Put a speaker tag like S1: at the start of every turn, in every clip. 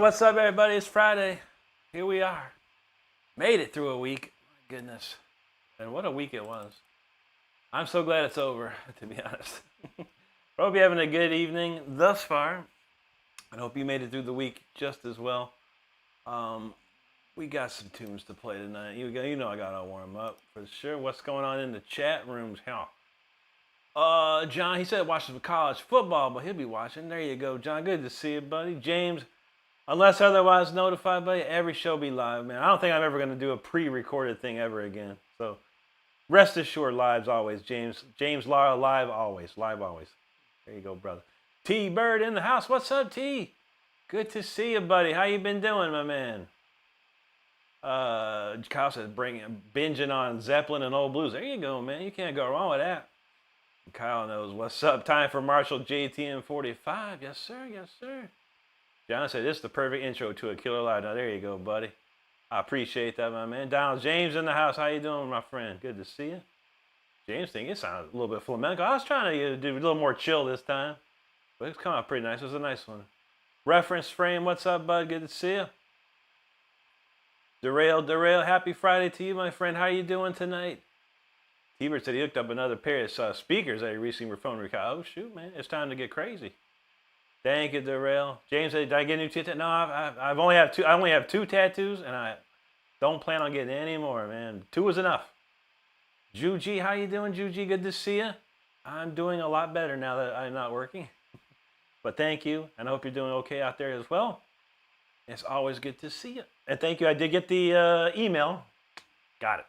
S1: What's up, everybody? It's Friday. Here we are. Made it through a week. My goodness. And what a week it was. I'm so glad it's over, to be honest. Hope you're having a good evening thus far. I hope you made it through the week just as well. We got some tunes to play tonight. You know I got to warm up for sure. What's going on in the chat rooms? Hell. John, he said watch some college football, but he'll be watching. There you go, John. Good to see you, buddy. James, unless otherwise notified, buddy, every show be live, man. I don't think I'm ever going to do a pre-recorded thing ever again. So rest assured, live's always. James Lara, live always. Live always. There you go, brother. T-Bird in the house. What's up, T? Good to see you, buddy. How you been doing, my man? Kyle says binging on Zeppelin and Old Blues. There you go, man. You can't go wrong with that. Kyle knows what's up. Time for Marshall JTM 45. Yes, sir. Yes, sir. John said this is the perfect intro to a killer live. Now, there you go, buddy. I appreciate that, my man. Donald James in the house. How you doing, my friend? Good to see you. James thinks it sounds a little bit flamenco. I was trying to do a little more chill this time, but it's come out pretty nice. It was a nice one. Reference Frame, what's up, bud? Good to see you. Derail, happy Friday to you, my friend. How you doing tonight? T-Bird said he hooked up another pair of speakers that he recently were phone recorded. Oh, shoot, man. It's time to get crazy. Thank you, Darrell. James said, did I get a new tattoo? No, I only have two tattoos, and I don't plan on getting any more, man. 2 is enough. Juji, how you doing, Juji? Good to see you. I'm doing a lot better now that I'm not working. But thank you, and I hope you're doing okay out there as well. It's always good to see you. And thank you. I did get the email. Got it.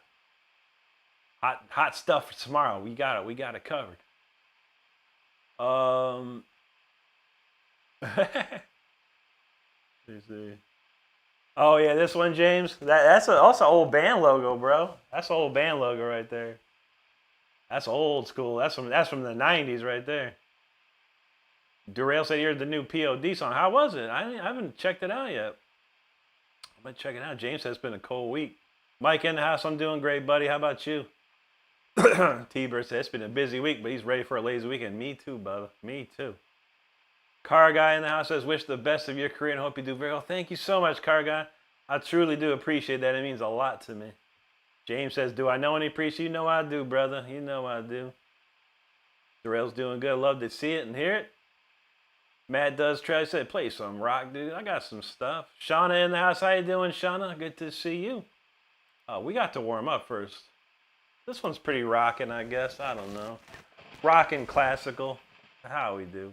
S1: Hot stuff for tomorrow. We got it. We got it covered. Let's see. Oh yeah, this one, James. That's also an old band logo, bro. That's an old band logo right there. That's old school. That's from the '90s right there. Derail said, "Here's the new POD song. How was it? I haven't checked it out yet. I'm gonna check it out." James says it's been a cold week. Mike in the house. I'm doing great, buddy. How about you? T-Bird said it's been a busy week, but he's ready for a lazy weekend. Me too, brother. Me too. Car Guy in the house says, wish the best of your career and hope you do very well. Thank you so much, Car Guy. I truly do appreciate that. It means a lot to me. James says, do I know any priests? You know I do, brother. You know I do. Darrell's doing good. Love to see it and hear it. Matt does try to say, play some rock, dude. I got some stuff. Shauna in the house. How you doing, Shauna? Good to see you. We got to warm up first. This one's pretty rockin', I guess. I don't know. Rockin' classical. How we do.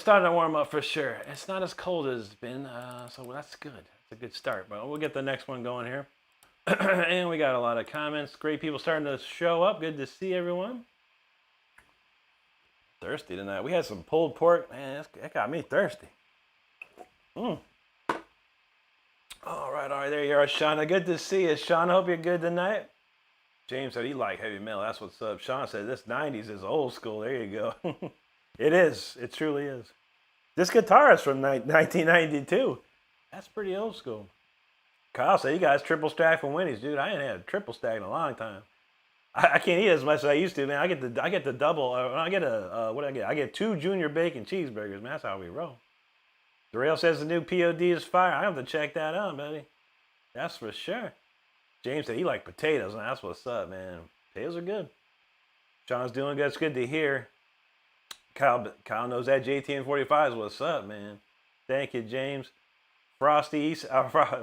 S1: starting to warm up for sure. It's not as cold as it's been, so that's good. It's a good start. But we'll get the next one going here. And we got a lot of comments. Great people starting to show up. Good to see everyone. Thirsty tonight. We had some pulled pork. Man, that got me thirsty. All right. There you are, Shauna. Good to see you, Shauna. Hope you're good tonight. James said he liked heavy metal. That's what's up. Sean said this 90s is old school. There you go. It is. It truly is. This guitar is from 1992. That's pretty old school. Kyle said you guys triple stack from Winnie's, dude. I ain't had a triple stack in a long time. I can't eat as much as I used to, man. I get the double. I get what I get? I get 2 junior bacon cheeseburgers, man. That's how we roll. Darrell says the new POD is fire. I have to check that out, buddy. That's for sure. James said he liked potatoes, and that's what's up, man. Potatoes are good. Sean's doing good. It's good to hear. Kyle knows that JTN 45 is what's up, man. Thank you, James. Frosty,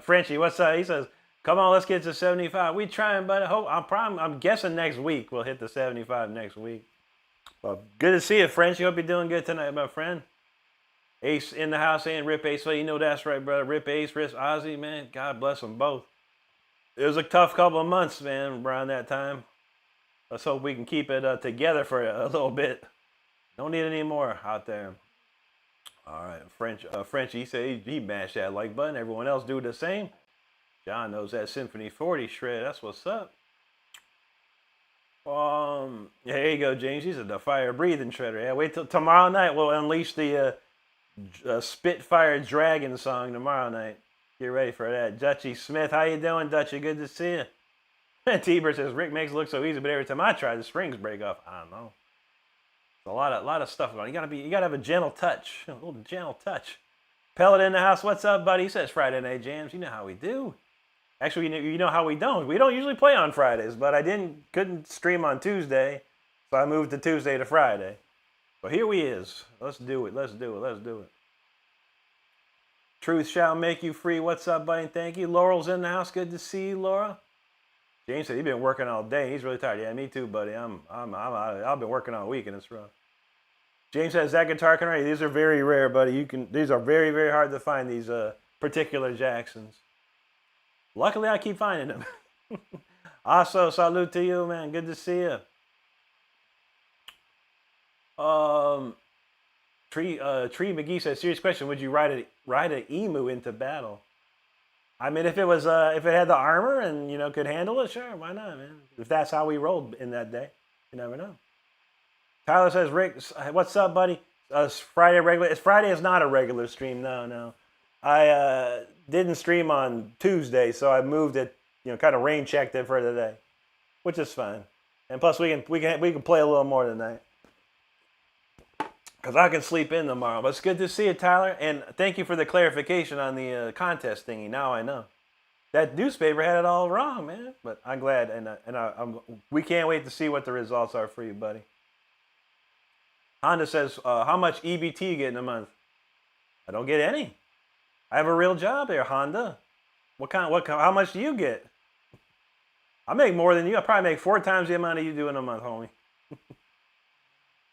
S1: Frenchie, what's up? He says, come on, let's get to 75. We trying, but I'm guessing next week we'll hit the 75 next week. Well, good to see you, Frenchie. Hope you're doing good tonight, my friend. Ace in the house and Rip Ace. So you know that's right, brother. Rip Ace, Rip Ozzy, man. God bless them both. It was a tough couple of months, man, around that time. Let's hope we can keep it together for a little bit. Don't need any more out there. All right, Frenchie, he said he mashed that like button. Everyone else do the same. John knows that Symphony 40 shred. That's what's up. Yeah, here you go, James. He's the fire-breathing shredder. Yeah, wait till tomorrow night. We'll unleash the Spitfire Dragon song tomorrow night. Get ready for that. Dutchy Smith, how you doing, Dutchy? Good to see you. T-Bird says, Rick makes it look so easy, but every time I try, the springs break off. I don't know. It's a lot of stuff about it. You gotta have a gentle touch. A little gentle touch. Pellet in the house, what's up, buddy? He says Friday night jams. You know how we do. Actually, you know how we don't. We don't usually play on Fridays, but I couldn't stream on Tuesday, so I moved to Tuesday to Friday. But here we is. Let's do it. Let's do it. Truth shall make you free. What's up, buddy? Thank you. Laurel's in the house. Good to see you, Laura. James said he's been working all day. He's really tired. Yeah, me too, buddy. I've been working all week and it's rough. James says that guitar can write. These are very rare, buddy. These are very, very hard to find. These particular Jacksons. Luckily, I keep finding them. Also, salute to you, man. Good to see you. Tree McGee says, serious question, would you ride an emu into battle? I mean, if it had the armor and, could handle it, sure, why not, man? If that's how we rolled in that day, you never know. Tyler says, Rick, what's up, buddy? Friday is not a regular stream, no. I didn't stream on Tuesday, so I moved it, kind of rain checked it for today, which is fine. And plus, we can play a little more tonight. Because I can sleep in tomorrow. But it's good to see you, Tyler. And thank you for the clarification on the contest thingy. Now I know. That newspaper had it all wrong, man. But I'm glad. And we can't wait to see what the results are for you, buddy. Honda says, how much EBT you get in a month? I don't get any. I have a real job there, Honda. How much do you get? I make more than you. I probably make 4 times the amount of you do in a month, homie.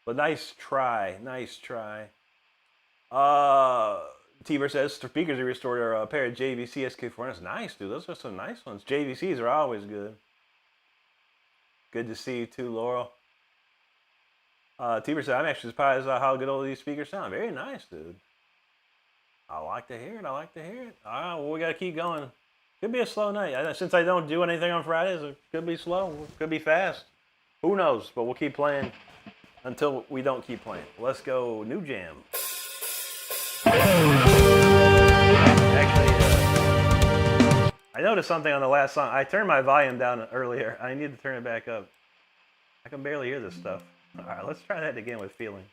S1: But nice try. T-Bird says, speakers are restored are a pair of JVC SK4. That's nice, dude. Those are some nice ones. JVCs are always good. Good to see you too, Laurel. T-Bird said, I'm actually surprised how good all these speakers sound. Very nice, dude. I like to hear it. All right, well, we got to keep going. Could be a slow night. Since I don't do anything on Fridays, it could be slow. It could be fast. Who knows? But we'll keep playing until we don't keep playing. Let's go new jam. Actually, I noticed something on the last song. I turned my volume down earlier. I need to turn it back up. I can barely hear this stuff. All right, let's try that again with feeling.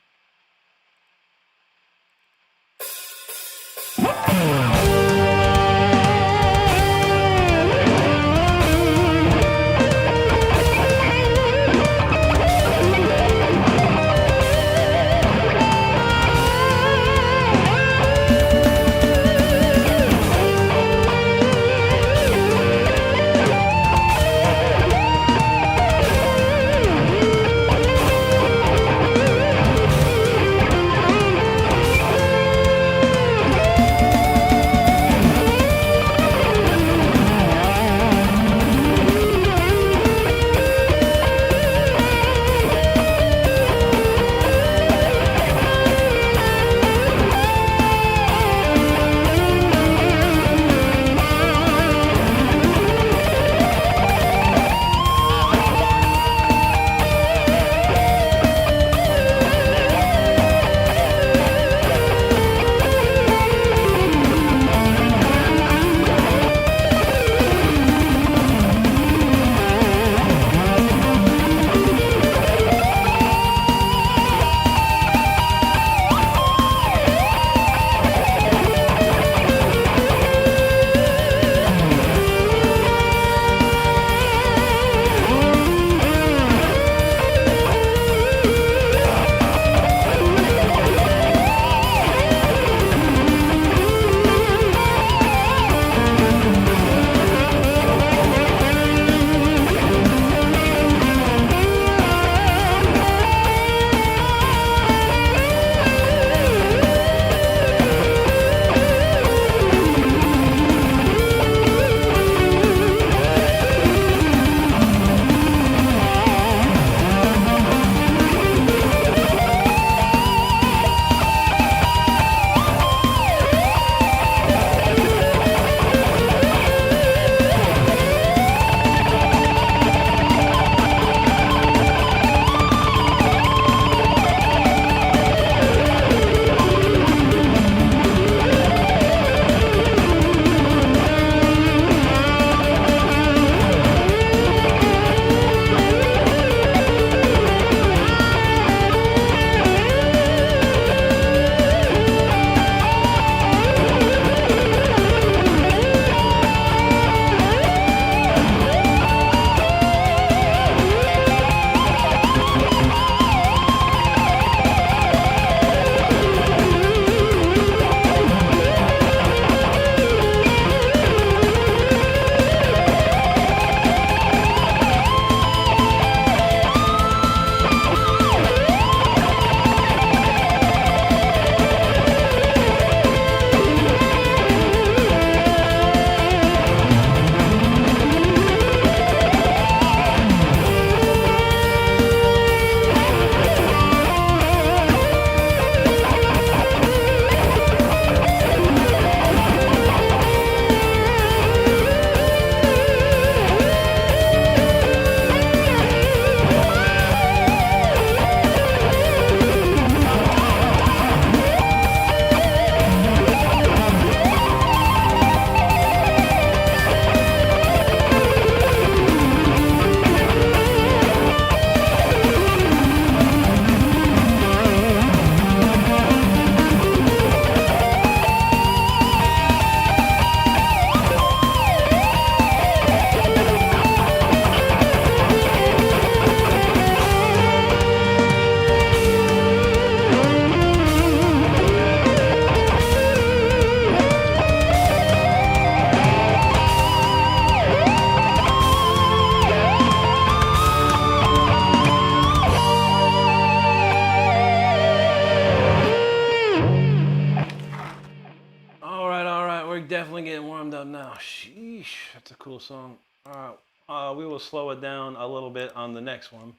S1: Sheesh, that's a cool song. We will slow it down a little bit on the next one.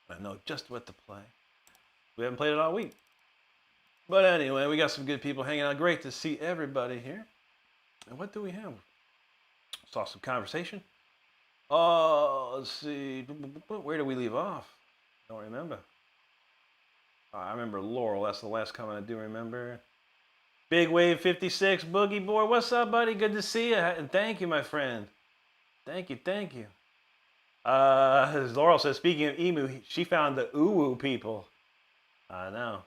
S1: I know just what to play. We haven't played it all week. But anyway, we got some good people hanging out. Great to see everybody here. And what do we have? Saw some conversation. Let's see. Where do we leave off? Don't remember. I remember Laurel. That's the last comment I do remember. Big Wave 56, Boogie Boy. What's up, buddy? Good to see you. And thank you, my friend. Thank you. As Laurel says, speaking of emu, she found the uwu people. I know.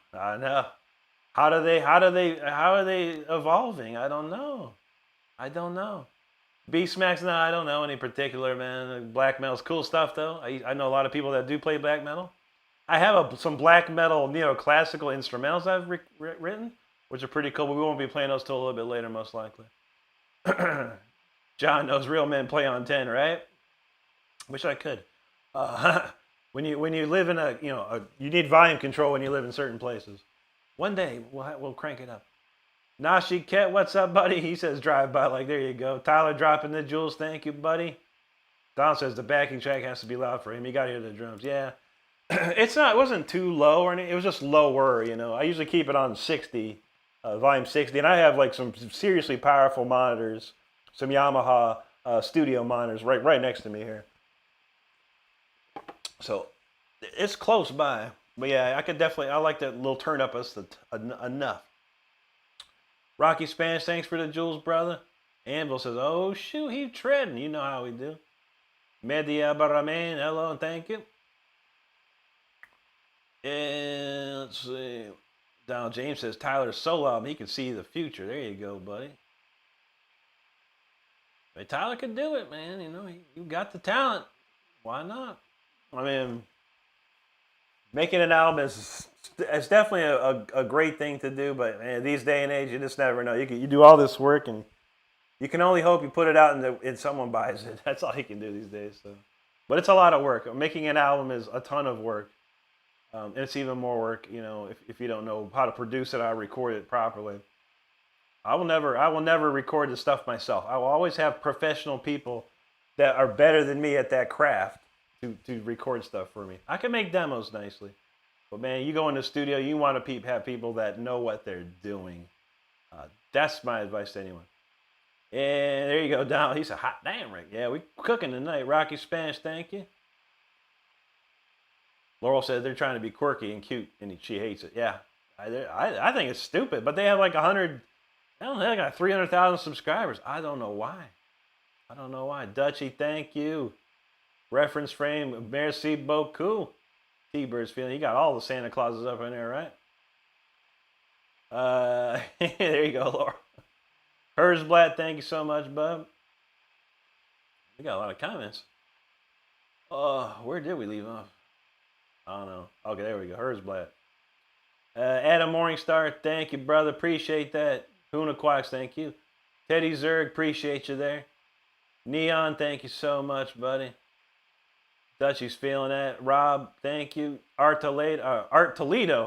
S1: How are they evolving? I don't know. Beastmax, no, I don't know any particular, man. Black metal's cool stuff, though. I know a lot of people that do play black metal. I have some black metal neoclassical instrumentals I've written, which are pretty cool, but we won't be playing those till a little bit later, most likely. John knows real men play on 10, right? Wish I could. When you live in you need volume control when you live in certain places. One day we'll crank it up. Nashi Ket, what's up, buddy? He says drive by, like, there you go. Tyler dropping the jewels, thank you, buddy. Don says the backing track has to be loud for him. You gotta hear the drums. Yeah. It wasn't too low or anything. It was just lower, I usually keep it on 60, volume 60, and I have like some seriously powerful monitors, some Yamaha studio monitors right next to me here. So it's close by. But yeah, I like that little turn up enough. Rocky Spanish, thanks for the jewels, brother. Anvil says, oh shoot, he treading. You know how we do. Media Baraman, hello and thank you. And let's see. Donald James says Tyler's solo album, he can see the future. There you go, buddy. But Tyler could do it, man. You got the talent. Why not? I mean, making an album it's definitely a great thing to do, but man, these day and age, you just never know. You do all this work, and you can only hope you put it out and someone buys it. That's all you can do these days. So, but it's a lot of work. Making an album is a ton of work. And it's even more work, if you don't know how to produce it, how to record it properly. I will never record the stuff myself. I will always have professional people that are better than me at that craft to record stuff for me. I can make demos nicely, but man, you go in the studio, you want to have people that know what they're doing. That's my advice to anyone. And there you go, Donald. He said, hot damn, Rick. Yeah, we cooking tonight. Rocky Spanish, thank you. Laurel said they're trying to be quirky and cute, and she hates it. Yeah, I think it's stupid, but they have like 100, I don't know, they got 300,000 subscribers. I don't know why. Dutchy, thank you. Reference frame, merci beaucoup. T-Bird's feeling, you got all the Santa Clauses up in there, right? There you go, Laurel. Herzblatt, thank you so much, bub. We got a lot of comments. Where did we leave off? I don't know. Okay, there we go. Herzblatt. Adam Morningstar, thank you, brother. Appreciate that. Huna Quacks, thank you. Teddy Zerg, appreciate you there. Neon, thank you so much, buddy. Dutchy's feeling that. Rob, thank you. Art Toledo,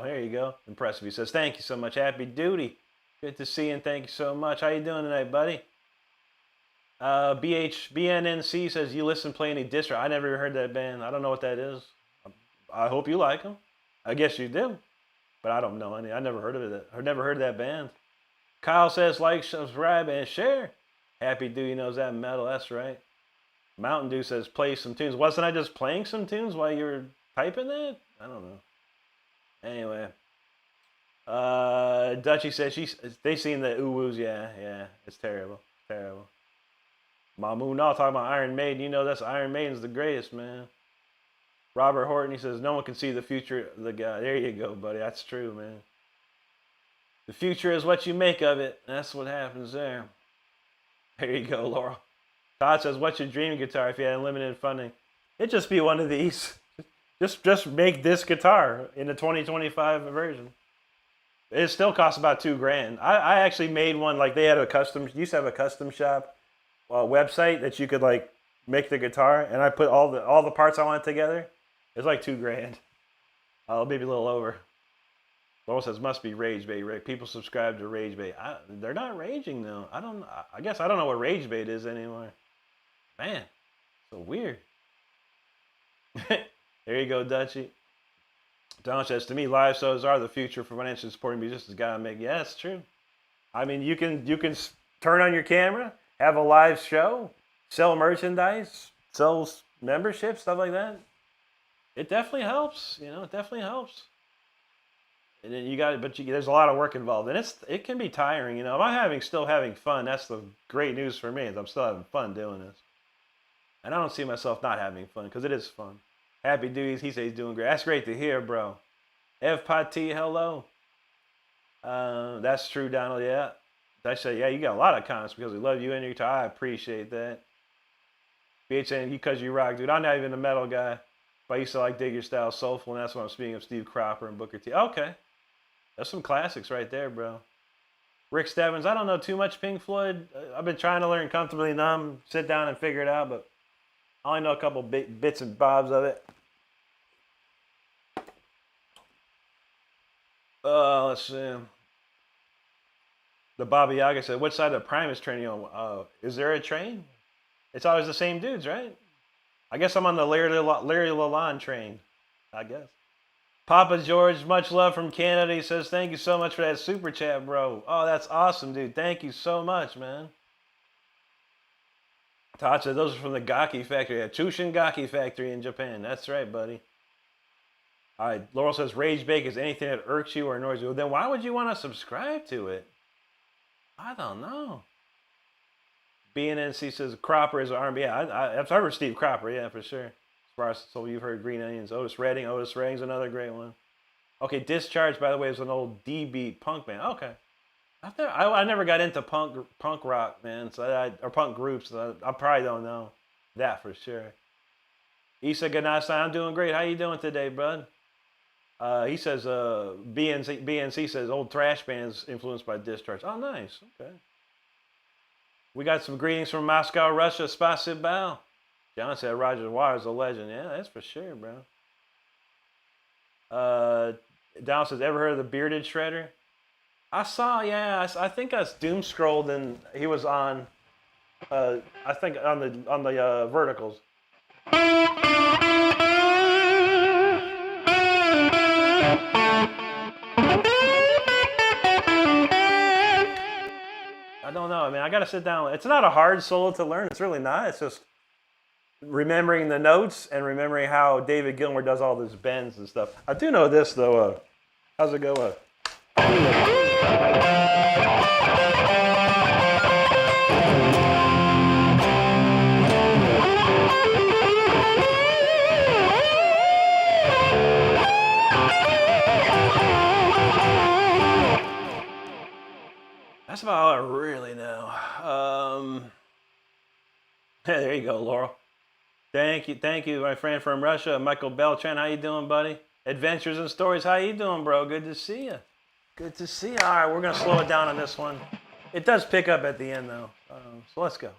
S1: there you go. Impressive. He says, thank you so much. Happy duty. Good to see you, and thank you so much. How you doing tonight, buddy? BNNC says, you listen, play any distro. I never heard that band. I don't know what that is. I hope you like them. I guess you do. But I don't know any. I never heard of it. I've never heard of that band. Kyle says, like, subscribe, and share. Happy Duty knows that metal. That's right. Mountain Dew says, play some tunes. Wasn't I just playing some tunes while you were typing that? I don't know. Anyway. Dutchy says, they seen the uwoos. Yeah. It's terrible. Mamu, no, talking about Iron Maiden. That's Iron Maiden's the greatest, man. Robert Horton, he says, no one can see the future of the guy. There you go, buddy. That's true, man. The future is what you make of it. That's what happens there. There you go, Laurel. Todd says, what's your dream guitar if you had unlimited funding? It'd just be one of these. Just make this guitar in the 2025 version. It still costs about $2,000. I actually made one, like they had used to have a custom shop website that you could like make the guitar, and I put all the parts I wanted together. It's like $2,000. Maybe a little over. Laurel says, must be rage bait, Rick. People subscribe to rage bait. They're not raging, though. I guess I don't know what rage bait is anymore. Man, so weird. There you go, Dutchie. Don says, to me, live shows are the future for financially supporting musicians. Gotta make, yeah, it's true. I mean, you can turn on your camera, have a live show, sell merchandise, sell memberships, stuff like that. It definitely helps. You know, it definitely helps. And then there's a lot of work involved, and it can be tiring. You know, if I'm still having fun, that's the great news for me. Is I'm still having fun doing this, and I don't see myself not having fun because it is fun. Happy Duties, he says he's doing great. That's great to hear, bro. Ev Pati, hello. That's true, Donald. Yeah, I say, yeah, you got a lot of comments because we love you and your guitar. I appreciate that. BHN, because you rock, dude. I'm not even a metal guy, but I used to like dig your style, soulful, and that's what I'm speaking of. Steve Cropper and Booker T. Okay, that's some classics right there, bro. Rick Stebbins, I don't know too much Pink Floyd. I've been trying to learn Comfortably Numb, sit down and figure it out, but I only know a couple bits and bobs of it. Let's see. The Baba Yaga said, which side of the Primus train you on? Is there a train? It's always the same dudes, right? I guess I'm on the Larry Lalonde train, I guess. Papa George, much love from Canada. He says, thank you so much for that super chat, bro. Oh, that's awesome, dude. Thank you so much, man. Todd said, those are from the Gaki factory. Yeah, Chushin Gaki factory in Japan. That's right, buddy. All right, Laurel says, rage bake is anything that irks you or annoys you. Well, then why would you want to subscribe to it? I don't know. BNNC says, Cropper is an R&B. Yeah, I've heard Steve Cropper, yeah, for sure. As far as so you've heard Green Onions. Otis Redding's another great one. Okay, Discharge, by the way, is an old D-beat punk band. Okay. I never got into punk rock, man, or punk groups. So I probably don't know that for sure. Issa Ganasa, I'm doing great. How you doing today, bud? He says, BNC says, old thrash bands influenced by Discharge. Oh, nice. Okay. We got some greetings from Moscow, Russia. Spasibo. John said Roger Waters is a legend. Yeah, that's for sure, bro. Don says, ever heard of the Bearded Shredder? I saw, yeah. I think I doom scrolled and he was on. I think on the verticals. I don't know. I mean, I got to sit down. It's not a hard solo to learn. It's really not. It's just remembering the notes and remembering how David Gilmour does all these bends and stuff. I do know this, though. How's it go? That's about all I really know. There you go, Laurel. Thank you, my friend from Russia, Michael Beltran. How you doing, buddy? Adventures and Stories. How you doing, bro? Good to see you. Good to see you. All right, we're gonna slow it down on this one. It does pick up at the end, though. So let's go.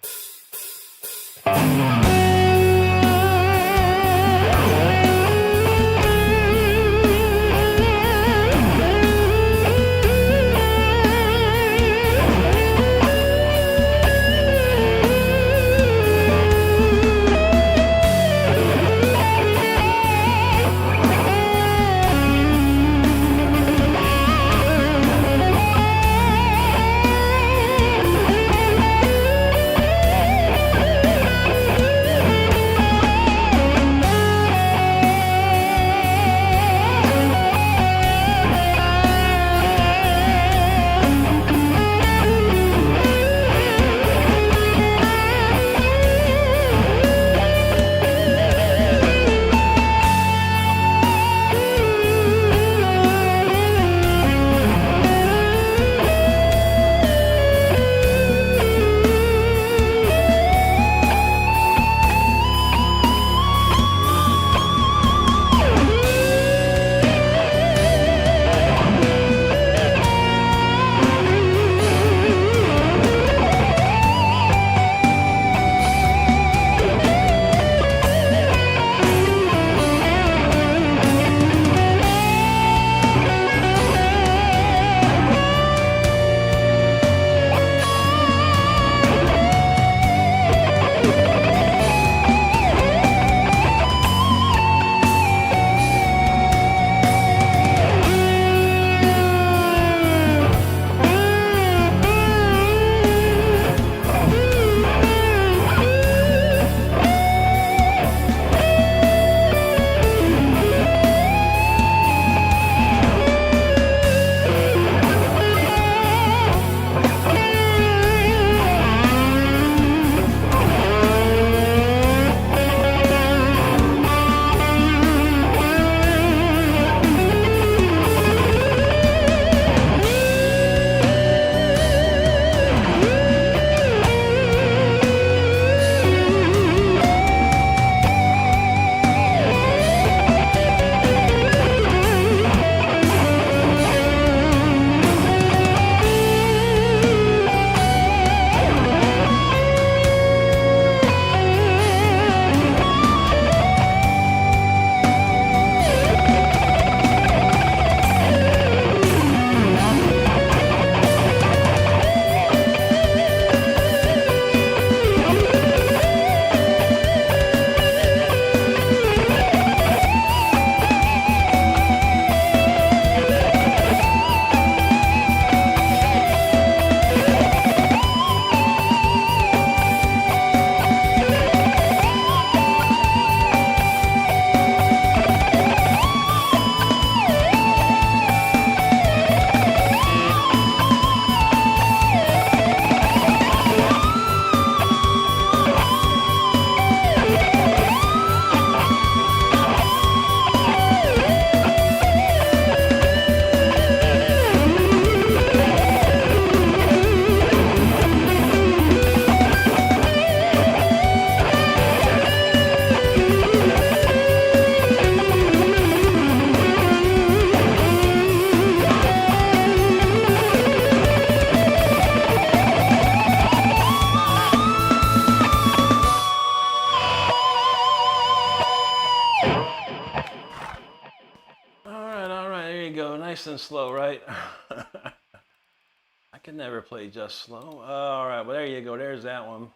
S1: nice and slow, right? I can never play just slow. All right, well, there you go. There's that one.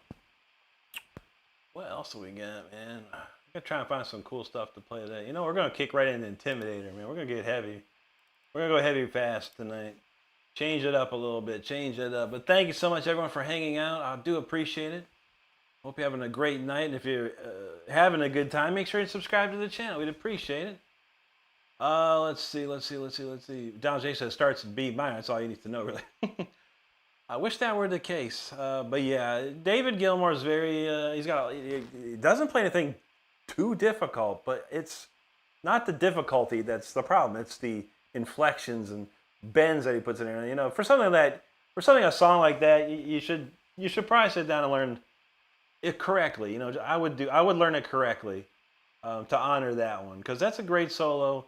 S1: What else do we got, man? I'm going to try and find some cool stuff to play today. You know, we're going to kick right into Intimidator, man. We're going to get heavy. We're going to go heavy fast tonight. Change it up a little bit. Change it up. But thank you so much, everyone, for hanging out. I do appreciate it. Hope you're having a great night. And if you're having a good time, make sure you subscribe to the channel. We'd appreciate it. Let's see. Donald J says starts in B minor. That's all you need to know, really. I wish that were the case. But yeah, David Gilmour is very, he doesn't play anything too difficult, but it's not the difficulty that's the problem. It's the inflections and bends that he puts in there. You know, for a song like that, you should probably sit down and learn it correctly. You know, I would learn it correctly to honor that one, because that's a great solo,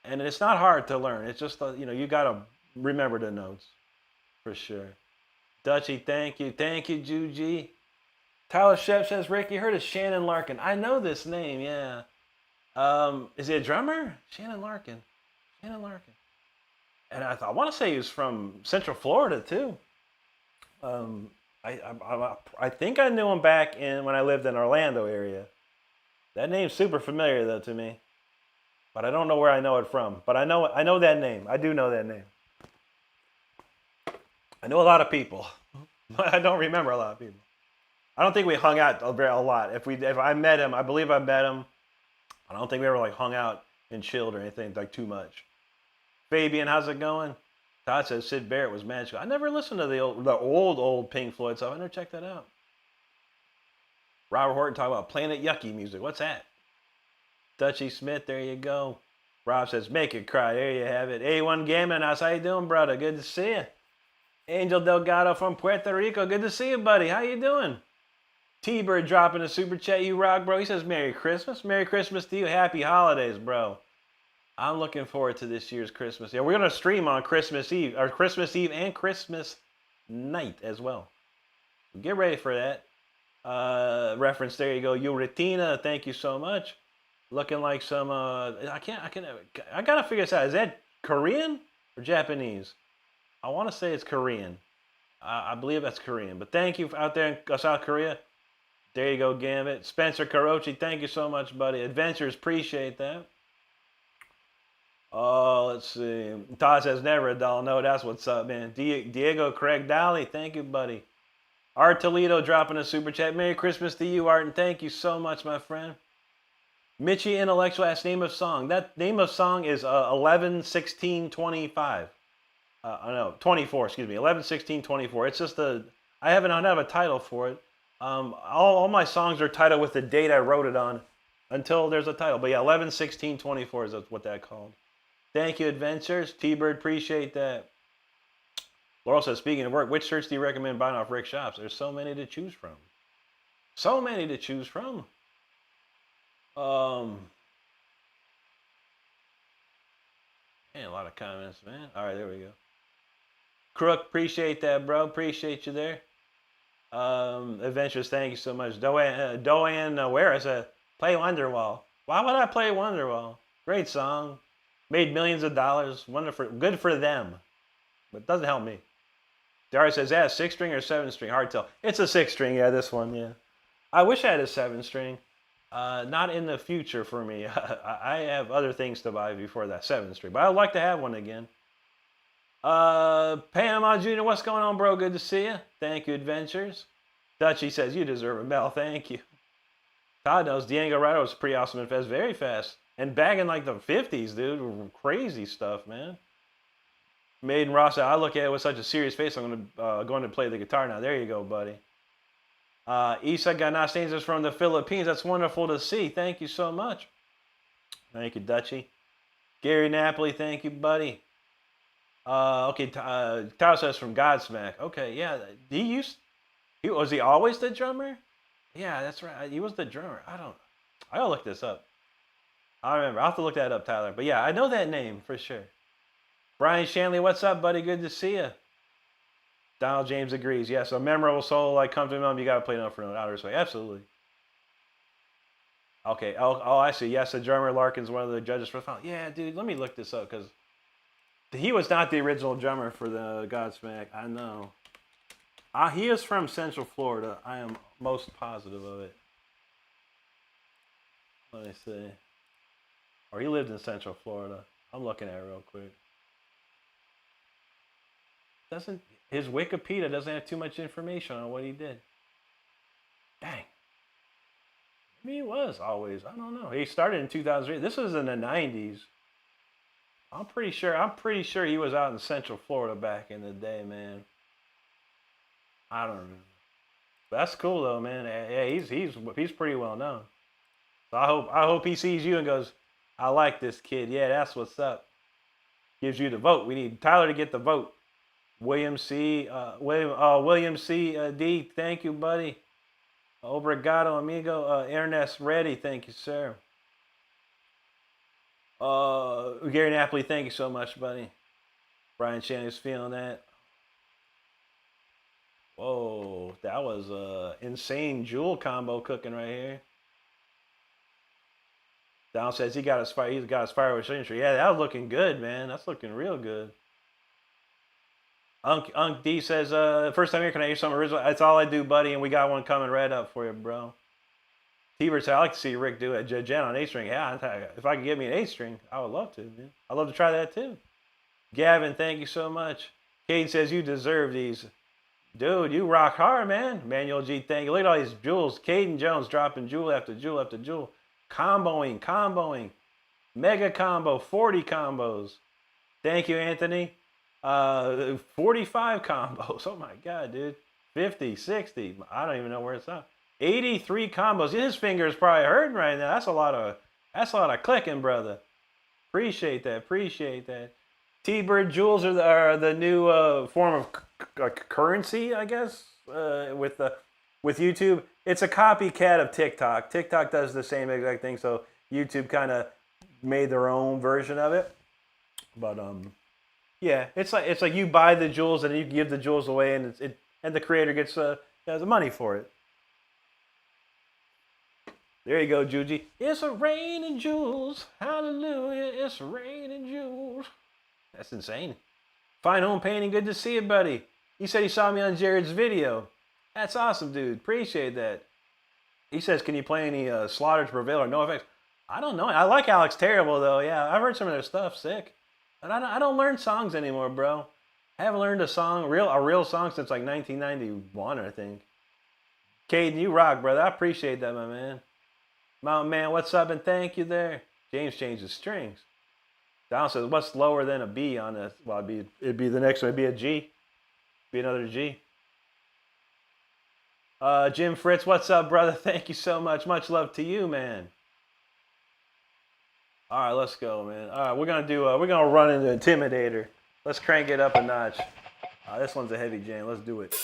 S1: and it's not hard to learn. It's just you gotta remember the notes for sure. Dutchy, thank you, Juji. Tyler Shep says, Rick, you heard of Shannon Larkin? I know this name, yeah. Is he a drummer? Shannon Larkin. And I want to say he was from Central Florida too. I think I knew him back when I lived in Orlando area. That name's super familiar though to me, but I don't know where I know it from. But I know that name. I do know that name. I know a lot of people, but I don't remember a lot of people. I don't think we hung out a lot. If I met him, I believe I met him. I don't think we ever like hung out and chilled or anything like too much. Fabian, how's it going? Todd says Sid Barrett was magical. I never listened to the old Pink Floyd stuff. I never checked that out. Robert Horton talking about Planet Yucky music. What's that? Dutchy Smith, there you go. Rob says make it cry. There you have it. A1 Gambling House, how you doing, brother? Good to see you. Angel Delgado from Puerto Rico. Good to see you, buddy. How you doing? T-Bird dropping a super chat. You rock, bro. He says Merry Christmas. Merry Christmas to you. Happy holidays, bro. I'm looking forward to this year's Christmas. Yeah, we're going to stream on Christmas Eve and Christmas night as well. Get ready for that. Reference, there you go. Uritina, thank you so much. Looking like some, I got to figure this out. Is that Korean or Japanese? I want to say it's Korean. I believe that's Korean. But thank you out there in South Korea. There you go, Gambit. Spencer Karochi, thank you so much, buddy. Adventures, appreciate that. Oh, let's see. Todd says never a doll. No, that's what's up, man. Diego Craig Dolly, thank you, buddy. Art Toledo dropping a super chat. Merry Christmas to you, Art, and thank you so much, my friend. Mitchie Intellectual asks name of song. That name of song is 11/16/25. No, 24, excuse me. 11/16/24. It's just I don't have a title for it. All my songs are titled with the date I wrote it on until there's a title. But yeah, 11/16/24 is what that called. Thank you, Adventures. T-Bird, appreciate that. Laurel says, speaking of work, which shirts do you recommend buying off Rick Shops? There's so many to choose from. Man, a lot of comments, man. All right, there we go. Crook, appreciate that, bro. Appreciate you there. Adventures, thank you so much. Doan Ware said, play Wonderwall. Why would I play Wonderwall? Great song. Made millions of dollars. Wonderful. Good for them. But it doesn't help me. Darius says, yeah, 6-string or 7-string? Hard to tell. It's a 6-string, yeah, this one, yeah. I wish I had a 7-string. Not in the future for me. I have other things to buy before that 7-string. But I'd like to have one again. Panama Jr., what's going on, bro? Good to see you. Thank you, Adventures. Dutchy says, you deserve a medal. Thank you. Todd knows Diego Rado was pretty awesome and fast. Very fast. And back in like the 50s, dude. Crazy stuff, man. Maiden Ross, I look at it with such a serious face. I'm going to play the guitar now. There you go, buddy. Isa Ganastains is from the Philippines. That's wonderful to see. Thank you so much. Thank you, Dutchy. Gary Napoli, thank you, buddy. Okay, Tyler says from Godsmack. Okay, yeah. Was he always the drummer? Yeah, that's right. He was the drummer. I gotta look this up. I remember. I'll have to look that up, Tyler. But yeah, I know that name for sure. Brian Shanley, what's up, buddy? Good to see you. Donald James agrees. Yes, a memorable solo like Come to Me Mom, you got to play note for note. Outer Space. Absolutely. Okay. Oh, I see. Yes, the drummer Larkin's one of the judges for the final. Yeah, dude, let me look this up because He was not the original drummer for the Godsmack. I know. He is from Central Florida. I am most positive of it. Let me see. Or he lived in Central Florida. I'm looking at it real quick. His Wikipedia doesn't have too much information on what he did. Dang. Maybe he was always. I don't know. He started in 2003. This was in the 90s. I'm pretty sure he was out in Central Florida back in the day, man. I don't know. That's cool though, man. Yeah, he's pretty well known. So I hope he sees you and goes, I like this kid. Yeah, that's what's up. Gives you the vote. We need Tyler to get the vote. William C. D. Thank you, buddy. Obrigado, amigo. Ernest Reddy. Thank you, sir. Gary Napoli. Thank you so much, buddy. Brian Chan feeling that. Whoa, that was a insane jewel combo cooking right here. Down says he's got his fire with signature. Yeah, that was looking good, man. That's looking real good. Unk D says, first time here, can I hear something original? That's all I do, buddy, and we got one coming right up for you, bro. T-Bird said, I like to see Rick do it. Jen on 8-string. Yeah, if I could get me an 8-string, I would love to, man. I'd love to try that too. Gavin, thank you so much. Caden says, you deserve these. Dude, you rock hard, man. Manuel G, thank you. Look at all these jewels. Caden Jones dropping jewel after jewel after jewel. Comboing. Mega combo, 40 combos. Thank you, Anthony. 45 combos. Oh my God, dude. 50, 60. I don't even know where it's at. 83 combos. His fingers probably hurting right now. That's a lot of clicking, brother. Appreciate that. T-Bird jewels are the new form of currency, I guess, with YouTube. It's a copycat of TikTok. TikTok does the same exact thing, so YouTube kind of made their own version of it. But yeah, it's like you buy the jewels and you give the jewels away, and the creator gets the money for it. There you go, Juji. It's a raining jewels. Hallelujah. It's raining jewels. That's insane. Fine home painting. Good to see you, buddy. He said he saw me on Jared's video. That's awesome, dude. Appreciate that. He says, can you play any Slaughter to Prevail or No Effects? I don't know. I like Alex Terrible, though. Yeah, I've heard some of their stuff. Sick. And I don't learn songs anymore, bro. I haven't learned a real song since like 1991, I think. Caden, you rock, brother. I appreciate that, my man. Mountain Man, what's up? And thank you there. James changes strings. Down says, what's lower than a B on this? Well, it'd be the next one. It'd be a G. Be another G. Jim Fritz, what's up, brother? Thank you so much. Much love to you, man. All right, let's go, man. All right, we're gonna run into Intimidator. Let's crank it up a notch. This one's a heavy jam. Let's do it.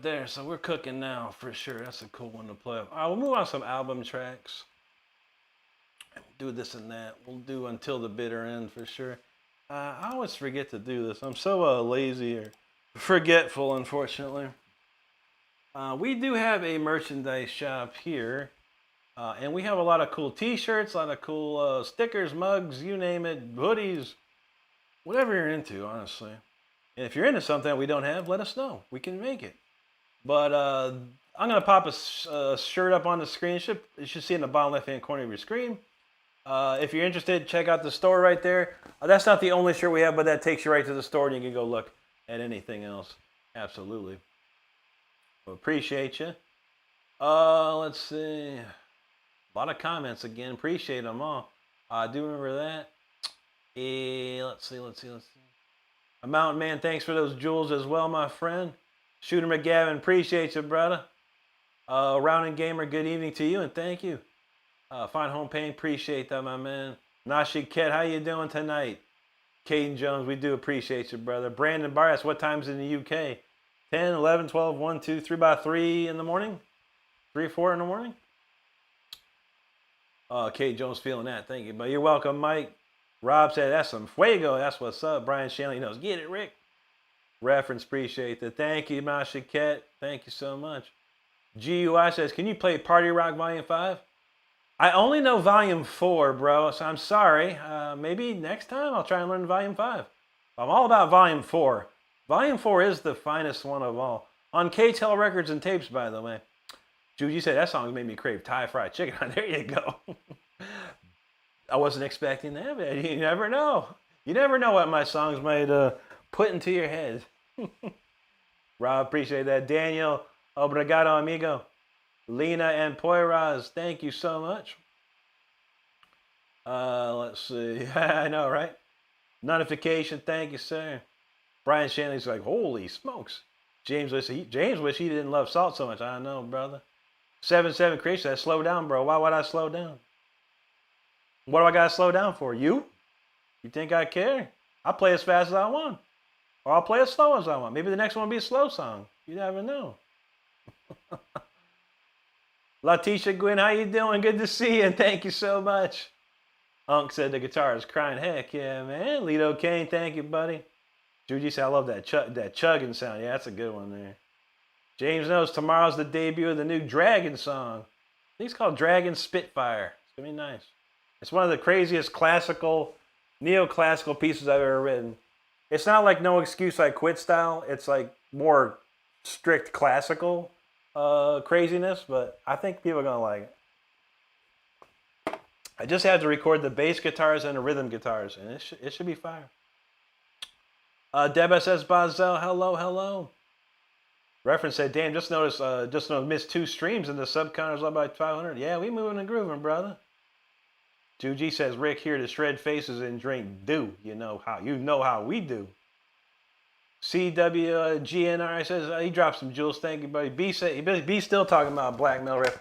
S1: right there. So we're cooking now for sure. That's a cool one to play. All right, we'll move on to some album tracks. Do this and that. We'll do Until the Bitter End for sure. I always forget to do this. I'm so lazy or forgetful, unfortunately. We do have a merchandise shop here. And we have a lot of cool t-shirts, a lot of cool stickers, mugs, you name it, hoodies, whatever you're into, honestly. And if you're into something we don't have, let us know. We can make it. But I'm going to pop a shirt up on the screen. You should see it in the bottom left-hand corner of your screen. If you're interested, check out the store right there. That's not the only shirt we have, but that takes you right to the store, and you can go look at anything else. Absolutely. Well, appreciate you. Let's see. A lot of comments again. Appreciate them all. I do remember that. Let's see. A Mountain Man, thanks for those jewels as well, my friend. Shooter McGavin, appreciate you, brother. Rounding Gamer, good evening to you, and thank you. Fine Home Pain, appreciate that, my man. Nashi Ket, how you doing tonight? Caden Jones, we do appreciate you, brother. Brandon Barras, what time's in the UK? 10, 11, 12, 1, 2, 3 by 3 in the morning? 3 or 4 in the morning? Kate Jones feeling that. Thank you. But you're welcome, Mike. Rob said, that's some fuego. That's what's up. Brian Shanley knows. Get it, Rick. Reference, appreciate that. Thank you, Masha Ket. Thank you so much. GUI says, can you play Party Rock Volume 5? I only know Volume 4, bro, so I'm sorry. Maybe next time I'll try and learn Volume 5. I'm all about Volume 4. Volume 4 is the finest one of all. On K-Tel Records and Tapes, by the way. Juji said, that song made me crave Thai fried chicken. There you go. I wasn't expecting that, but you never know. You never know what my songs might put into your head. Rob, appreciate that. Daniel, obrigado, amigo. Lena and Poiraz, thank you so much. Let's see. I know, right? Notification, thank you, sir. Brian Shanley's like, holy smokes. James wish he didn't love salt so much. I know, brother. 7-7 Creation says, slow down, bro. Why would I slow down? What do I got to slow down for? You? You think I care? I'll play as fast as I want. Or I'll play as slow as I want. Maybe the next one will be a slow song. You never know. Latisha Gwynn, how you doing? Good to see you, and thank you so much. Unk said the guitar is crying. Heck yeah, man. Lido Kane, thank you, buddy. Juji said, I love that chugging sound. Yeah, that's a good one there. James knows tomorrow's the debut of the new Dragon song. I think it's called Dragon Spitfire. It's going to be nice. It's one of the craziest classical, neoclassical pieces I've ever written. It's not like No Excuse I Quit style. It's like more strict classical craziness, but I think people are going to like it. I just had to record the bass guitars and the rhythm guitars, and it should be fire. Deb says, Bazel, hello. Reference said, damn, just missed 2 streams and the sub counter's up by 500. Yeah, we moving and grooving, brother. Juji says, Rick here to shred faces and drink dew. You know how we do. CWGNR says, he dropped some jewels. Thank you, buddy. B still talking about a black metal riff.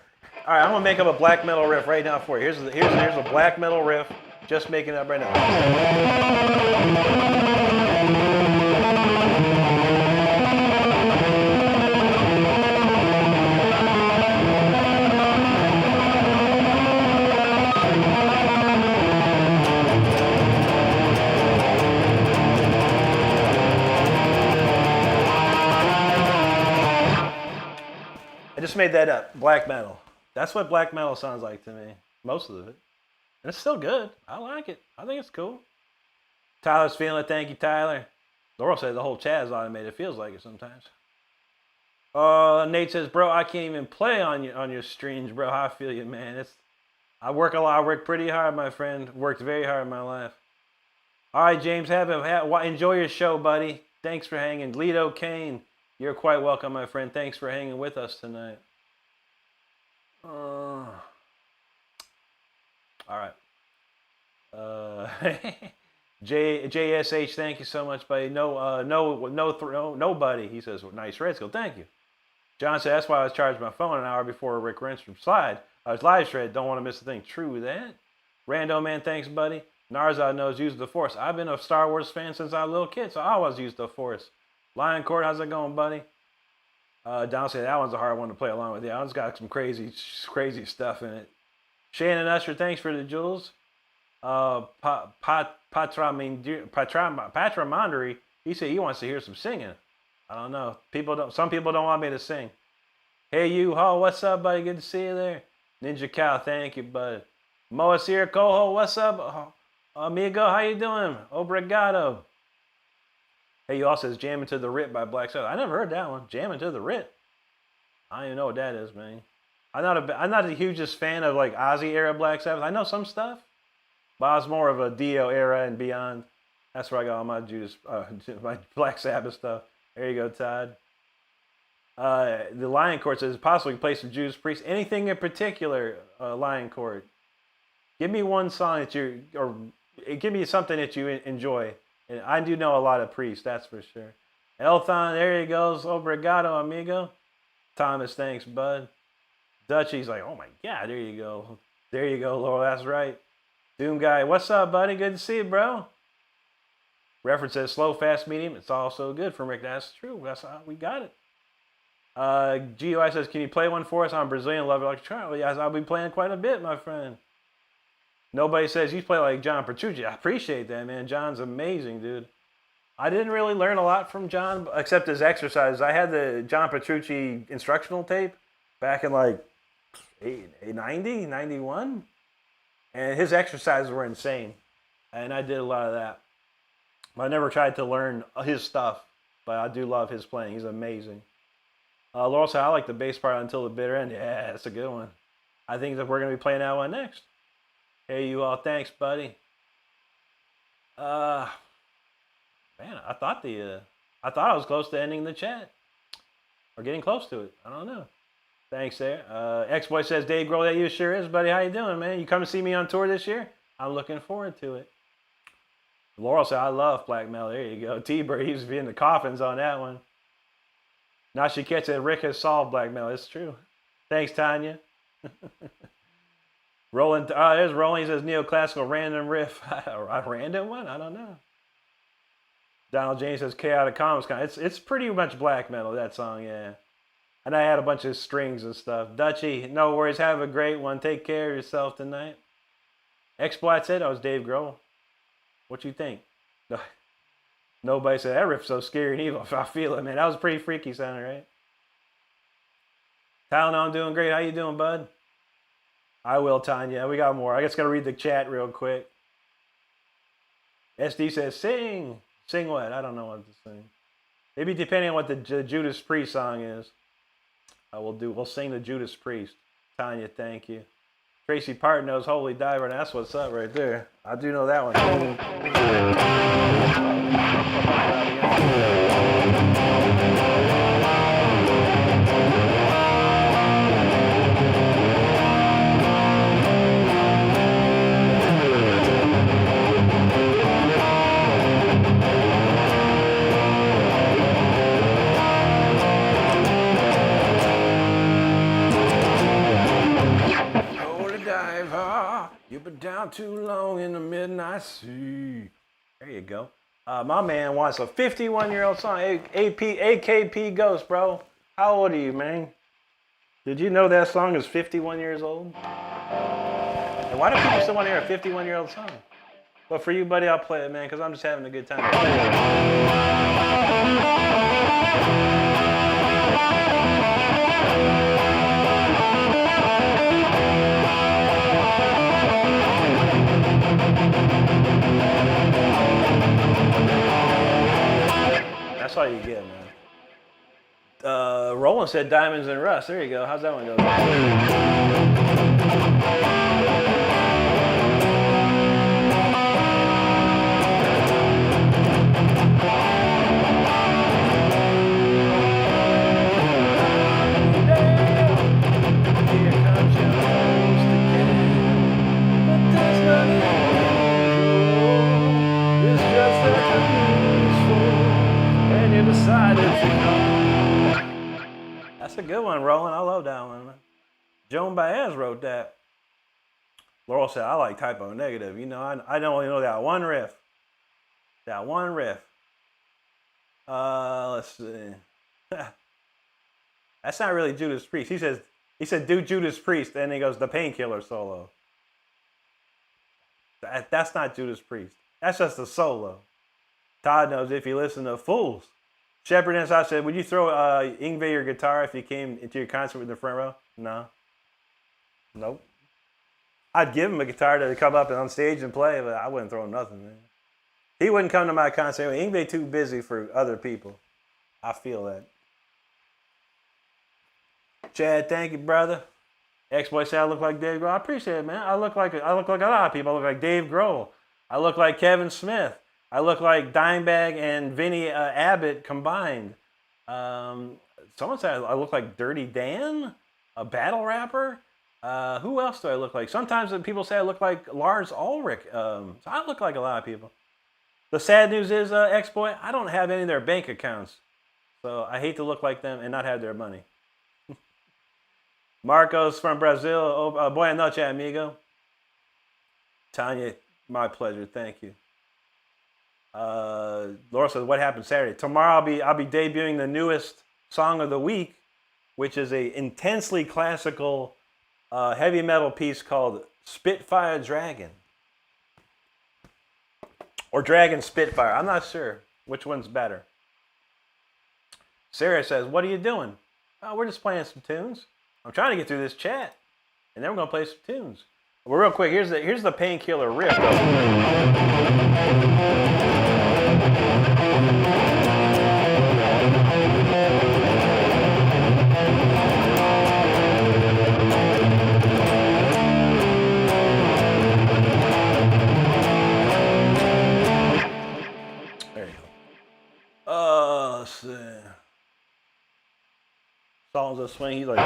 S1: All right, I'm gonna make up a black metal riff right now for you. Here's a black metal riff. Just making it up right now. I just made that up. Black metal. That's what black metal sounds like to me. Most of it. And it's still good. I like it. I think it's cool. Tyler's feeling it. Thank you, Tyler. Laurel said the whole chat is automated. It feels like it sometimes. Nate says, bro, I can't even play on your streams, bro. I feel you, man. I work a lot. I work pretty hard, my friend. Worked very hard in my life. All right, James, enjoy your show, buddy. Thanks for hanging. Lido Kane, you're quite welcome, my friend. Thanks for hanging with us tonight. All right. JSH, thank you so much, buddy. Nobody. He says, nice red skill. Thank you. John said, that's why I was charging my phone an hour before Rick Renstrom slide. I was live shred. Don't want to miss a thing. True that. Rando man, thanks, buddy. Narzad knows use the Force. I've been a Star Wars fan since I was a little kid, so I always use the Force. Lion Court, how's it going, buddy? Donald said that one's a hard one to play along with. Yeah, that one's got some crazy stuff in it. Shannon Usher, thanks for the jewels. Patramandri, he said he wants to hear some singing. I don't know. Some people don't want me to sing. Hey, you, Ho, what's up, buddy? Good to see you there. Ninja Cow, thank you, bud. Moa Sierra Coho, what's up? Amigo, how you doing? Obrigado. Hey, you also says Jamming to the Rip by Black Sabbath. I never heard that one. Jamming to the Rip. I don't even know what that is, man. I'm not the hugest fan of like Ozzy era Black Sabbath. I know some stuff, but I was more of a Dio era and beyond. That's where I got all my my Black Sabbath stuff. There you go, Todd. The Lion Court says possibly play some Judas Priest. Anything in particular, Lion Court? Give me one song or give me something that you enjoy. And I do know a lot of Priest, that's for sure. Elthon, there he goes. Obrigado, amigo. Thomas, thanks, bud. Dutchie's like, oh my God, there you go. There you go, Laurel, that's right. Doom Guy, what's up, buddy? Good to see you, bro. Reference says slow, fast, medium. It's also good for Rick. That's true. That's how we got it. GUI says, can you play one for us on Brazilian Love Electronic? Yes, I'll be playing quite a bit, my friend. Nobody says you play like John Petrucci. I appreciate that, man. John's amazing, dude. I didn't really learn a lot from John, except his exercises. I had the John Petrucci instructional tape back in like 90, 91. And his exercises were insane. And I did a lot of that. But I never tried to learn his stuff. But I do love his playing. He's amazing. Laurel said, I like the bass part Until the Bitter End. Yeah, that's a good one. I think that we're going to be playing that one next. Hey, you all. Thanks, buddy. Man, I thought I was close to ending the chat. Or getting close to it. I don't know. Thanks there. X-Boy says, Dave Grohl, that you sure is, buddy. How you doing, man? You come to see me on tour this year? I'm looking forward to it. Laurel said, I love black metal. There you go. T-Bird, he was in the coffins on that one. Nashiketsu said, Rick has solved black metal. It's true. Thanks, Tanya. Roland, there's Roland. He says, neoclassical random riff. A random one? I don't know. Donald James says, chaotic comics. It's pretty much black metal, that song, yeah. And I had a bunch of strings and stuff. Dutchie, no worries. Have a great one. Take care of yourself tonight. Exploit said, I was Dave Grohl. What you think? Nobody said, that riff's so scary and evil. I feel it, man. That was pretty freaky sounding, right? Tylenol, I'm doing great. How you doing, bud? I will, Tanya. We got more. I just got to read the chat real quick. SD says, sing. Sing what? I don't know what to sing. Maybe depending on what the Judas Priest song is. We'll sing the Judas Priest. Tanya, thank you. Tracy Part knows Holy Diver, and that's what's up right there. I do know that one. You've been down too long in the midnight sea. There you go. My man wants a 51-year-old song. AKP Ghost, bro. How old are you, man? Did you know that song is 51 years old? And why do people still want to hear a 51-year-old song? But for you, buddy, I'll play it, man, because I'm just having a good time. That's all you get, man. Roland said Diamonds and Rust. There you go. How's that one go? That's a good one, Roland. I love that one. Joan Baez wrote that. Laurel said, I like Typo Negative. You know, I don't only know that one riff. That one riff. Let's see. That's not really Judas Priest. He said do Judas Priest, and he goes the Painkiller solo. That's not Judas Priest. That's just a solo. Todd knows if you listen to Fools. Shepherd Inside said, would you throw Yngwie your guitar if he came into your concert in the front row? No. Nope. I'd give him a guitar to come up and on stage and play, but I wouldn't throw him nothing, man. He wouldn't come to my concert. Yngwie too busy for other people. I feel that. Chad, thank you, brother. X-Boy said I look like Dave Grohl. I appreciate it, man. I look like a lot of people. I look like Dave Grohl. I look like Kevin Smith. I look like Dimebag and Vinny Abbott combined. Someone said I look like Dirty Dan, a battle rapper. Who else do I look like? Sometimes people say I look like Lars Ulrich. So I look like a lot of people. The sad news is, X-Boy, I don't have any of their bank accounts. So I hate to look like them and not have their money. Marcos from Brazil. Oh, boa noche, amigo. Tanya, my pleasure. Thank you. Laura says, what happened Saturday? Tomorrow I'll be debuting the newest song of the week, which is a intensely classical heavy metal piece called Spitfire Dragon. Or Dragon Spitfire. I'm not sure which one's better. Sarah says, what are you doing? Oh, we're just playing some tunes. I'm trying to get through this chat. And then we're going to play some tunes. Well, real quick, here's the Painkiller riff. There you go. Let's see. Songs of swing. He's like.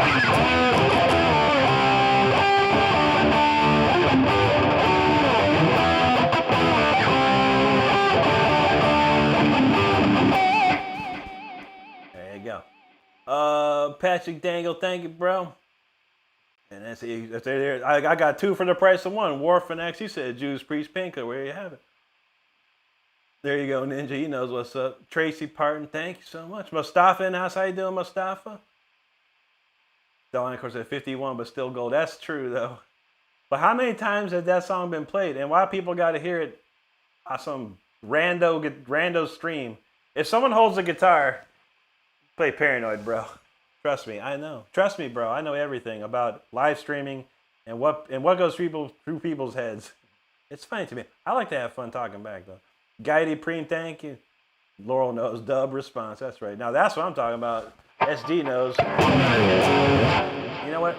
S1: There you go. Patrick Dangle, thank you, bro. And that's there. I got two for the price of one. Warf and X. He said Judas Priest Painkiller. Where you have it. There you go, Ninja. He knows what's up. Tracy Parton, thank you so much. Mustafa in the house. How you doing, Mustafa? Dawn, of course, at 51, but still gold. That's true, though. But how many times has that song been played? And why people got to hear it on some rando stream? If someone holds a guitar, play Paranoid, bro. Trust me, I know. Trust me, bro. I know everything about live streaming and what goes through people's heads. It's funny to me. I like to have fun talking back, though. Guidey Preem, thank you. Laurel knows. Dub response. That's right. Now, that's what I'm talking about. SD knows. You know what?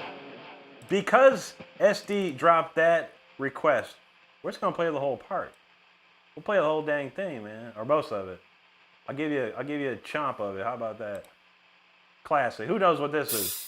S1: Because SD dropped that request, we're just gonna play the whole part. We'll play the whole dang thing, man, or most of it. I'll give you a chomp of it. How about that? Classic. Who knows what this is?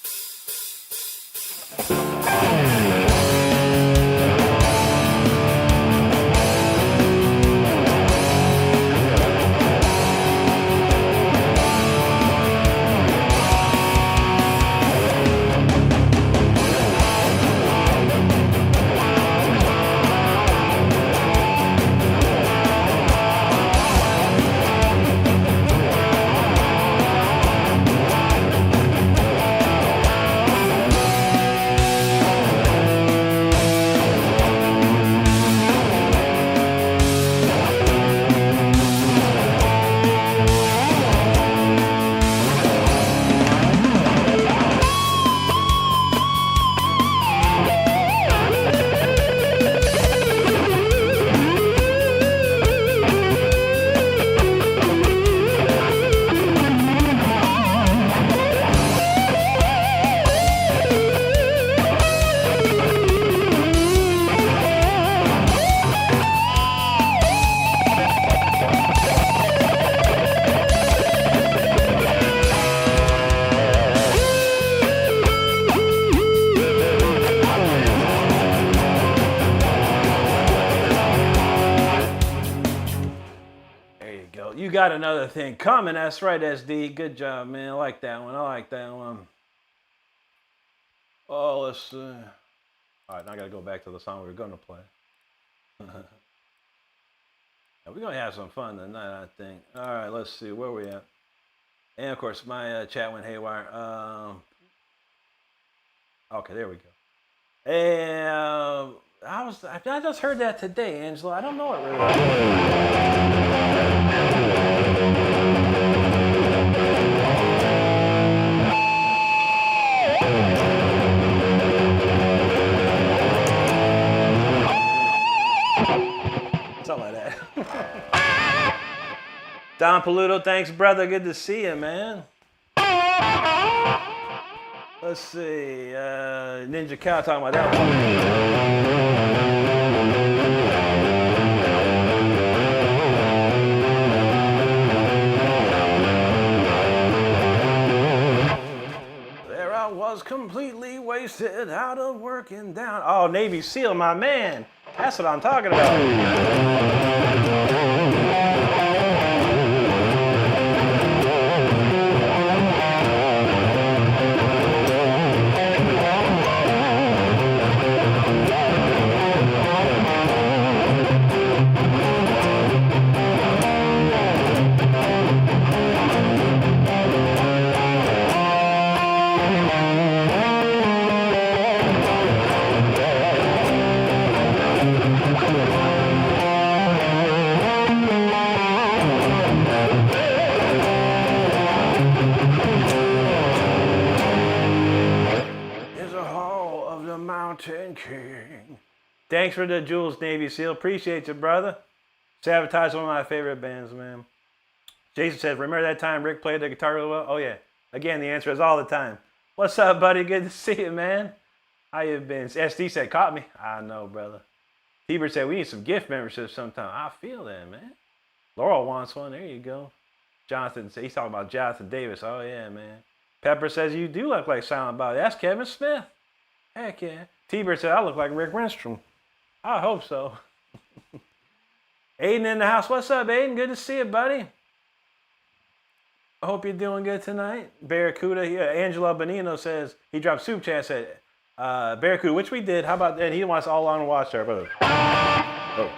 S1: Got another thing coming. That's right, SD. Good job, man. I like that one. Oh, let's see. All right, now I got to go back to the song we were going to play. We're going to have some fun tonight, I think. All right, let's see. Where we at? And of course, my chat went haywire. Okay, there we go. And I just heard that today, Angela. I don't know it really. Something like that. Don Paluto, thanks, brother. Good to see you, man. Let's see. Ninja Cow talking about that one. There I was, completely wasted, out of working down. Oh, Navy SEAL, my man. That's what I'm talking about. King. Thanks for the jewels, Navy SEAL. Appreciate you, brother. Sabotage, one of my favorite bands, man. Jason says, remember that time Rick played the guitar really well? Oh, yeah. Again, the answer is all the time. What's up, buddy? Good to see you, man. How you been? SD said, caught me. I know, brother. Hebert said, we need some gift memberships sometime. I feel that, man. Laurel wants one. There you go. Jonathan said, he's talking about Jonathan Davis. Oh, yeah, man. Pepper says, you do look like Silent Bob. That's Kevin Smith. Heck yeah. T-Bird said, I look like Rick Renstrom. I hope so. Aiden in the house. What's up, Aiden? Good to see you, buddy. I hope you're doing good tonight. Barracuda. Yeah, Angelo Bonino says, he dropped soup chat, said, Barracuda, which we did. How about that? He wants all on watch there, brother. Oh.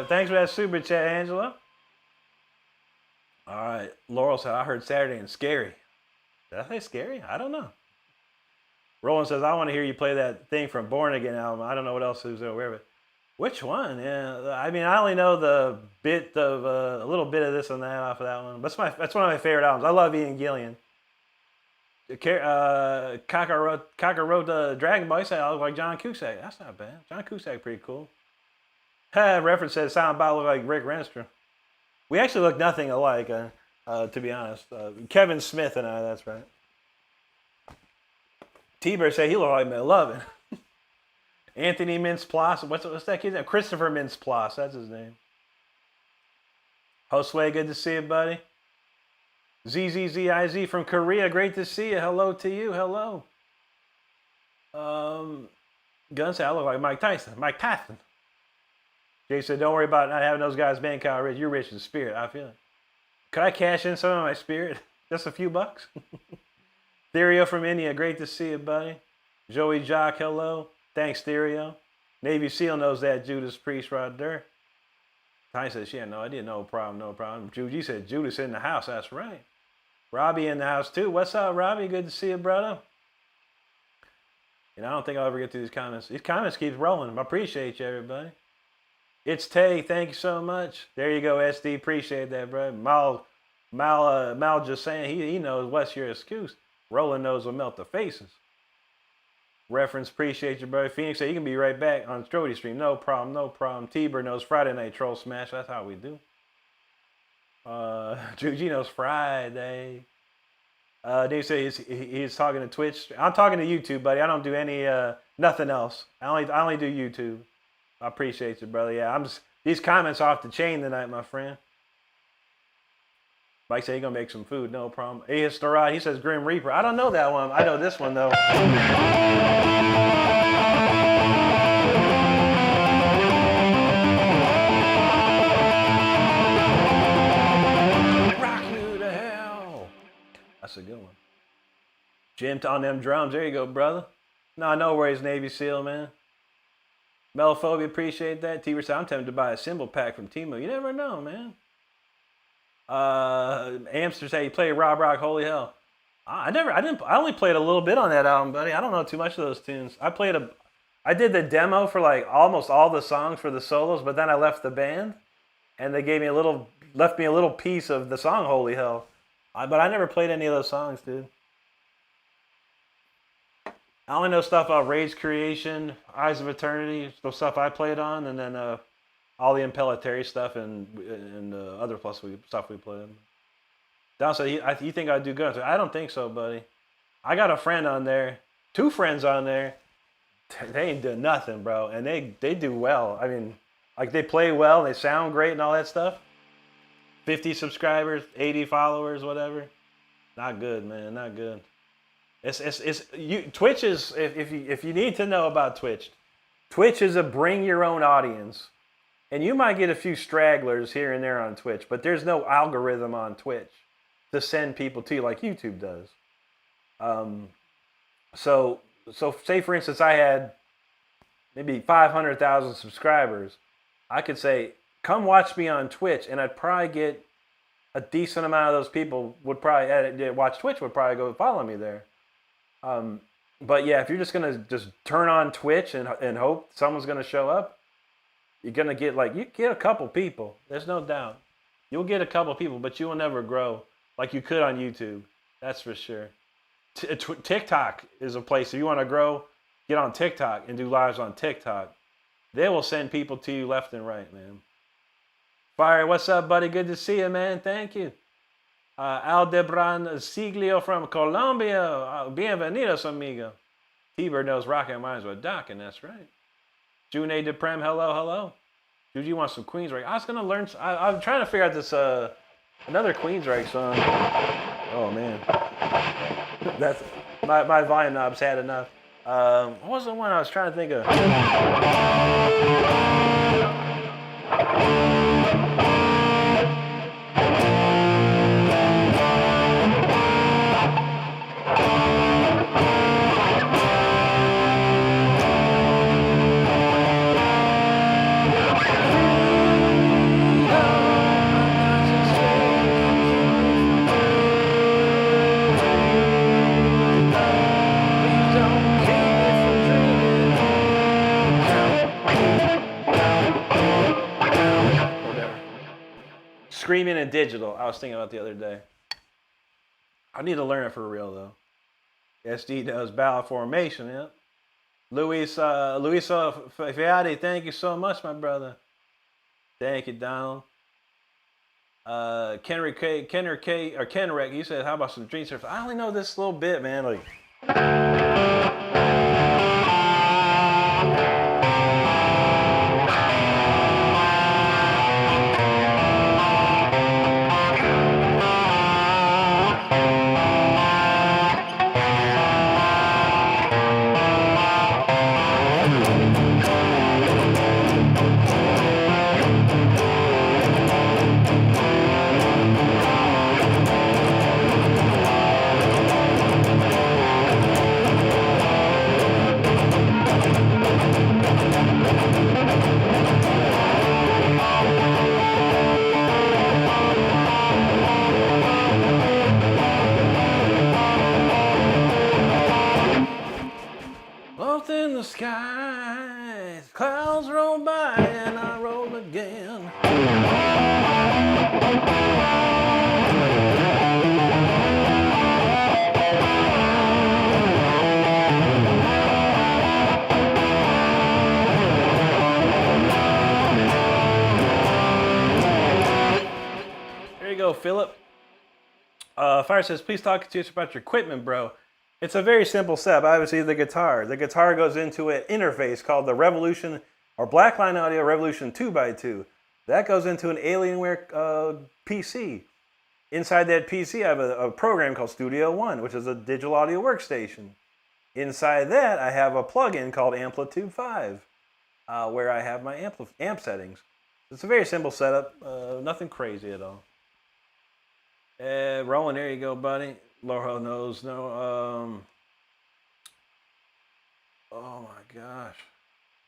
S1: Thanks for that super chat, Angela. All right. Laurel said, I heard Saturday and scary. Did I say scary? I don't know. Roland says, I want to hear you play that thing from Born Again album. I don't know what else is over there. Which one? Yeah, I mean, I only know the bit of a little bit of this and that off of that one. But that's one of my favorite albums. I love Ian Gillian. Cocker wrote the Dragon Ball. He said, I look like John Cusack. That's not bad. John Cusack, pretty cool. Reference says Silent Bob look like Rick Renstrom. We actually look nothing alike, to be honest. Kevin Smith and I, that's right. T-Bird said he looked like McLovin. Anthony Mintz-Plasse. What's that kid's name? Christopher Mintz-Plasse. That's his name. Josue, good to see you, buddy. ZZZIZ from Korea. Great to see you. Hello to you. Hello. Gun said I look like Mike Tyson. Mike Tyson. Jay said, don't worry about not having those guys being kind of rich. You're rich in spirit. I feel it. Could I cash in some of my spirit? Just a few bucks? Therio from India. Great to see you, buddy. Joey Jock, hello. Thanks, Therio. Navy SEAL knows that Judas Priest right there. Ty said she had no idea. No problem, no problem. Judy said Judas in the house. That's right. Robbie in the house, too. What's up, Robbie? Good to see you, brother. I don't think I'll ever get through these comments. These comments keep rolling. I appreciate you, everybody. It's Tay. Thank you so much. There you go, SD. Appreciate that, bro. Mal just saying he knows what's your excuse. Roland knows will melt the faces. Reference, appreciate you, bro. Phoenix said you can be right back on Strody stream. No problem, no problem. T-Bird knows Friday night troll smash. That's how we do. Gino's Friday. Dave said he's talking to Twitch. I'm talking to YouTube, buddy. I don't do any nothing else. I only do YouTube. I appreciate you, brother. Yeah, I'm just these comments off the chain tonight, my friend. Mike said he's gonna make some food, no problem. He says Grim Reaper. I don't know that one. I know this one though. Rock you to hell. That's a good one. Jim on them drums. There you go, brother. No worries, Navy SEAL, man. Melophobia, appreciate that. T-Rex, I'm tempted to buy a symbol pack from Timo. You never know, man. Amster say you play Rob Rock, holy hell. I only played a little bit on that album, buddy. I don't know too much of those tunes. I did the demo for like almost all the songs for the solos, but then I left the band, and they left me a little piece of the song Holy Hell. But I never played any of those songs, dude. I only know stuff about Rage Creation, Eyes of Eternity, the stuff I played on, and then all the Impellitteri stuff and other stuff we played. Don said, you think I'd do good? I said, I don't think so, buddy. I got a friend on there, 2 friends on there. They ain't doing nothing, bro, and they do well. I mean, like they play well, and they sound great and all that stuff. 50 subscribers, 80 followers, whatever. Not good, man. Not good. Twitch is if you need to know about Twitch is a bring your own audience, and you might get a few stragglers here and there on Twitch, but there's no algorithm on Twitch to send people to you like YouTube does. So say for instance I had maybe 500,000 subscribers, I could say come watch me on Twitch, and I'd probably get a decent amount of those people would probably watch Twitch would probably go follow me there. But yeah, if you're just gonna just turn on Twitch and hope someone's gonna show up, you're gonna get you get a couple people. There's no doubt. You'll get a couple people, but you will never grow like you could on YouTube. That's for sure. TikTok is a place if you want to grow. Get on TikTok and do lives on TikTok. They will send people to you left and right, man. Fire, what's up, buddy? Good to see you, man. Thank you. Aldebran Siglio from Colombia. Bienvenidos, amigo. T-Bird knows rocking minds with Doc, and that's right. June Deprem, hello. Dude, you want some Queensryche? I was going to learn. I'm trying to figure out this, another Queensryche song. Oh, man. That's my volume knob's had enough. What was the one I was trying to think of? Screaming and Digital, I was thinking about the other day. I need to learn it for real, though. SD does Battle Formation, yeah. Luis Fiati, thank you so much, my brother. Thank you, Donald. Kenrick, you said, how about some Dream Surf? I only know this little bit, man. In the sky, clouds roll by and I roll again. There you Philip. Fire says, please talk to us about your equipment, bro. It's a very simple setup. Obviously, the guitar. The guitar goes into an interface called the Revolution, or Blackline Audio Revolution 2x2. That goes into an Alienware PC. Inside that PC, I have a program called Studio One, which is a digital audio workstation. Inside that, I have a plugin called Amplitude 5, where I have my amp settings. It's a very simple setup, nothing crazy at all. Roland, there you go, buddy. Laura knows. No. Oh my gosh.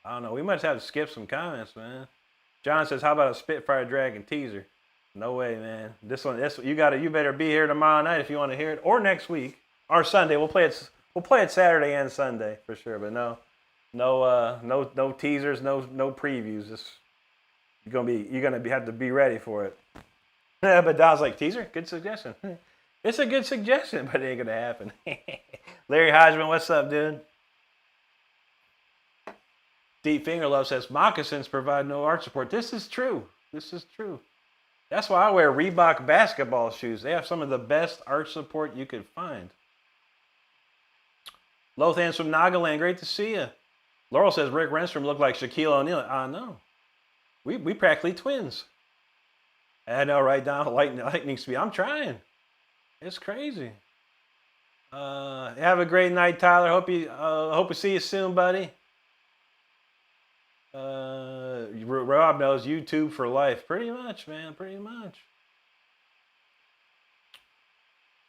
S1: I don't know. We must have to skip some comments, man. John says, "How about a Spitfire Dragon teaser?" No way, man. This one, you better be here tomorrow night if you want to hear it, or next week, or Sunday. We'll play it Saturday and Sunday for sure. But no teasers, no previews. You're gonna have to be ready for it. Yeah, but Don's like, teaser, good suggestion. It's a good suggestion, but it ain't gonna happen. Larry Hodgman, what's up, dude? Deep Finger Love says, moccasins provide no arch support. This is true. That's why I wear Reebok basketball shoes. They have some of the best arch support you could find. Lothans from Nagaland, great to see you. Laurel says, Rick Renstrom looked like Shaquille O'Neal. I know. We practically twins. I know, right, Don? Lightning speed. I'm trying. It's crazy. Have a great night, Tyler. Hope we see you soon, buddy. Rob knows YouTube for life. Pretty much, man. Pretty much.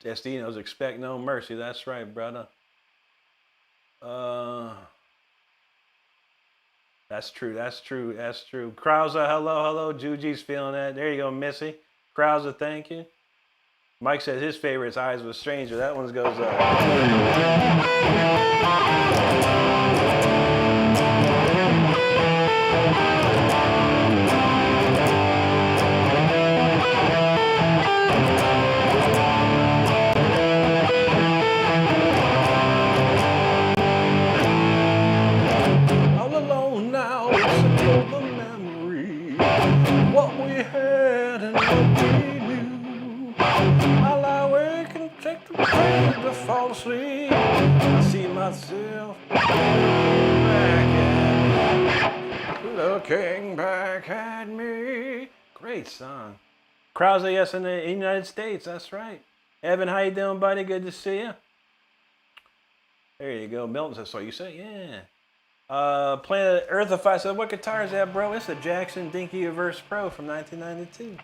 S1: SD knows expect no mercy. That's right, brother. That's true. Krause, hello. Juji's feeling that. There you go, Missy. Krause, thank you. Mike says his favorite is Eyes of a Stranger. That one goes to fall asleep. I see myself looking back at me. Great song. Krause, yes, in the United States. That's right. Evan, how you doing, buddy? Good to see you. There you go. Milton says, so you say? Yeah. Planet Earthify said, what guitar is that, bro? It's the Jackson Dinky Averse Pro from 1992.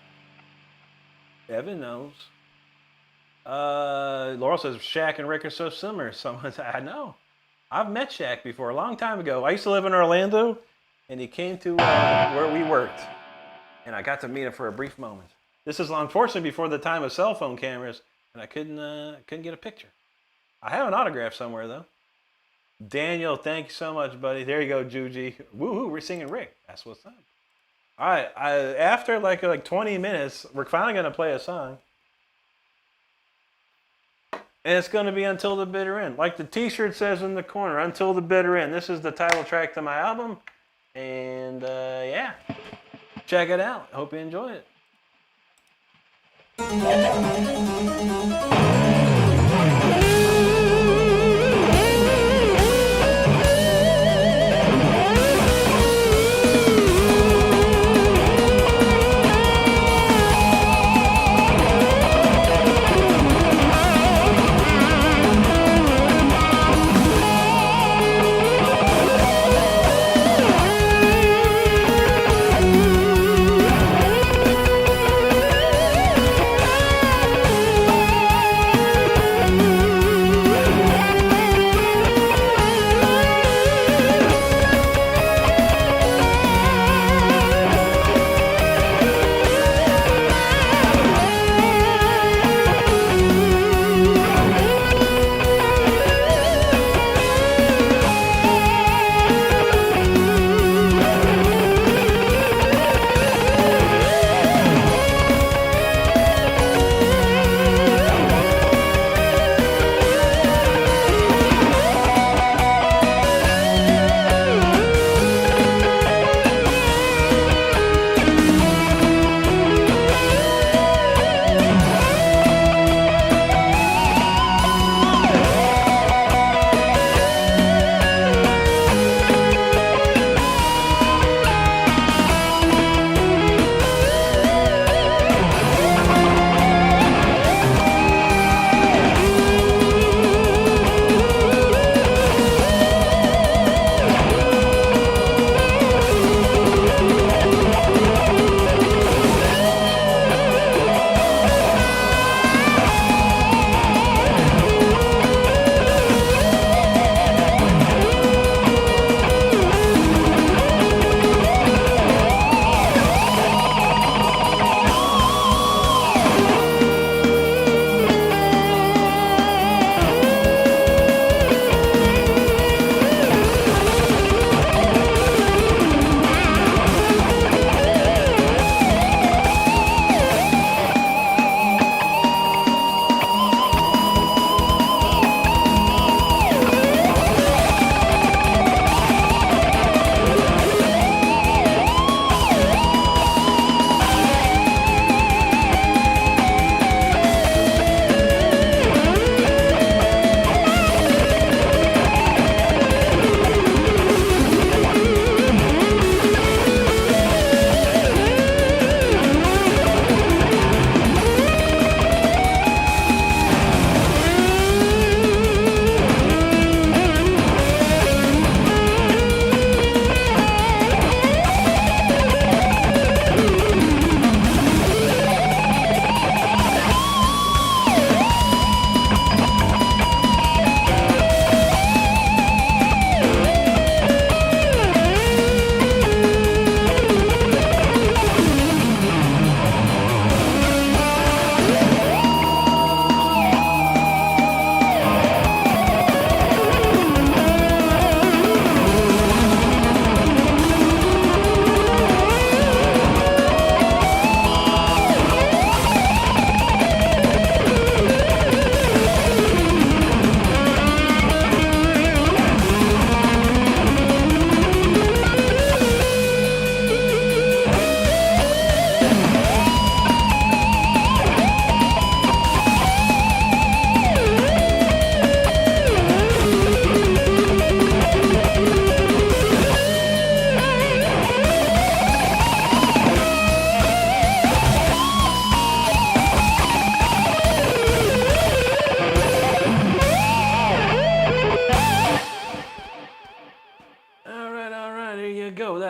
S1: Evan knows. Laurel says Shaq and Rick are so similar. Someone said, I know. I've met Shaq before a long time ago. I used to live in Orlando, and he came to where we worked, and I got to meet him for a brief moment. This is unfortunately before the time of cell phone cameras, and I couldn't get a picture. I have an autograph somewhere though. Daniel, thank you so much, buddy. There you go, Juji. Woohoo! We're singing Rick. That's what's up. All right. After like 20 minutes, we're finally gonna play a song. And it's going to be Until the Bitter End. Like the t-shirt says in the corner, Until the Bitter End. This is the title track to my album. And yeah, check it out. Hope you enjoy it.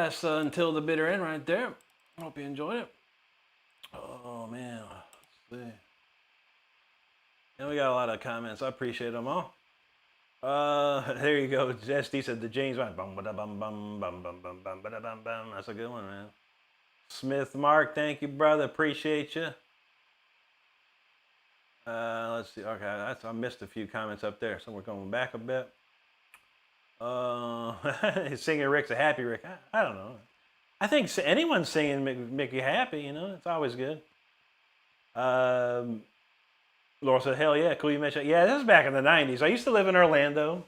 S1: That's Until the Bitter End right there. Hope you enjoyed it. Oh, man. Let's see. And we got a lot of comments. I appreciate them all. There you go. SD said the James went bum ba bum bum bum bum bum bum ba bum bum. That's a good one, man. Smith Mark, thank you, brother. Appreciate you. Let's see. Okay, I missed a few comments up there, so we're going back a bit. Singing Rick's a happy Rick. I don't know. I think anyone singing make you happy. You know, it's always good. Laura said, hell yeah, cool you mentioned. Yeah, this is back in the 90s. I used to live in Orlando,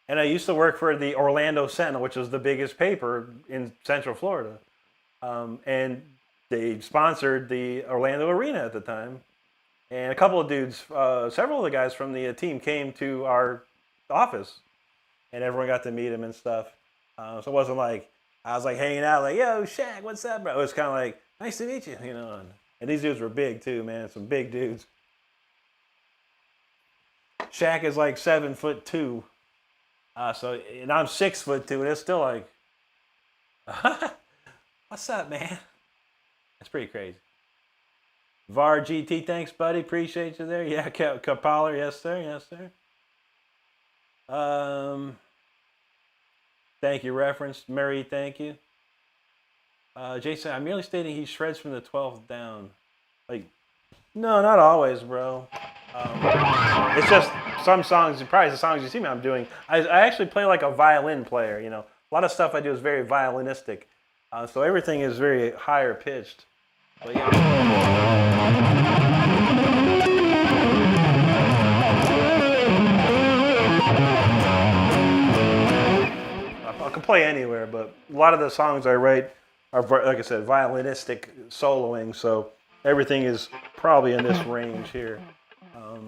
S1: and I used to work for the Orlando Sentinel, which was the biggest paper in Central Florida. And they sponsored the Orlando Arena at the time. And a couple of dudes, several of the guys from the team came to our office, and everyone got to meet him and stuff. So it wasn't like, I was like hanging out like, yo, Shaq, what's up, bro? It was kind of like, nice to meet you, you know. And these dudes were big too, man, some big dudes. Shaq is like 7'2", and I'm 6'2", and it's still like, what's up, man? That's pretty crazy. VAR GT, thanks, buddy. Appreciate you there. Yeah, Kapaler, yes, sir, yes, sir. Thank you, reference. Murray, thank you. Jason, I'm merely stating he shreds from the 12th down. Like, no, not always, bro. It's just some songs, probably the songs you see me I'm doing. I actually play like a violin player, you know. A lot of stuff I do is very violinistic. So everything is very higher pitched. But yeah. I can play anywhere, but a lot of the songs I write are, like I said, violinistic soloing. So everything is probably in this range here.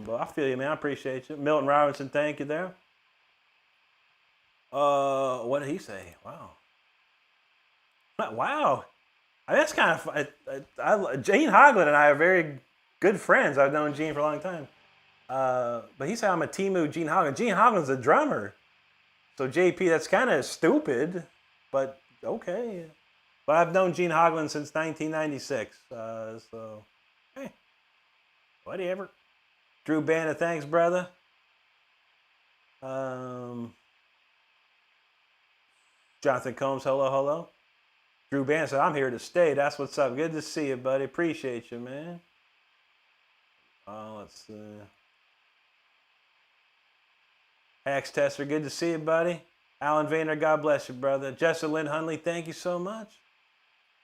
S1: But I feel you, man. I appreciate you. Milton Robinson, thank you there. What did he say? Wow. Wow. I mean, that's kind of fun. Gene Hoglan and I are very good friends. I've known Gene for a long time. But he said I'm a Timu Gene Hoglan. Gene Hoglan's a drummer. So JP, that's kind of stupid, but okay. But I've known Gene Hoglan since 1996. So, hey, whatever. Drew Banner, thanks, brother. Jonathan Combs, hello, hello. Drew Banner said, I'm here to stay. That's what's up. Good to see you, buddy. Appreciate you, man. Let's see. Axe Tester, good to see you, buddy. Alan Vayner, God bless you, brother. Jessica Lynn Hunley, thank you so much.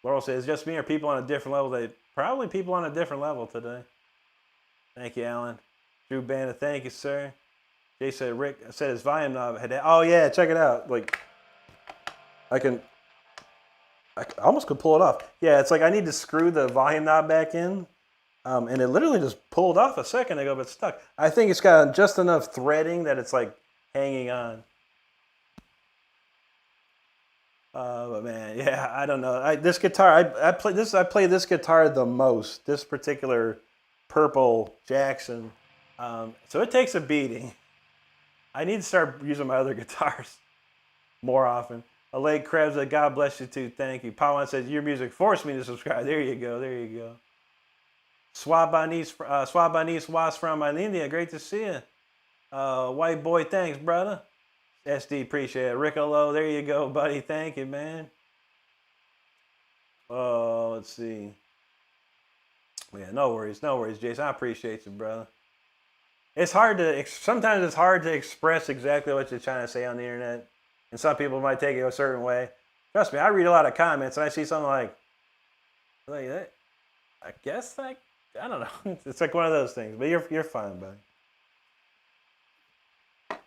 S1: Laurel says, just me or people on a different level? Probably people on a different level today. Thank you, Alan. Drew Banner, thank you, sir. Jay said, Rick said his volume knob had. Oh yeah, check it out. Like, I almost could pull it off. Yeah, it's like I need to screw the volume knob back in, and it literally just pulled off a second ago, but stuck. I think it's got just enough threading that it's like hanging on. But man, yeah, I don't know. This guitar, I play this guitar the most. This particular purple Jackson. So it takes a beating. I need to start using my other guitars more often. Alay Krebs, God bless you too. Thank you. Pawan says, your music forced me to subscribe. There you go. There you go. Swabanis was from India. Great to see you. White boy, thanks, brother. SD, appreciate it. Riccolo, there you go, buddy. Thank you, man. Oh, let's see. Yeah, no worries, Jason. I appreciate you, brother. It's hard to, sometimes it's hard to express exactly what you're trying to say on the internet. And some people might take it a certain way. Trust me, I read a lot of comments and I see something like that. I guess I don't know. It's like one of those things. But you're fine, buddy.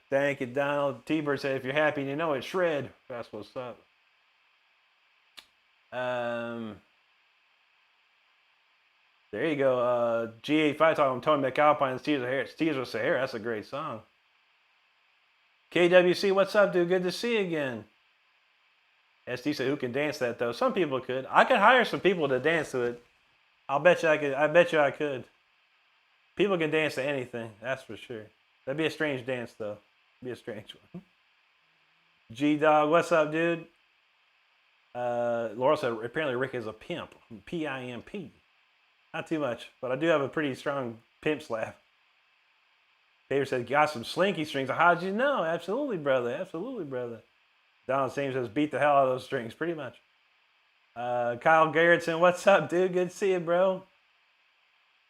S1: Thank you, Donald. T-Bird said, if you're happy and you know it, shred. That's what's up. There you go. G85 talking Tony McAlpine and Steves of Sahara. That's a great song. KWC, what's up, dude? Good to see you again. SD said, who can dance that, though? Some people could. I could hire some people to dance to it. I'll bet you I could. I bet you I could. People can dance to anything. That's for sure. That'd be a strange dance, though. Be a strange one. G-Dog, what's up, dude? Laurel said apparently Rick is a pimp. P-I-M-P. Not too much, but I do have a pretty strong pimp slap. David said, got some slinky strings. How'd you know? Absolutely, brother. Absolutely, brother. Donald James says, beat the hell out of those strings, pretty much. Kyle Garrettson, what's up, dude? Good to see you, bro.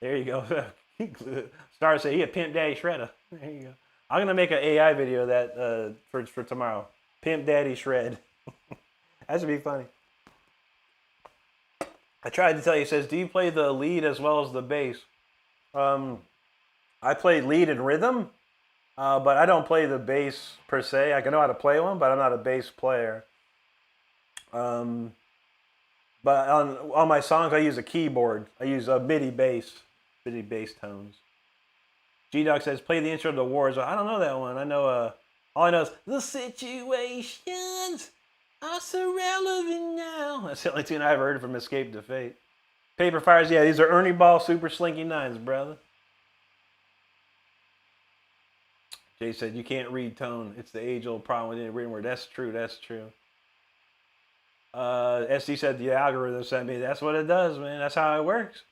S1: There you go. Star said, he a Pimp Daddy Shredder. There you go. I'm going to make an AI video of that for tomorrow. Pimp Daddy Shred. That should be funny. I tried to tell you, he says, do you play the lead as well as the bass? I play lead and rhythm, but I don't play the bass per se. I can know how to play one, but I'm not a bass player. But on my songs, I use a keyboard. I use a MIDI bass tones. G-Dog says, play the intro to Wars. I don't know that one. I know, all I know is, the situations are so relevant now. That's the only tune I've heard from Escape to Fate. Paper Fires, yeah, these are Ernie Ball Super Slinky 9s, brother. Jay said, you can't read tone. It's the age-old problem with the written word. That's true, that's true. SD said, the algorithm sent me. That's what it does, man. That's how it works.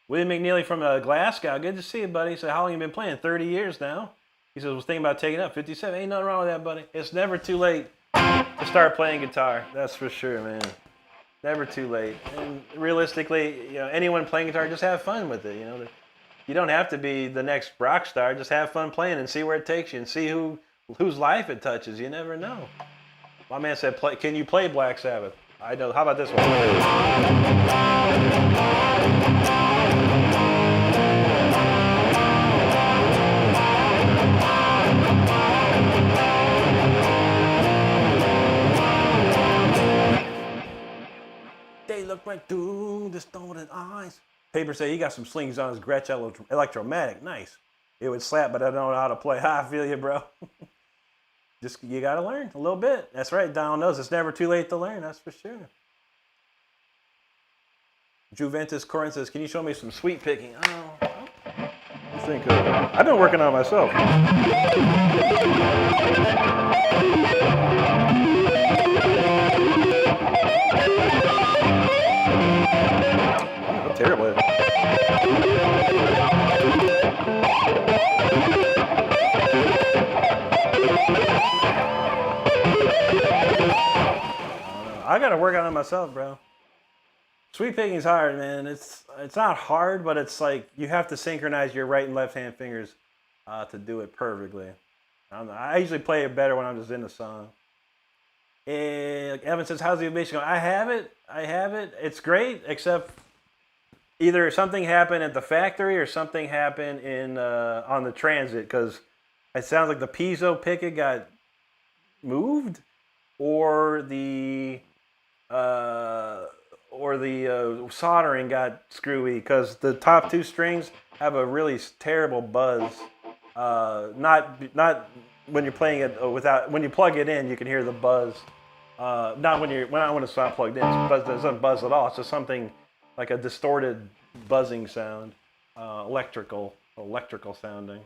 S1: William McNeely from Glasgow. Good to see you, buddy. He said, how long you been playing? 30 years now. He says, was thinking about taking it up. 57. Ain't nothing wrong with that, buddy. It's never too late to start playing guitar. That's for sure, man. Never too late. And realistically, you know, anyone playing guitar, just have fun with it. You know, you don't have to be the next rock star. Just have fun playing and see where it takes you and see whose life it touches. You never know. My man said, can you play Black Sabbath? I know. How about this one? They look right through the stolen eyes. Paper said he got some slings on his Gretsch Electromatic. Nice. It would slap, but I don't know how to play. I feel you, bro. Just, you got to learn a little bit. That's right. Donald knows it's never too late to learn. That's for sure. Juventus Corin says, can you show me some sweet picking? Oh, I think I've been working on it myself. I'm terrible at it. I gotta work on it myself, bro. Sweep picking's hard, man. It's not hard, but it's like you have to synchronize your right and left hand fingers to do it perfectly. I usually play it better when I'm just in the song. And Evan says, how's the bass going? I have it. It's great, except either something happened at the factory or something happened in on the transit, because it sounds like the piezo picket got moved, or the soldering got screwy, because the top two strings have a really terrible buzz. Not when you're playing it without, when you plug it in, you can hear the buzz. Not when it's not plugged in. It doesn't buzz at all. It's just something like a distorted buzzing sound, electrical sounding.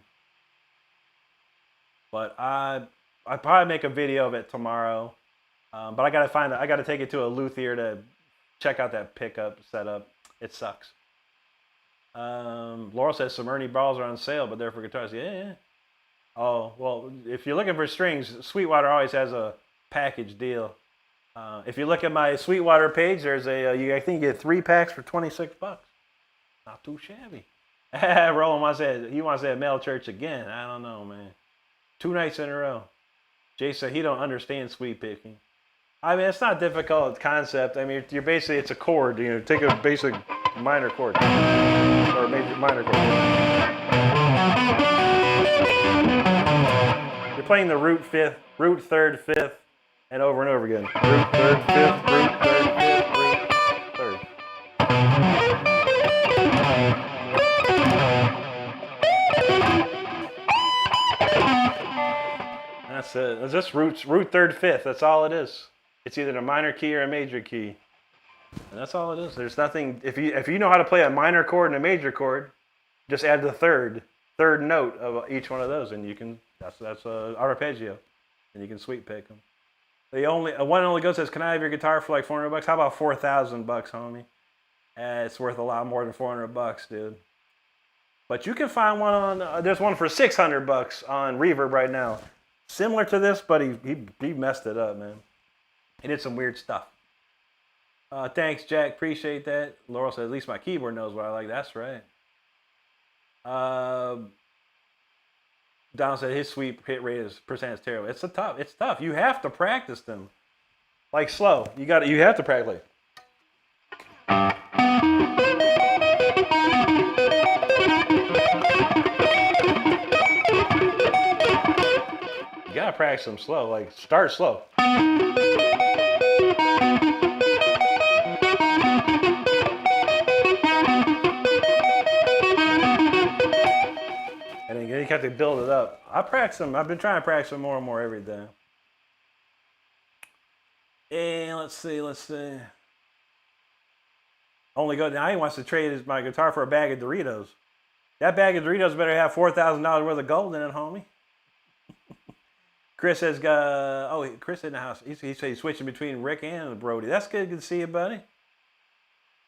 S1: But I probably make a video of it tomorrow. But I gotta take it to a luthier to check out that pickup setup. It sucks. Laurel says some Ernie balls are on sale, but they're for guitars. Yeah. Oh, well, if you're looking for strings, Sweetwater always has a package deal. If you look at my Sweetwater page, there's I think you get 3 packs for $26. Not too shabby. Roland wants that male church again. I don't know, man. 2 nights in a row. Jay said he don't understand sweep picking. I mean, it's not difficult concept. I mean, you're basically, it's a chord. You know, take a basic minor chord or major minor chord. You're playing the root fifth, root third, fifth, and over again. Root third, fifth, root third, fifth, root third. That's it. It's just root third, fifth. That's all it is. It's either a minor key or a major key. And that's all it is. There's nothing. If you know how to play a minor chord and a major chord, just add the third note of each one of those, and you can. That's arpeggio, and you can sweep pick them. The only one only goes says, "Can I have your guitar for like $400? How about $4,000, homie? It's worth a lot more than $400, dude. But you can find one on. There's one for $600 on Reverb right now, similar to this, but he messed it up, man. He did some weird stuff. Thanks, Jack. Appreciate that. Laurel said, "At least my keyboard knows what I like." That's right. Don said his sweep hit rate is percent is terrible. It's tough. You have to practice them. Like slow. You have to practice. You gotta practice them slow. Like start slow. And then you have to build it up. I practice them. I've been trying to practice them more and more every day. And let's see. Only go now. He wants to trade my guitar for a bag of Doritos. That bag of Doritos better have $4,000 worth of gold in it, homie. Chris says, Chris in the house. He said he's switching between Rick and Brody. That's good. Good to see you, buddy.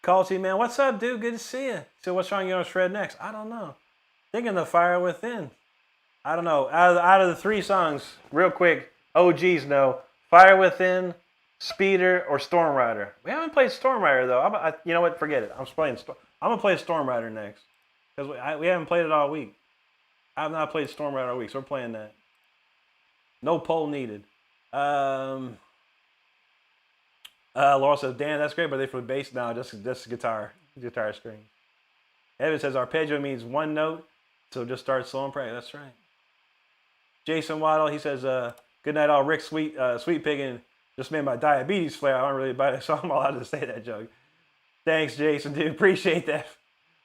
S1: Calls you, man. What's up, dude? Good to see you. So what song you gonna shred next? I don't know. Thinking the Fire Within. I don't know. Out of the 3 songs, real quick, OGs know Fire Within, Speeder, or Storm Rider. We haven't played Storm Rider though. You know what? Forget it. I'm gonna play Storm Rider next because we haven't played it all week. I have not played Storm Rider all week, so we're playing that. No poll needed. Laura says, "Dan, that's great, but they for the bass now. Just guitar string." Evan says, "Arpeggio means one note, so just start slow and pray." That's right. Jason Waddle, he says, "Good night, all. Rick Sweet Piggin just made my diabetes flare. I don't really buy it, so I'm allowed to say that joke." Thanks, Jason, dude. Appreciate that.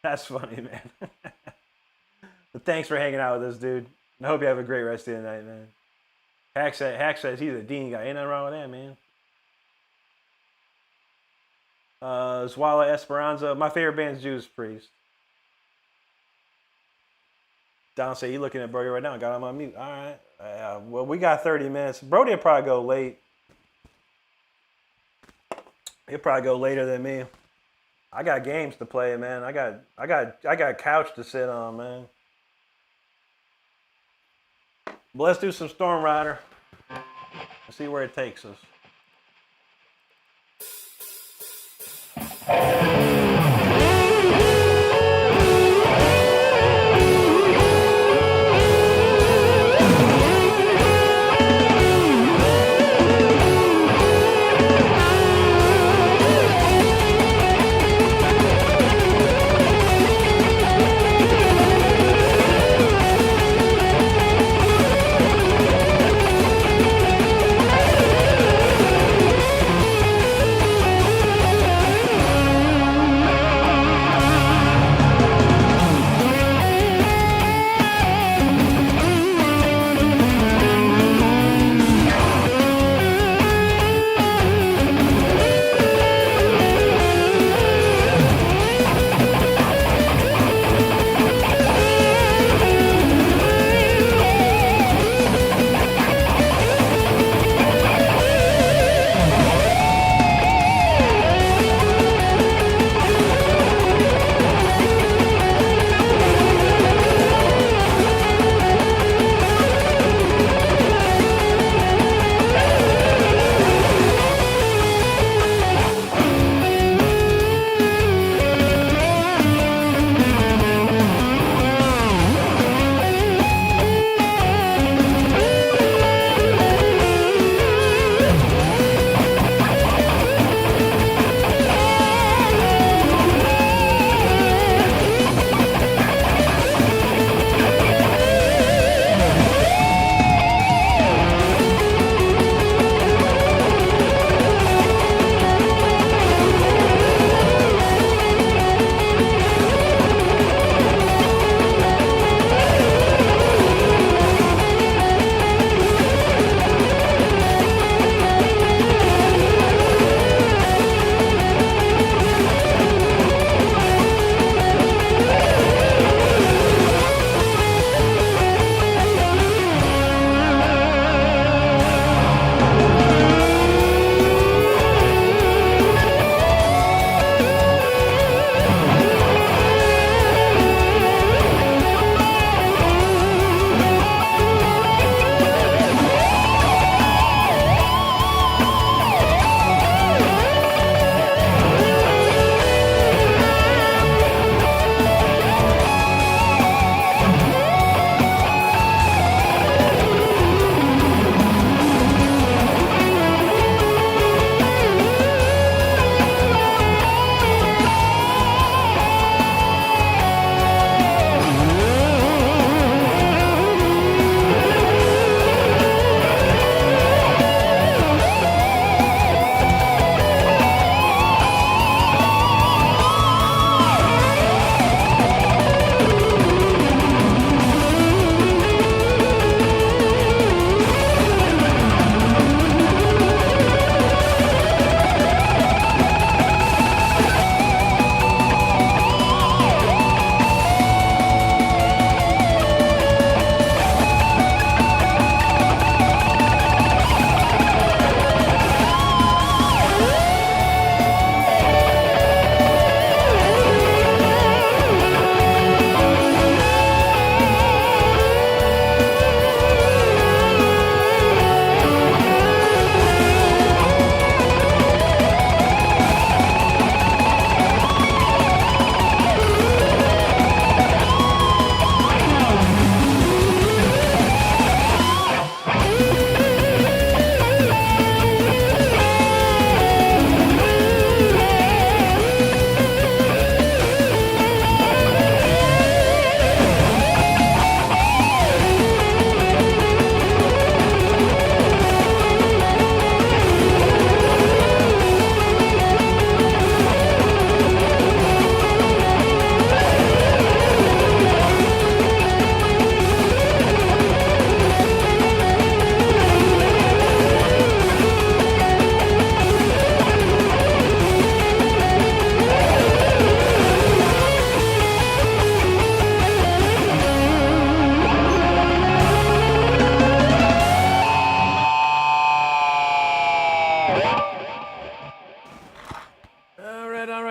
S1: That's funny, man. But thanks for hanging out with us, dude. I hope you have a great rest of the night, man. Hack says he's a Dean guy. Ain't nothing wrong with that, man. Zwala Esperanza. My favorite band's Judas Priest. Don say, "You looking at Brody right now?" Got him on mute. All right. Well, we got 30 minutes. Brody will probably go late. He'll probably go later than me. I got games to play, man. I got a couch to sit on, man. But let's do some Storm Rider. Let's see where it takes us.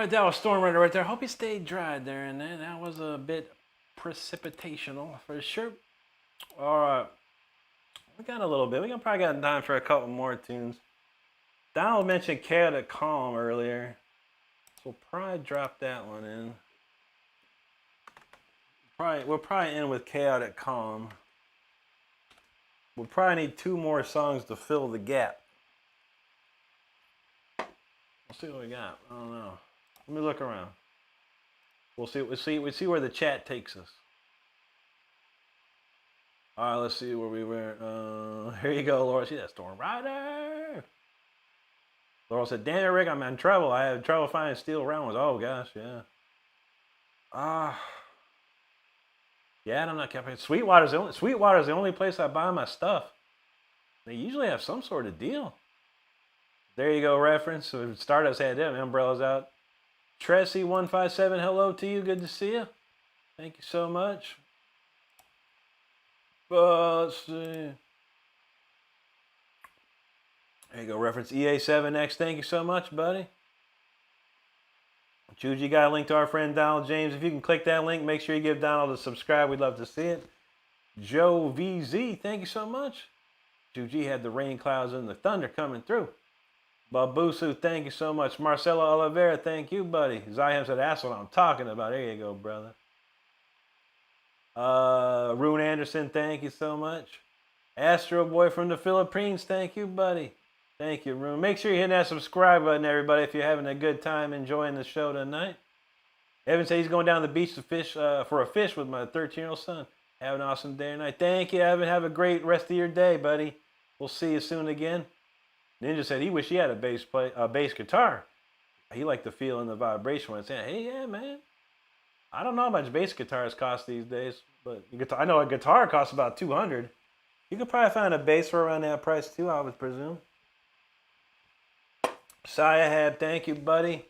S1: right, that was Storm Runner right there. Hope he stayed dry there, and then that was a bit precipitational for sure. All right, we got a little bit. We probably got time for a couple more tunes. Donald mentioned Chaotic Calm earlier, so we'll probably drop that one in. We'll probably end with Chaotic Calm. We'll probably need 2 more songs to fill the gap. We'll see what we got. I don't know. Let me look around. We'll see where the chat takes us. All right, let's see where we were. Here you go, Laura. See that Storm Rider? Laura said, "Damn it, Rick, I'm in trouble. I have trouble finding steel round ones." Oh gosh, yeah. Yeah, I'm not capping. Sweetwater's the only place I buy my stuff. They usually have some sort of deal. There you go, reference. So Stardust had them umbrellas out. Tressie157, hello to you. Good to see you. Thank you so much. Let's see. There you go, reference EA7X. Thank you so much, buddy. Juji got a link to our friend Donald James. If you can click that link, make sure you give Donald a subscribe. We'd love to see it. Joe VZ, thank you so much. Juji had the rain clouds and the thunder coming through. Babusu, thank you so much. Marcelo Oliveira, thank you, buddy. Zion said, that's what I'm talking about. There you go, brother. Rune Anderson, thank you so much. Astro Boy from the Philippines, thank you, buddy. Thank you, Rune. Make sure you hit that subscribe button, everybody, if you're having a good time enjoying the show tonight. Evan said he's going down to the beach to fish for a fish with my 13-year-old son. Have an awesome day tonight. Thank you, Evan. Have a great rest of your day, buddy. We'll see you soon again. Ninja said he wished he had a bass guitar. He liked the feel and the vibration when it's saying, hey, yeah, man. I don't know how much bass guitars cost these days, but I know a guitar costs about $200. You could probably find a bass for around that price too, I would presume. Sayahab, thank you, buddy.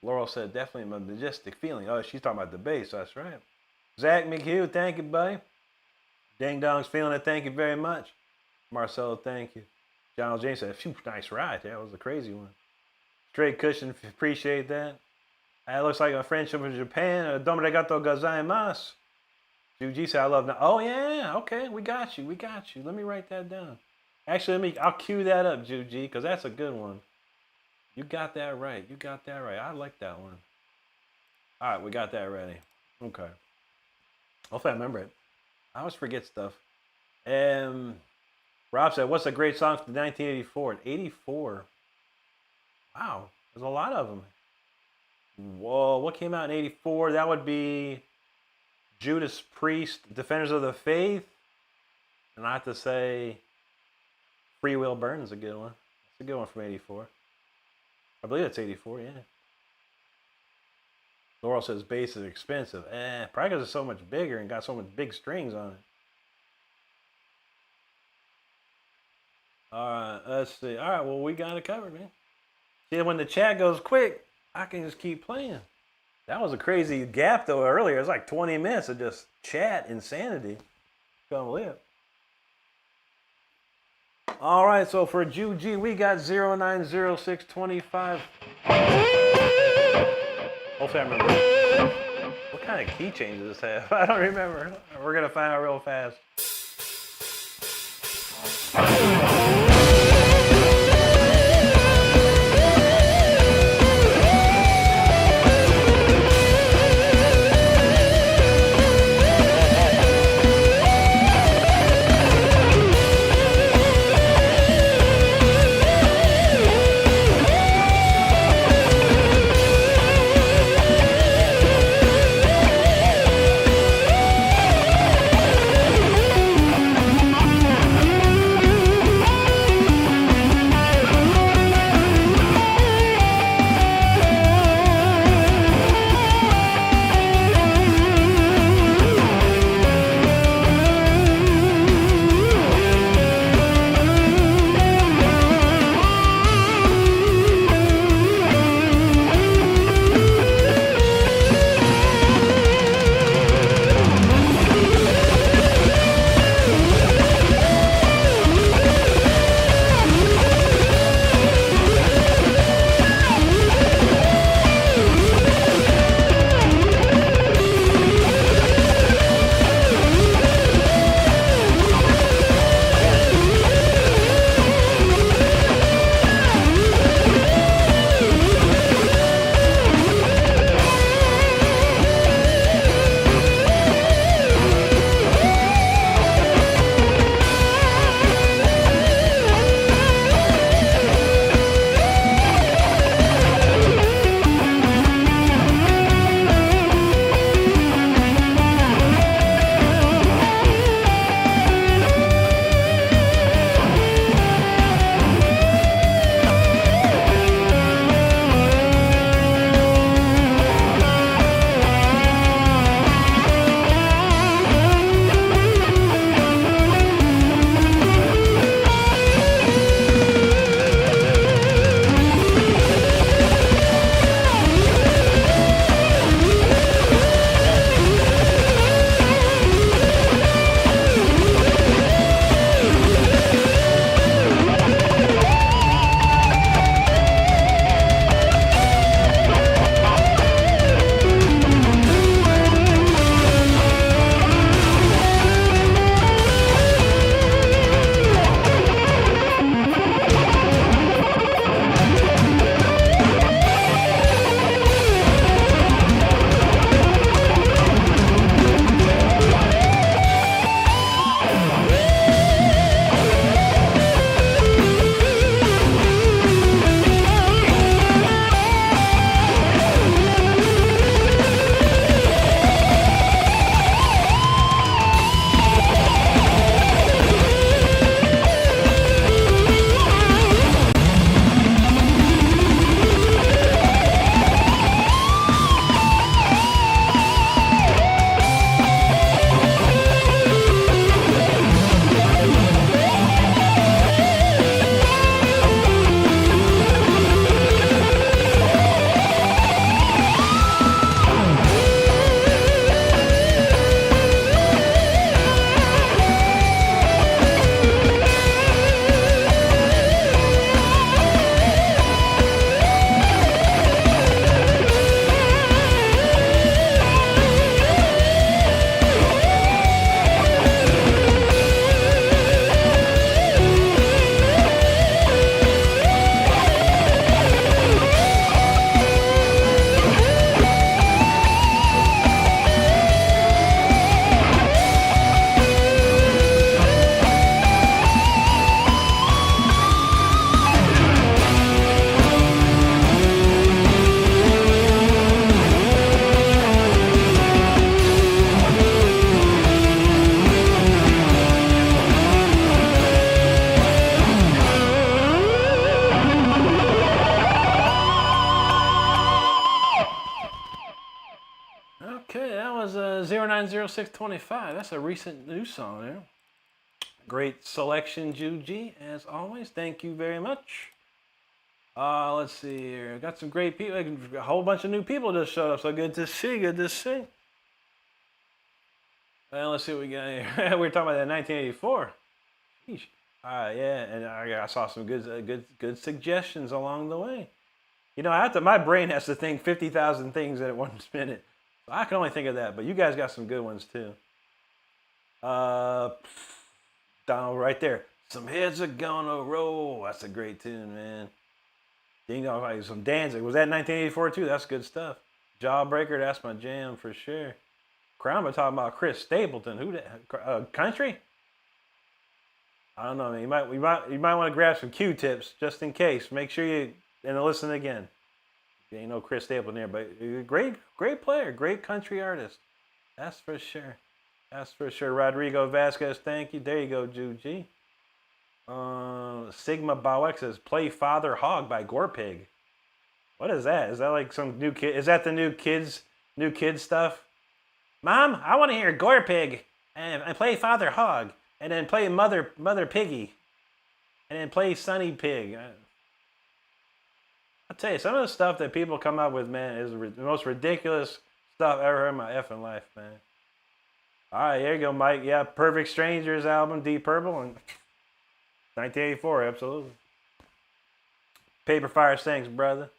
S1: Laurel said, definitely a majestic feeling. Oh, she's talking about the bass. That's right. Zach McHugh, thank you, buddy. Ding Dong's feeling it. Thank you very much. Marcelo, thank you. John James said, phew, nice ride. That was a crazy one. Straight cushion, appreciate that. That looks like a friendship with Japan. Domo arigato gozaimasu. Juji said, I love that. Oh, yeah. Okay, we got you. We got you. Let me write that down. Actually, I'll cue that up, Juji, because that's a good one. You got that right. You got that right. I like that one. All right, we got that ready. Okay. Hopefully I remember it. I always forget stuff. Rob said, what's a great song from 1984? 84. Wow, there's a lot of them. Whoa, what came out in 84? That would be Judas Priest, Defenders of the Faith. And I have to say, Free Will Burn is a good one. It's a good one from 84. I believe it's 84, yeah. Laurel says bass is expensive. Probably because it's so much bigger and got so much big strings on it. All right, let's see. All right, well, we got it covered, man. See, when the chat goes quick, I can just keep playing. That was a crazy gap, though, earlier. It was like 20 minutes of just chat insanity. Can't believe it. All right, so for Juji, we got 090625. Hopefully I remember. What kind of key change does this have? I don't remember. We're going to find out real fast. 090625. That's a recent new song there. Great selection, Juji, as always. Thank you very much. Let's see here. Got some great people. A whole bunch of new people just showed up. So good to see. Good to see. Well, let's see what we got here. We were talking about that 1984. Sheesh. Yeah, and I saw some good suggestions along the way. You know, my brain has to think 50,000 things at one minute. So I can only think of that, but you guys got some good ones too. Donald right there. Some heads are gonna roll. That's a great tune, man. Ding dong, like some Danzig. Was that 1984 too? That's good stuff. Jawbreaker, that's my jam for sure. Crown, we're talking about Chris Stapleton. Who that? Country? I don't know, man. You might want to grab some Q-tips just in case. Make sure you listen again. You ain't no Chris Stapleton there, but great player, great country artist. That's for sure. That's for sure. Rodrigo Vasquez, thank you. There you go, Juji. Sigma Bowek says, "Play Father Hog" by Gorpig. What is that? Is that like some new kid? Is that the new kids stuff? Mom, I want to hear Gorpig and play Father Hog, and then play Mother Piggy, and then play Sonny Pig. I'll tell you, some of the stuff that people come up with, man, is the most ridiculous stuff I've ever heard in my effing life, man. All right, there you go, Mike. Yeah, Perfect Strangers album, Deep Purple, and 1984, absolutely. Paper Fire Sings, brother.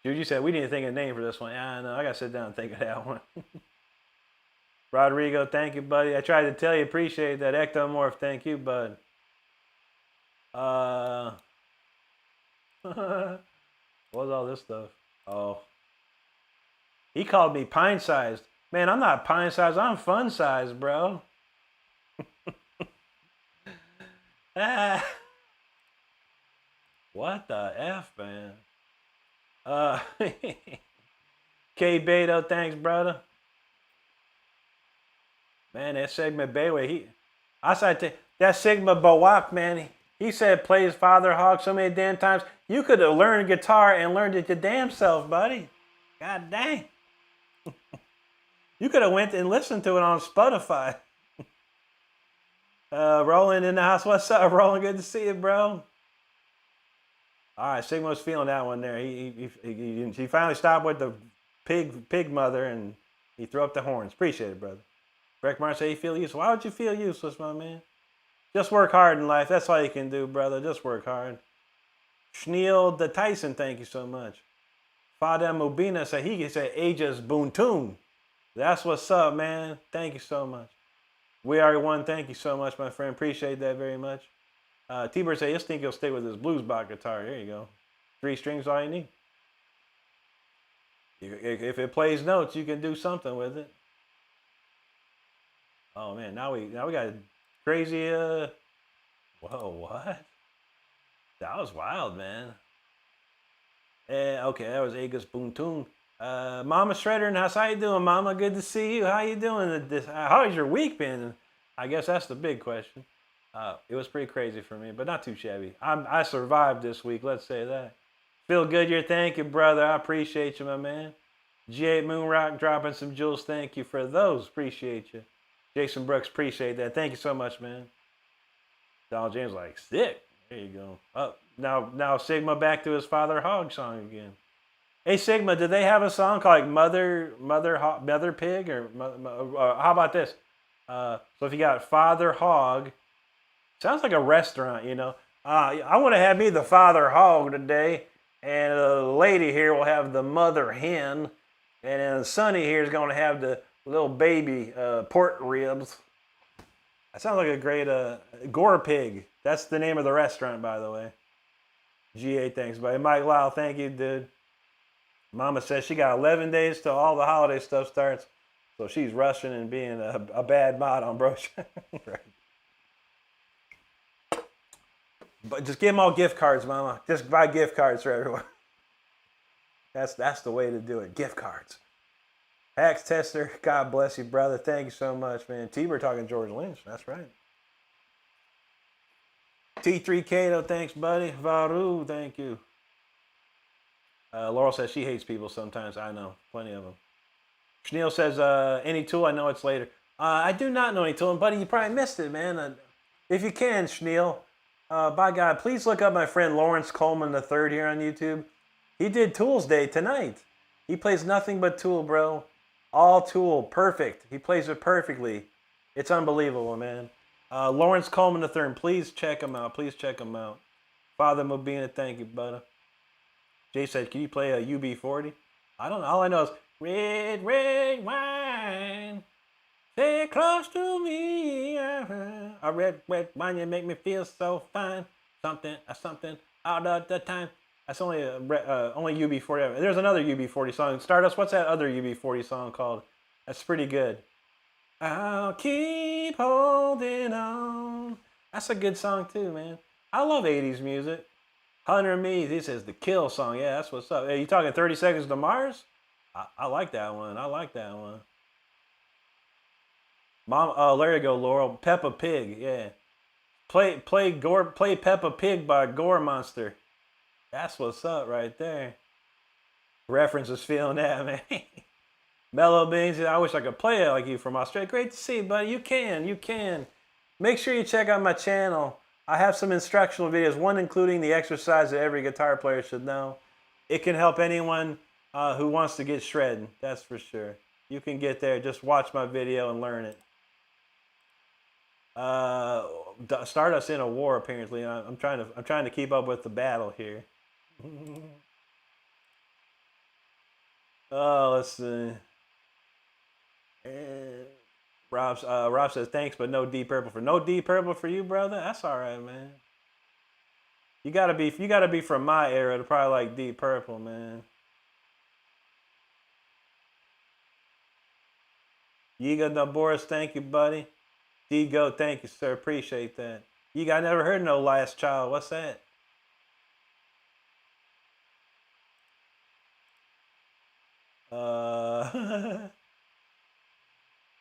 S1: Juju said, we need to think of a name for this one. Yeah, I know. I got to sit down and think of that one. Rodrigo, thank you, buddy. I tried to tell you, appreciate that. Ectomorph, thank you, bud. What was all this stuff? Oh. He called me pine-sized. Man, I'm not pine-sized. I'm fun-sized, bro. What the F, man? K Beto, thanks, brother. Man, that Sigma Bayway, that Sigma Bowak, man, he said plays Father Hog so many damn times. You could have learned guitar and learned it your damn self, buddy. God dang. You could have went and listened to it on Spotify. Roland in the house. What's up, Roland? Good to see you, bro. All right, Sigma was feeling that one there. He finally stopped with the pig mother and he threw up the horns. Appreciate it, brother. Breck Martin said you feel useless. Why would you feel useless, my man? Just work hard in life. That's all you can do, brother. Just work hard. Schneal the Tyson, thank you so much. Fadem Mubina said he said Aegis Boontoon. That's what's up, man. Thank you so much. We Are One, thank you so much, my friend. Appreciate that very much. T-Bird said, I just think he'll stick with his blues box guitar. There you go. 3 strings, all you need. If it plays notes, you can do something with it. Oh man, now we got a crazy. Whoa, what? That was wild, man. Okay, that was Agus Boontoon. Mama Shredder in the house. How you doing, Mama? Good to see you. How you doing? How's your week been? I guess that's the big question. It was pretty crazy for me, but not too shabby. I survived this week, let's say that. Feel good here. Thank you, brother. I appreciate you, my man. G8 Moonrock dropping some jewels. Thank you for those. Appreciate you. Jason Brooks, appreciate that. Thank you so much, man. Donald James like, sick. There you go. Oh, now Sigma back to his Father Hog song again. Hey, Sigma, did they have a song called like Mother Pig? Or how about this? So if you got Father Hog, sounds like a restaurant, you know. I want to have me the Father Hog today, and the lady here will have the Mother Hen, and then Sonny here is going to have the little baby pork ribs. That sounds like a great Gore Pig. That's the name of the restaurant, by the way. GA, thanks, buddy. Mike Lyle, thank you, dude. Mama says she got 11 days till all the holiday stuff starts, so she's rushing and being a bad mod on bro. Right. But just give them all gift cards, Mama. Just buy gift cards for everyone. That's the way to do it. Gift cards. Axe Tester, God bless you, brother. Thank you so much, man. T-Bird talking George Lynch. That's right. T3 Kato, thanks, buddy. Varu, thank you. Laurel says she hates people sometimes. I know. Plenty of them. Schneel says, any tool? I know it's later. I do not know any tool. And buddy, you probably missed it, man. If you can, Schneel, by God, please look up my friend Lawrence Coleman III here on YouTube. He did Tools Day tonight. He plays nothing but Tool, bro. All Tool, perfect. He plays it perfectly. It's unbelievable, man. Lawrence Coleman III, please check him out. Please check him out. Father Mobina, thank you, brother. Jay said, can you play a UB40? I don't know. All I know is red, red wine. Stay close to me. A red, red wine, you make me feel so fine. Something out of the time. That's only UB40. There's another UB40 song. Stardust, what's that other UB40 song called? That's pretty good. I'll keep holding on. That's a good song too, man. I love 80s music. Hunter Me, this is the Kill song. Yeah, that's what's up. Hey, you talking 30 Seconds to Mars? I like that one. I like that one. Mom, there you go, Laurel. Peppa Pig, yeah. Play Peppa Pig by Gore Monster. That's what's up right there. References feeling that, man. Mellow Beans, I wish I could play it like you from Australia. Great to see you, buddy. You can. Make sure you check out my channel. I have some instructional videos, one including the exercise that every guitar player should know. It can help anyone who wants to get shredding, that's for sure. You can get there, just watch my video and learn it. Stardust in a war, apparently. I'm trying to keep up with the battle here. Oh, let's see. Rob says thanks, but no Deep Purple for you, brother. That's all right, man. You gotta be from my era to probably like Deep Purple, man. Yiga no Boris, thank you, buddy. D-Go, thank you, sir. Appreciate that. Yiga, I never heard No Last Child. What's that?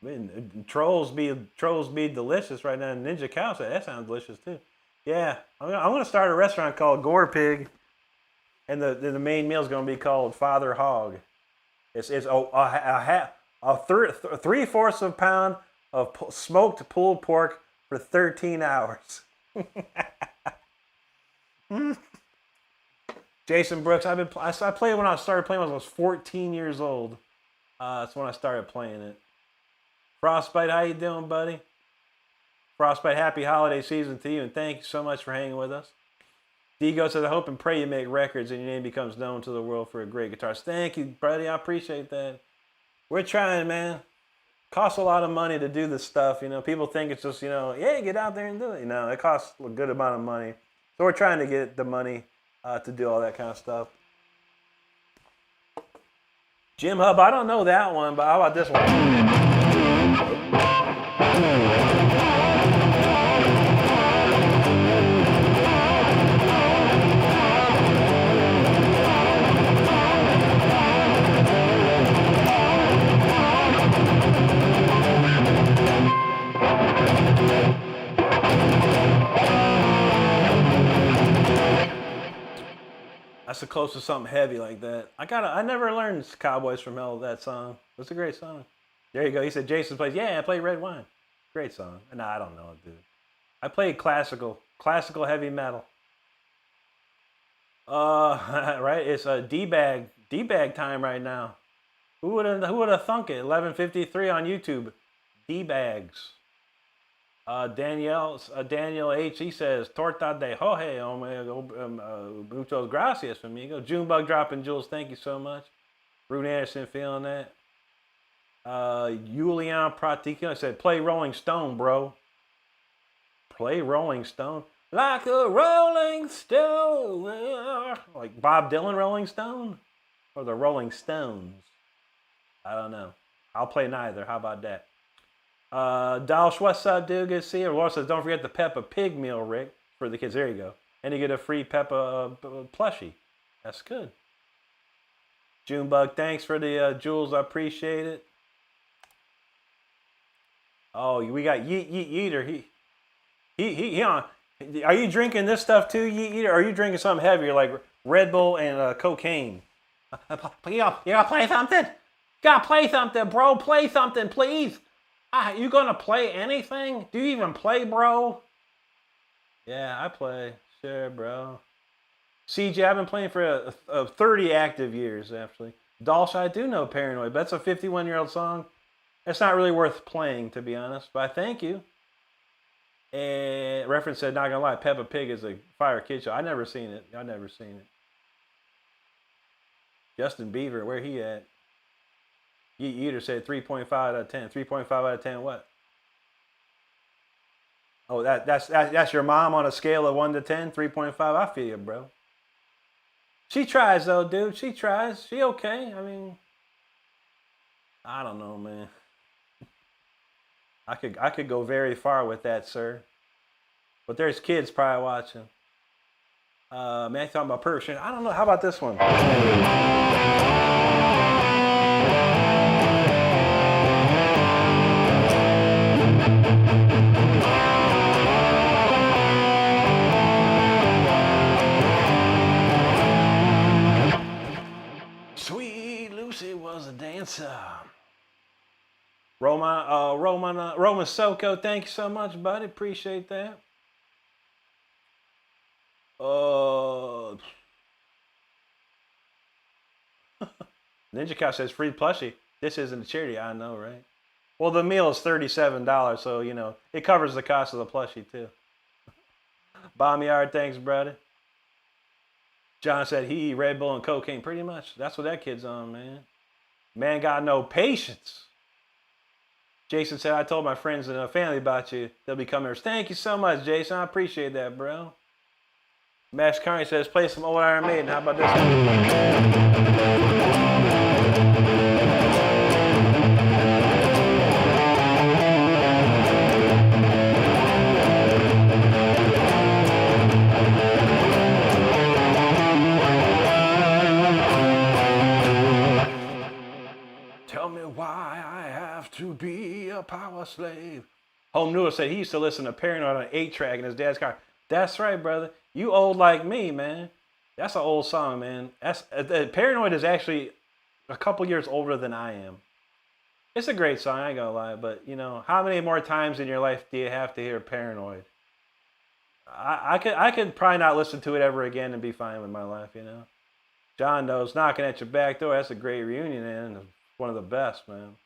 S1: Man, trolls be delicious right now. Ninja Cow said that sounds delicious too. Yeah, I'm gonna start a restaurant called Gore Pig, and the main meal is gonna be called Father Hog. It's 3/4 of a pound of smoked pulled pork for 13 hours. Jason Brooks, I played when I started playing when I was 14 years old. That's when I started playing it. Frostbite, how you doing, buddy? Frostbite, happy holiday season to you, and thank you so much for hanging with us. Digo says, I hope and pray you make records and your name becomes known to the world for a great guitarist. Thank you, buddy. I appreciate that. We're trying, man. Costs a lot of money to do this stuff. You know, people think it's just, yeah, get out there and do it. It costs a good amount of money. So we're trying to get the money to do all that kind of stuff. Jim Hub, I don't know that one, but how about this one? That's the closest to something heavy like that. I never learned Cowboys from Hell, that song. It's a great song. There you go. He said Jason plays, yeah, I play Red Wine. Great song. No, I don't know it, dude. I played classical heavy metal. Right? It's a D-bag time right now. Who would have thunk it? 11:53 on YouTube. D-bags. Daniel H. He says torta de hoje, muchos gracias, amigo. Junebug dropping jewels. Thank you so much. Rune Anderson feeling that. Julian Pratico said play Rolling Stone, bro. Play Rolling Stone. Like a Rolling Stone. Like Bob Dylan Rolling Stone? Or the Rolling Stones? I don't know. I'll play neither. How about that? Dalsh, what's up, dude? Good to see you. Laura says, don't forget the Peppa Pig meal, Rick, for the kids. There you go. And you get a free Peppa plushie. That's good. Junebug, thanks for the jewels. I appreciate it. Oh, we got Yeet Eater. He on. Are you drinking this stuff too, Yeet Eater? Or are you drinking something heavier like Red Bull and cocaine? You gonna play something? Gotta play something, bro. Play something, please. You gonna play anything? Do you even play, bro? Yeah, I play. Sure, bro. CJ, I've been playing for 30 active years, actually. Dolce, I do know Paranoid, but that's a 51-year-old song. It's not really worth playing, to be honest, but I thank you. And reference said, not gonna lie, Peppa Pig is a fire kid show. I never seen it. Justin Bieber, where he at? Eater said 3.5 out of 10. 3.5 out of 10 what? Oh, that's your mom on a scale of 1 to 10? 3.5? I feel you, bro. She tries, though, dude. She tries. She okay. I mean, I don't know, man. I could go very far with that, sir. But there's kids probably watching. Man, talking about Persian. I don't know. How about this one? Sweet Lucy was a dancer. Roman Soko, thank you so much, buddy. Appreciate that. Ninja Cow says free plushie. This isn't a charity. I know, right? Well, the meal is $37, so you know it covers the cost of the plushie too. Bomb Yard, thanks, brother. John said he eat Red Bull and cocaine. Pretty much. That's what that kid's on, man. Man got no patience. Jason said, I told my friends and family about you. They'll be coming here. Thank you so much, Jason. I appreciate that, bro. Max Carney says, play some old Iron Maiden. How about this Tell me why I have to be a power slave. Home Noodle said he used to listen to Paranoid on an 8-track in his dad's car. That's right, brother. You old like me, man. That's an old song, man. Paranoid is actually a couple years older than I am. It's a great song, I ain't gonna lie. But, you know, how many more times in your life do you have to hear Paranoid? I could probably not listen to it ever again and be fine with my life, you know. John knows, knocking at your back door. That's a great reunion, man. One of the best, man.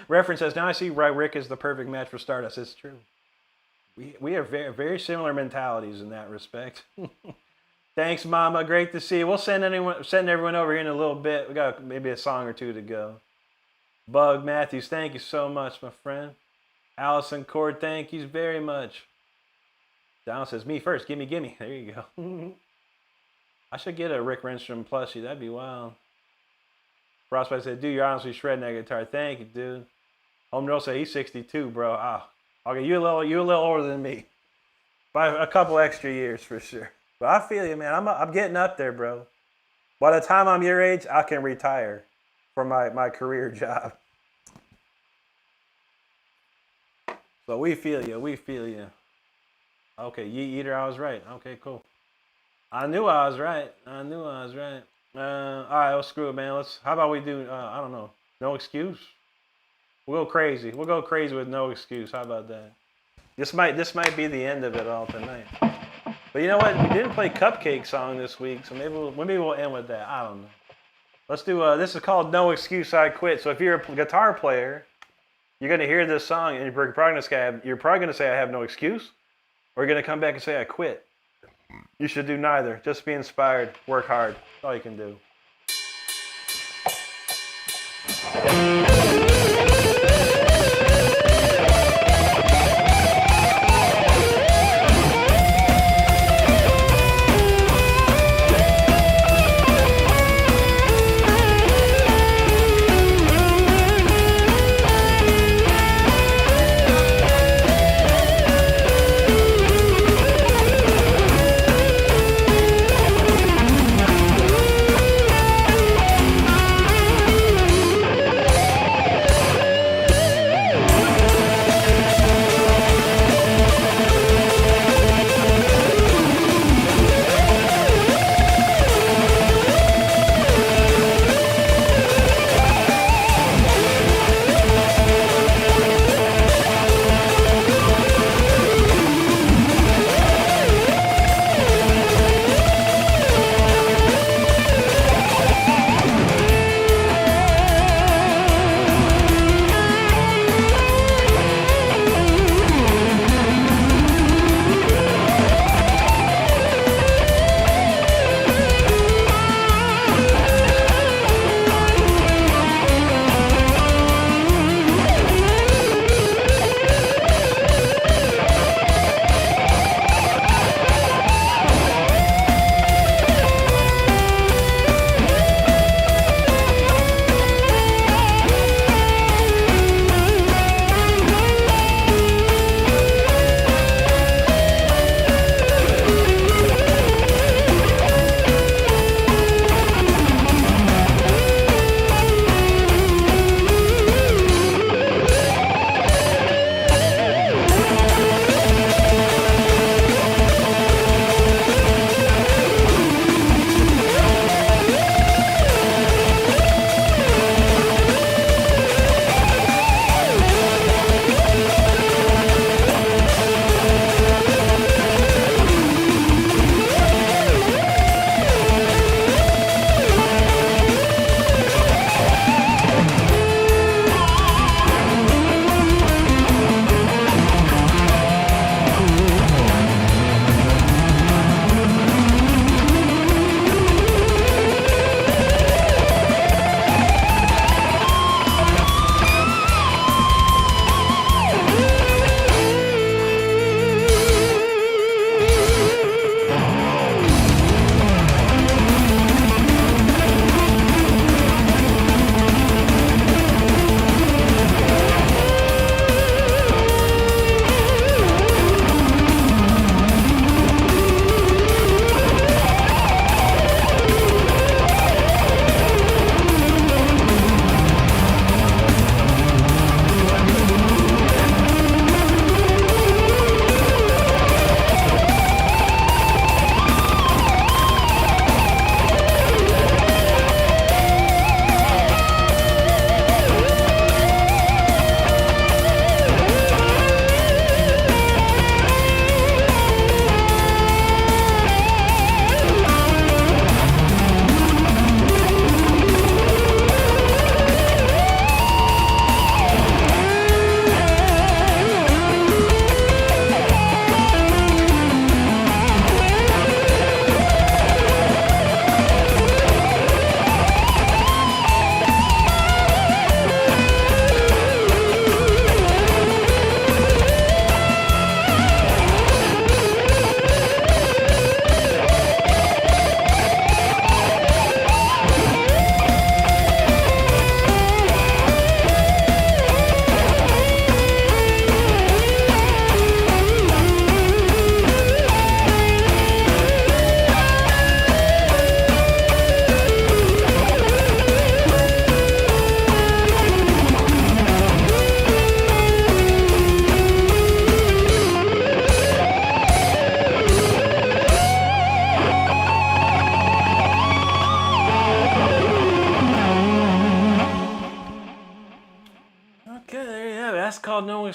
S1: Reference says, now I see why Rick is the perfect match for Stardust. It's true. We have very, very similar mentalities in that respect. Thanks, Mama. Great to see you. We'll send everyone over here in a little bit. We got maybe a song or two to go. Bug Matthews, thank you so much, my friend. Allison Cord, thank you very much. Donald says, me first. Gimme. There you go. I should get a Rick Renstrom plushie. That'd be wild. Frostbite said, dude, you're honestly shredding that guitar. Thank you, dude. Home Roll said he's 62, bro. Okay, you a little older than me. By a couple extra years for sure. But I feel you, man. I'm getting up there, bro. By the time I'm your age, I can retire from my career job. So we feel you. Okay, Ye Eater, I was right. Okay, cool. I knew I was right. All right, well, screw it, man. How about we do, I don't know, No Excuse? We'll go crazy. We'll go crazy with No Excuse. How about that? This might be the end of it all tonight. But you know what? We didn't play Cupcake Song this week, so maybe we'll end with that. I don't know. Let's do, this is called No Excuse, I Quit. So if you're a guitar player, you're going to hear this song, and you're probably going to say, I have no excuse, or you're going to come back and say, I quit. You should do neither. Just be inspired. Work hard. That's all you can do.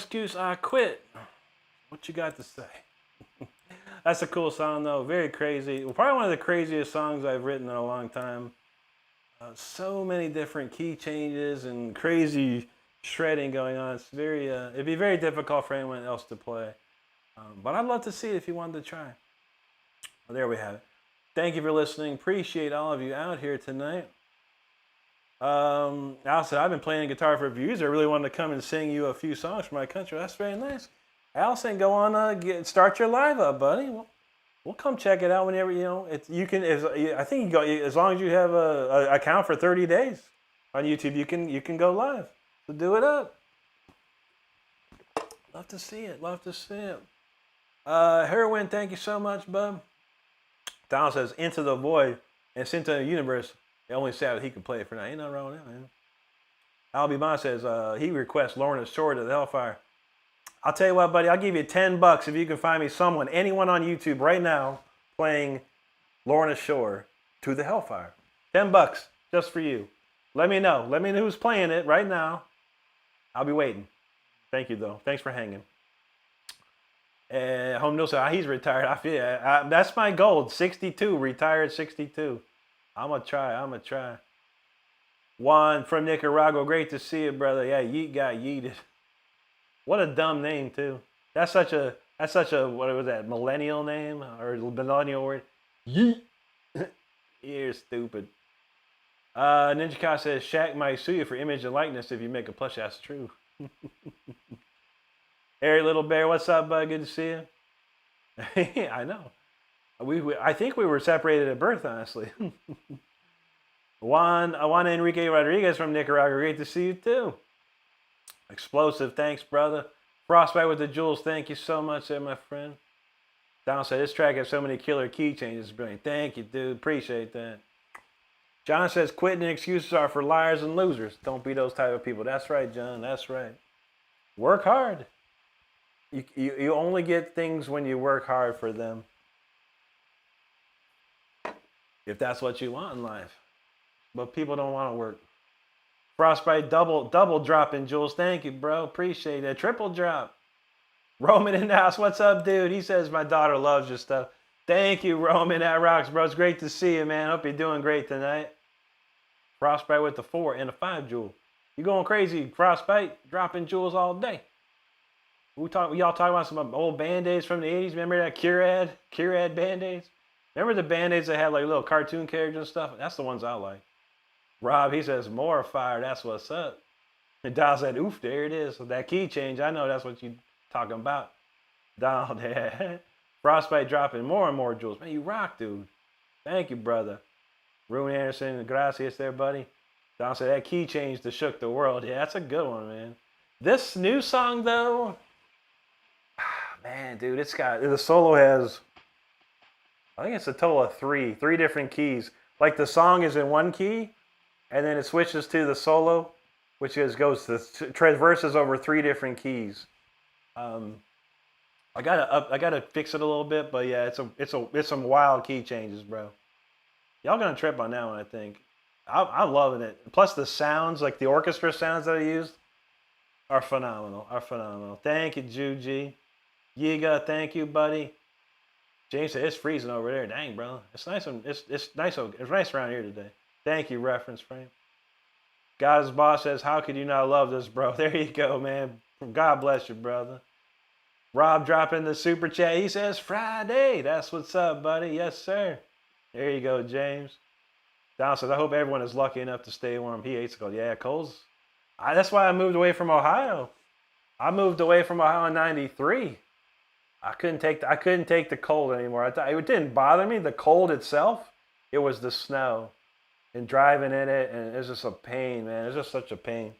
S1: excuse, I quit. What you got to say? That's a cool song, though. Very crazy. Probably one of the craziest songs I've written in a long time. So many different key changes and crazy shredding going on. It's very, it'd be very difficult for anyone else to play. But I'd love to see it if you wanted to try. Well, there we have it. Thank you for listening. Appreciate all of you out here tonight. Allison, I've been playing guitar for a few years. I really wanted to come and sing you a few songs from my country. That's very nice. Allison, go on, start your live up, buddy. We'll come check it out whenever you can. I think you go as long as you have a account for 30 days on YouTube. You can go live. So do it up. Love to see it. Love to see it. Heroin, thank you so much, bub. Donald says Into the Void and Into the Universe. The only Sabbath he can play it for now. Ain't nothing wrong with that, man. Albie Bond says he requests Lorna Shore to the Hellfire. I'll tell you what, buddy. I'll give you $10 if you can find me anyone on YouTube right now playing Lorna Shore to the Hellfire. $10 just for you. Let me know. Let me know who's playing it right now. I'll be waiting. Thank you, though. Thanks for hanging. Home News said he's retired. I feel that's my goal. 62, retired 62. I'm gonna try. Juan from Nicaragua, great to see you, brother. Yeah, Yeet got yeeted. What a dumb name too. That's such a what was that, millennial name or millennial word? Yeet. You're stupid. Ninja Cow says Shaq might sue you for image and likeness if you make a plush. That's true. Harry Little Bear, what's up, bud? Good to see you. I know. I think we were separated at birth, honestly. Juan Enrique Rodriguez from Nicaragua, great to see you too. Explosive, thanks, brother. Frostbite with the Jewels, thank you so much there, my friend. Don said, this track has so many killer key changes. Brilliant. Thank you, dude. Appreciate that. John says, quitting and excuses are for liars and losers. Don't be those type of people. That's right, John. That's right. Work hard. You only get things when you work hard for them. If that's what you want in life. But people don't want to work. Frostbite double drop in Jules. Thank you, bro. Appreciate it. Triple drop. Roman in the house. What's up, dude? He says my daughter loves your stuff. Thank you, Roman. That rocks, bro. It's great to see you, man. Hope you're doing great tonight. Frostbite with the 4 and a 5 jewel. You going crazy, Frostbite? Dropping jewels all day. Y'all talking about some old Band-Aids from the 80s? Remember that Curad Band-Aids? Remember the Band-Aids that had like little cartoon characters and stuff? That's the ones I like. Rob, he says, more fire, that's what's up. And Donald said, oof, there it is. So that key change, I know that's what you talking about. Donald, yeah. Frostbite dropping more and more jewels. Man, you rock, dude. Thank you, brother. Rune Anderson, gracias there, buddy. Donald said, that key change that shook the world. Yeah, that's a good one, man. This new song, though, man, dude, the solo has, I think it's a total of three different keys. Like the song is in one key, and then it switches to the solo, which traverses over 3 different keys. I gotta fix it a little bit, but yeah, it's some wild key changes, bro. Y'all gonna trip on that one, I think. I'm loving it. Plus the sounds, like the orchestra sounds that I used, are phenomenal. Thank you, Juji. Yiga, thank you, buddy. James said it's freezing over there. Dang, bro. It's nice. It's nice around here today. Thank you, reference frame. God's boss says, how could you not love this, bro? There you go, man. God bless you, brother. Rob dropping the super chat. He says Friday. That's what's up, buddy. Yes, sir. There you go, James. Don says, I hope everyone is lucky enough to stay warm. He hates cold. Yeah, cold's. That's why I moved away from Ohio. I moved away from Ohio in '93. I couldn't take the cold anymore. It didn't bother me, the cold itself. It was the snow and driving in it, and it's just a pain, man. It's just such a pain.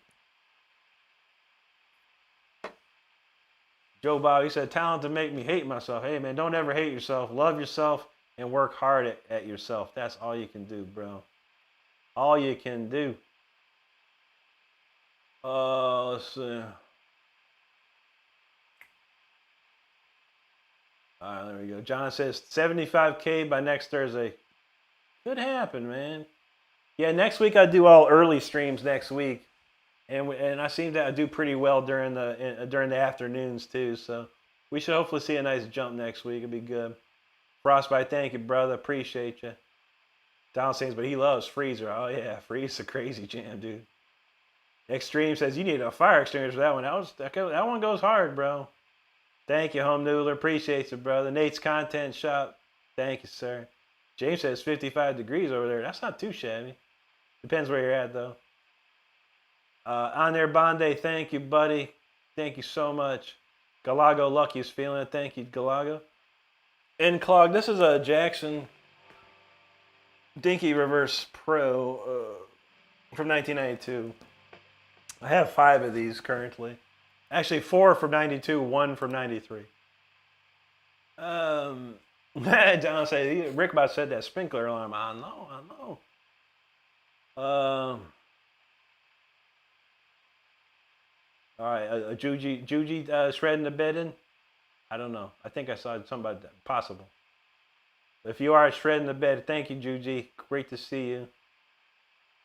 S1: Joe Bob, he said, talent to make me hate myself. Hey, man, don't ever hate yourself. Love yourself and work hard at yourself. That's all you can do, bro. All you can do. Let's see. All right, there we go. John says 75K by next Thursday. Could happen, man. Yeah, next week I do all early streams next week. and I seem to do pretty well during the afternoons too. So we should hopefully see a nice jump next week. It'll be good. Frostbite, thank you, brother. Appreciate you. Don sings, but he loves Freezer. Oh yeah, Freeze's a crazy jam, dude. Extreme says you need a fire extinguisher for that one. That one goes hard, bro. Thank you, Home Noodler. Appreciate you, brother. Nate's Content Shop. Thank you, sir. James says 55 degrees over there. That's not too shabby. Depends where you're at, though. On there, Bonde. Thank you, buddy. Thank you so much. Galago Lucky is feeling it. Thank you, Galago. Enclog. This is a Jackson Dinky Reverse Pro from 1992. I have 5 of these currently. Actually, 4 from 92, 1 from 93. John said, Rick about said that sprinkler alarm. I know. All right, Juji shredding the bed in? I don't know. I think I saw something about that. Possible. If you are shredding the bed, thank you, Juji. Great to see you.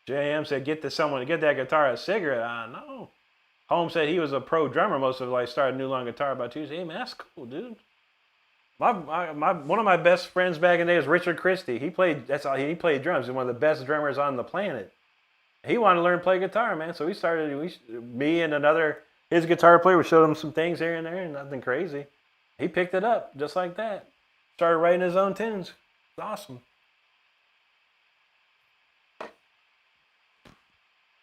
S1: JM said, get that guitar a cigarette. I know. Holmes said he was a pro drummer most of his life. Started a new long guitar about Tuesday. Hey man, that's cool, dude. One of my best friends back in the day was Richard Christie. He played drums. He's one of the best drummers on the planet. He wanted to learn to play guitar, man. So me and his guitar player, we showed him some things here and there, nothing crazy. He picked it up just like that. Started writing his own tunes. It's awesome.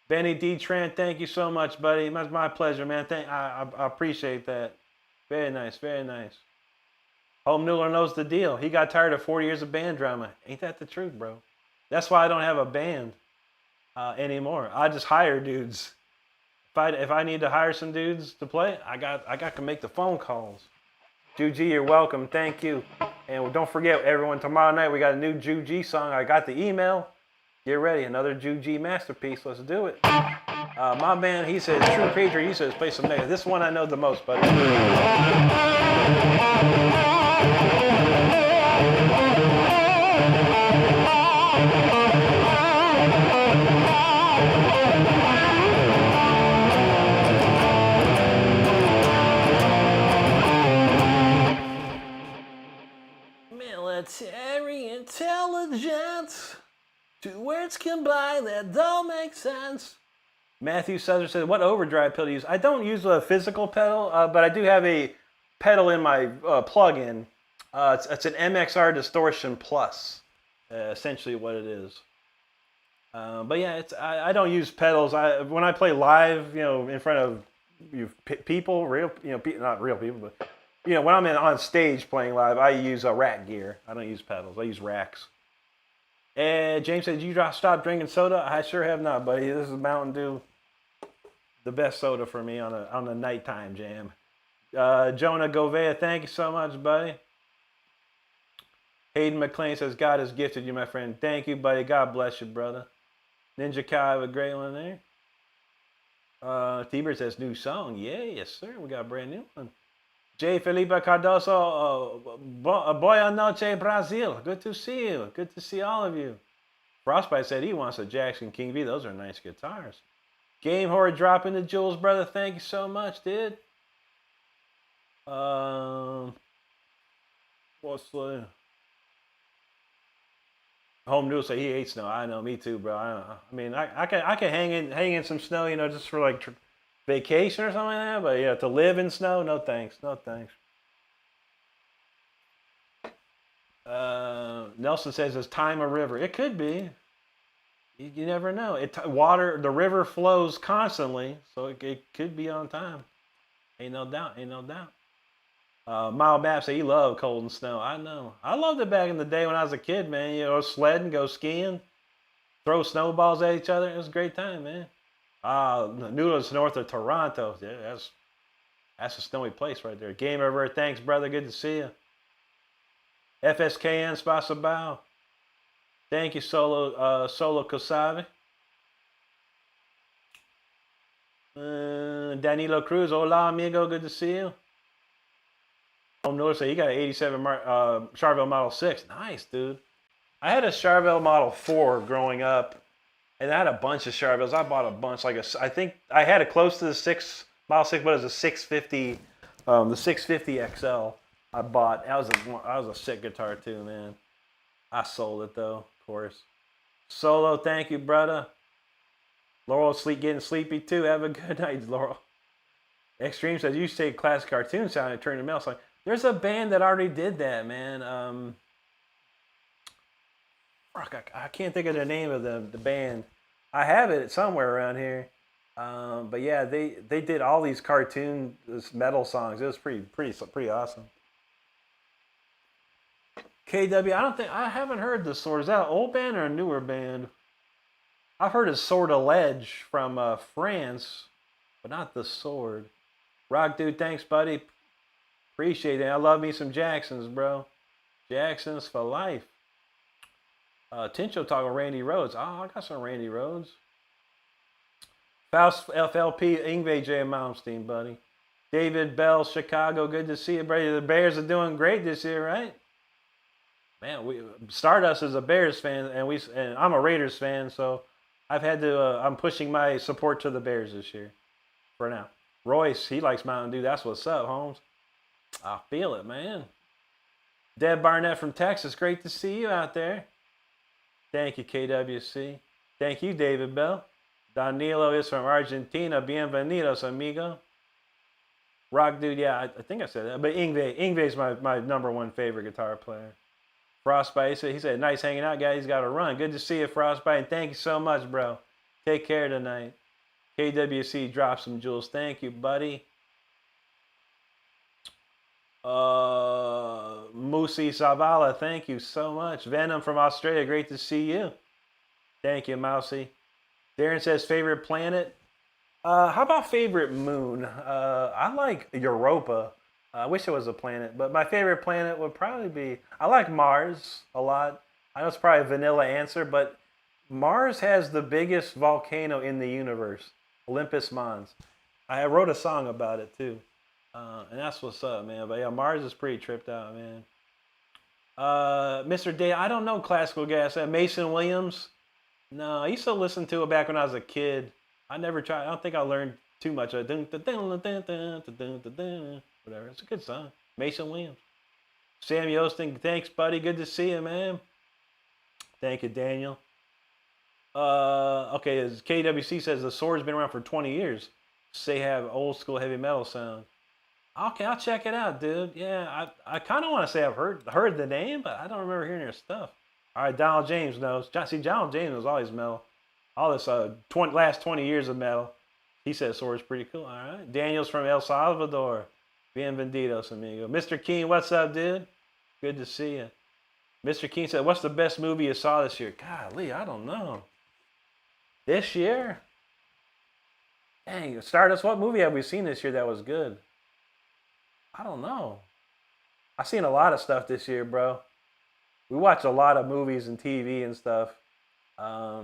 S1: Benny D. Trent, thank you so much, buddy. It's my pleasure, man. I appreciate that. Very nice, very nice. Home Noodler knows the deal. He got tired of 40 years of band drama. Ain't that the truth, bro? That's why I don't have a band anymore. I just hire dudes. If I need to hire some dudes to play, I got to make the phone calls. Juji, you're welcome. Thank you. And don't forget, everyone, tomorrow night we got a new Juji song. I got the email. Get ready, another Juji masterpiece. Let's do it. My man, he says, True Patriot, he says, play some negative. This one I know the most, buddy. Military intelligence. Two words combined that don't make sense. Matthew Sutter said, what overdrive pedal do you use? I don't use a physical pedal, but I do have a pedal in my plug-in. It's an MXR Distortion Plus, essentially what it is. But yeah, I don't use pedals. When I play live, in front of people, not real people, but when I'm on stage playing live, I use rack gear. I don't use pedals. I use racks. And James said, did you stop drinking soda? I sure have not, buddy. This is Mountain Dew, the best soda for me on a nighttime jam. Jonah Govea, thank you so much, buddy. Hayden McLean says, God has gifted you, my friend. Thank you, buddy. God bless you, brother. Ninja Cow, have a great one there. T-Bird says, new song. Yeah, yes, sir. We got a brand new one. J. Felipe Cardoso, boa noche, Brazil. Good to see you. Good to see all of you. Frostbite said he wants a Jackson King V. Those are nice guitars. Game Horde dropping the jewels, brother. Thank you so much, dude. What's the... Home Noodle say he hates snow. I know, me too, bro. I can hang in some snow, just for like vacation or something like that. But yeah, to live in snow, no thanks, no thanks. Nelson says, "Is time a river?" It could be. You never know. The river flows constantly, so it could be on time. Ain't no doubt. Ain't no doubt. Mile Map say he loved cold and snow. I know. I loved it back in the day when I was a kid, man. Sledding, go skiing, throw snowballs at each other. It was a great time, man. Noodles north of Toronto. Yeah, that's a snowy place right there. Game over. Thanks, brother. Good to see you. FSKN Spasabao. Thank you, Solo Kosavi. Danilo Cruz. Hola, amigo. Good to see you. Home Noodle say he got an 87 Charvel Model 6. Nice, dude. I had a Charvel Model 4 growing up, And I had a bunch of Charbels. I bought a bunch. I think I had it close to the Model 6, but it was a 650, the 650 XL I bought. That was a sick guitar too, man. I sold it though, of course. Solo, thank you, brother. Laurel, getting sleepy too. Have a good night, Laurel. Extreme says, you say classic cartoon sound and turn to metal song. There's a band that already did that, man. I can't think of the name of the band. I have it somewhere around here. But yeah, they did all these cartoon metal songs. It was pretty awesome. KW, I haven't heard the Sword. Is that an old band or a newer band? I've heard of Sword of Ledge from France, but not the Sword. Rock dude, thanks, buddy. Appreciate it. I love me some Jacksons, bro. Jacksons for life. Tincho talking Randy Rhodes. Oh, I got some Randy Rhodes. Faust FLP, Ingve J. Malmsteen, buddy. David Bell, Chicago. Good to see you, buddy. The Bears are doing great this year, right? Man, Stardust is a Bears fan, and I'm a Raiders fan, so I've had to. I'm pushing my support to the Bears this year, for now. Royce, he likes Mountain Dew. That's what's up, Holmes. I feel it, man. Deb Barnett from Texas. Great to see you out there. Thank you, KWC. Thank you, David Bell. Danilo is from Argentina. Bienvenidos, amigo. Rock dude, yeah, I think I said that. But Ingve is my number one favorite guitar player. Frostbite, he said, nice hanging out, guys. He's got to run. Good to see you, Frostbite. And thank you so much, bro. Take care tonight. KWC, drop some jewels. Thank you, buddy. Musi Savala, thank you so much. Venom from Australia, great to see you. Thank you, Mousy. Darren says, favorite planet? How about favorite moon? I like Europa. I wish it was a planet, but my favorite planet would probably be, I like Mars a lot. I know it's probably a vanilla answer, but Mars has the biggest volcano in the universe, Olympus Mons. I wrote a song about it too. And that's what's up, man. But yeah, Mars is pretty tripped out, man. Mr. Day, I don't know classical gas. Mason Williams? No, I used to listen to it back when I was a kid. I never tried. I don't think I learned too much of it. Whatever. It's a good song. Mason Williams. Sam Yostin, thanks, buddy. Good to see you, man. Thank you, Daniel. Okay, as KWC says, the Sword's been around for 20 years. They have old school heavy metal sound. Okay, I'll check it out, dude. Yeah, I kind of want to say I've heard the name, but I don't remember hearing their stuff. All right, Donald James knows. See, Donald James knows always metal. All this last 20 years of metal. He says Sword's pretty cool. All right. Daniel's from El Salvador. Bienvenidos, amigo. Mr. Keen, what's up, dude? Good to see you. Mr. Keen said, what's the best movie you saw this year? Golly, I don't know. This year? Dang, Stardust, what movie have we seen this year that was good? I don't know. I've seen a lot of stuff this year, bro. We watched a lot of movies and TV and stuff. I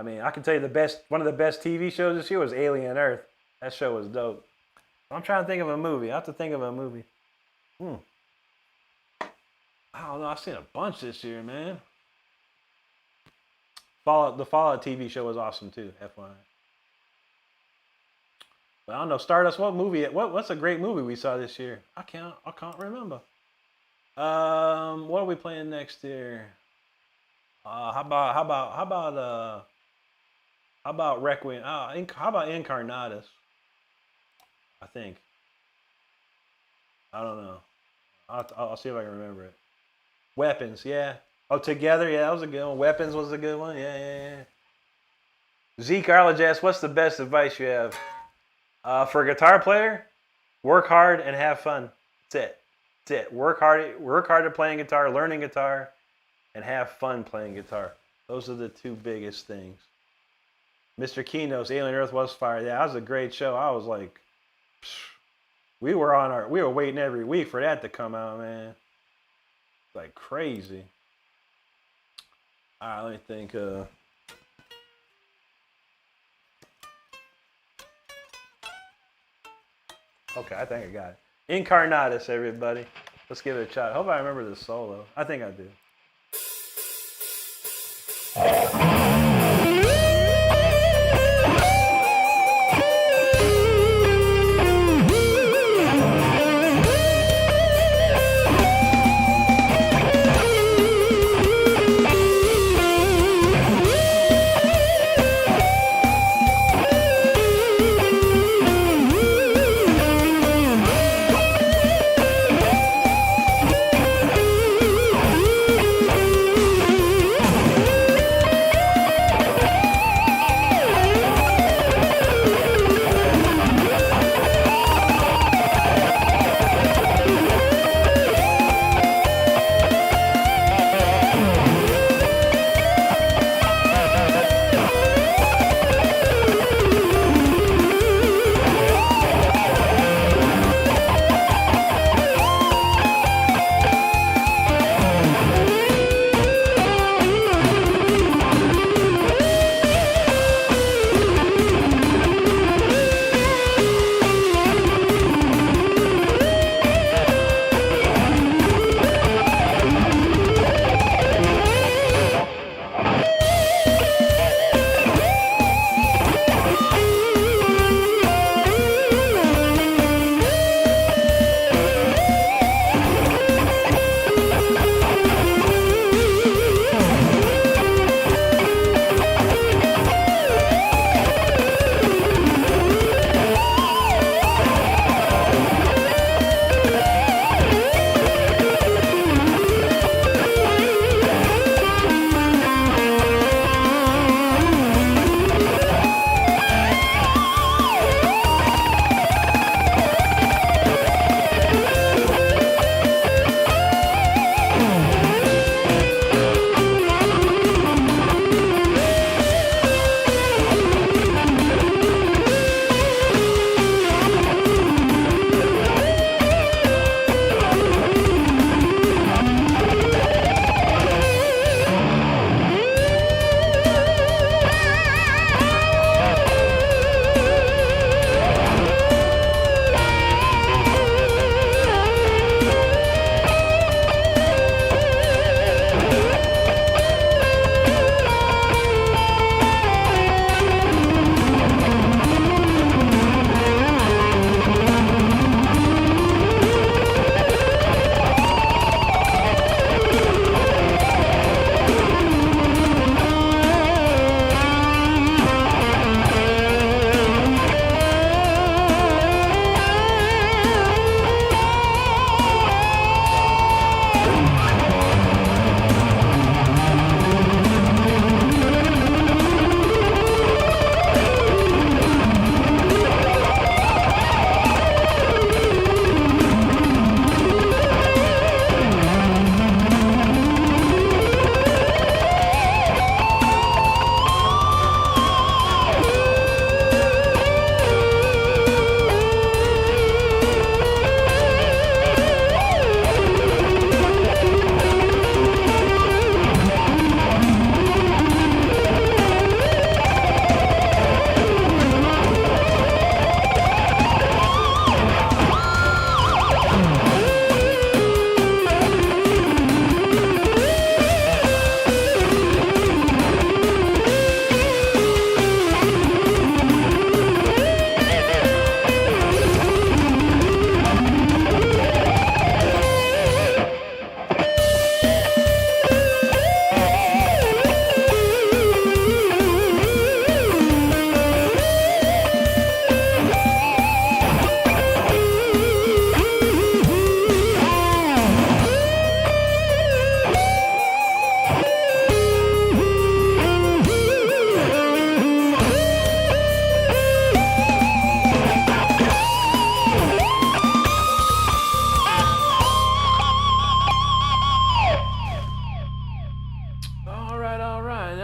S1: mean, I can tell you one of the best TV shows this year was Alien Earth. That show was dope. I'm trying to think of a movie. I have to think of a movie. I don't know. I've seen a bunch this year, man. The Fallout TV show was awesome too, FYI. But I don't know, Stardust, what movie? What's a great movie we saw this year? I can't remember. What are we playing next year? How about Requiem? How about Incarnatus? I think. I don't know. I'll see if I can remember it. Weapons, yeah. Oh, Together, yeah, that was a good one. Weapons was a good one, yeah. Zeke Arledge asks, what's the best advice you have? For a guitar player, work hard and have fun. That's it. Work hard at playing guitar, learning guitar, and have fun playing guitar. Those are the two biggest things. Mr. Keno's Alien Earth was fire. Yeah, that was a great show. I was like, we were waiting every week for that to come out, man. Like crazy. All right, let me think. Okay, I think I got it. Incarnatus, everybody. Let's give it a shot. I hope I remember the solo. I think I do.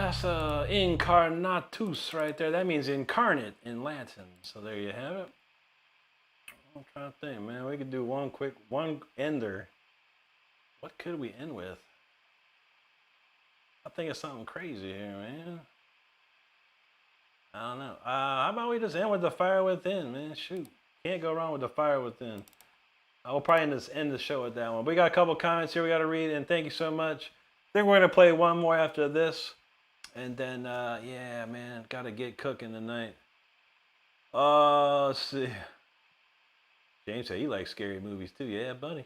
S1: That's incarnatus right there. That means incarnate in Latin. So there you have it. I'm trying to think, man. We could do one ender. What could we end with? I think it's something crazy here, man. I don't know. How about we just end with the fire within, man? Shoot. Can't go wrong with the fire within. I'll probably end the show with that one. We got a couple comments here we got to read, and thank you so much. I think we're going to play one more after this. And then, yeah, man, got to get cooking tonight. Let's see. James said he likes scary movies too. Yeah, buddy.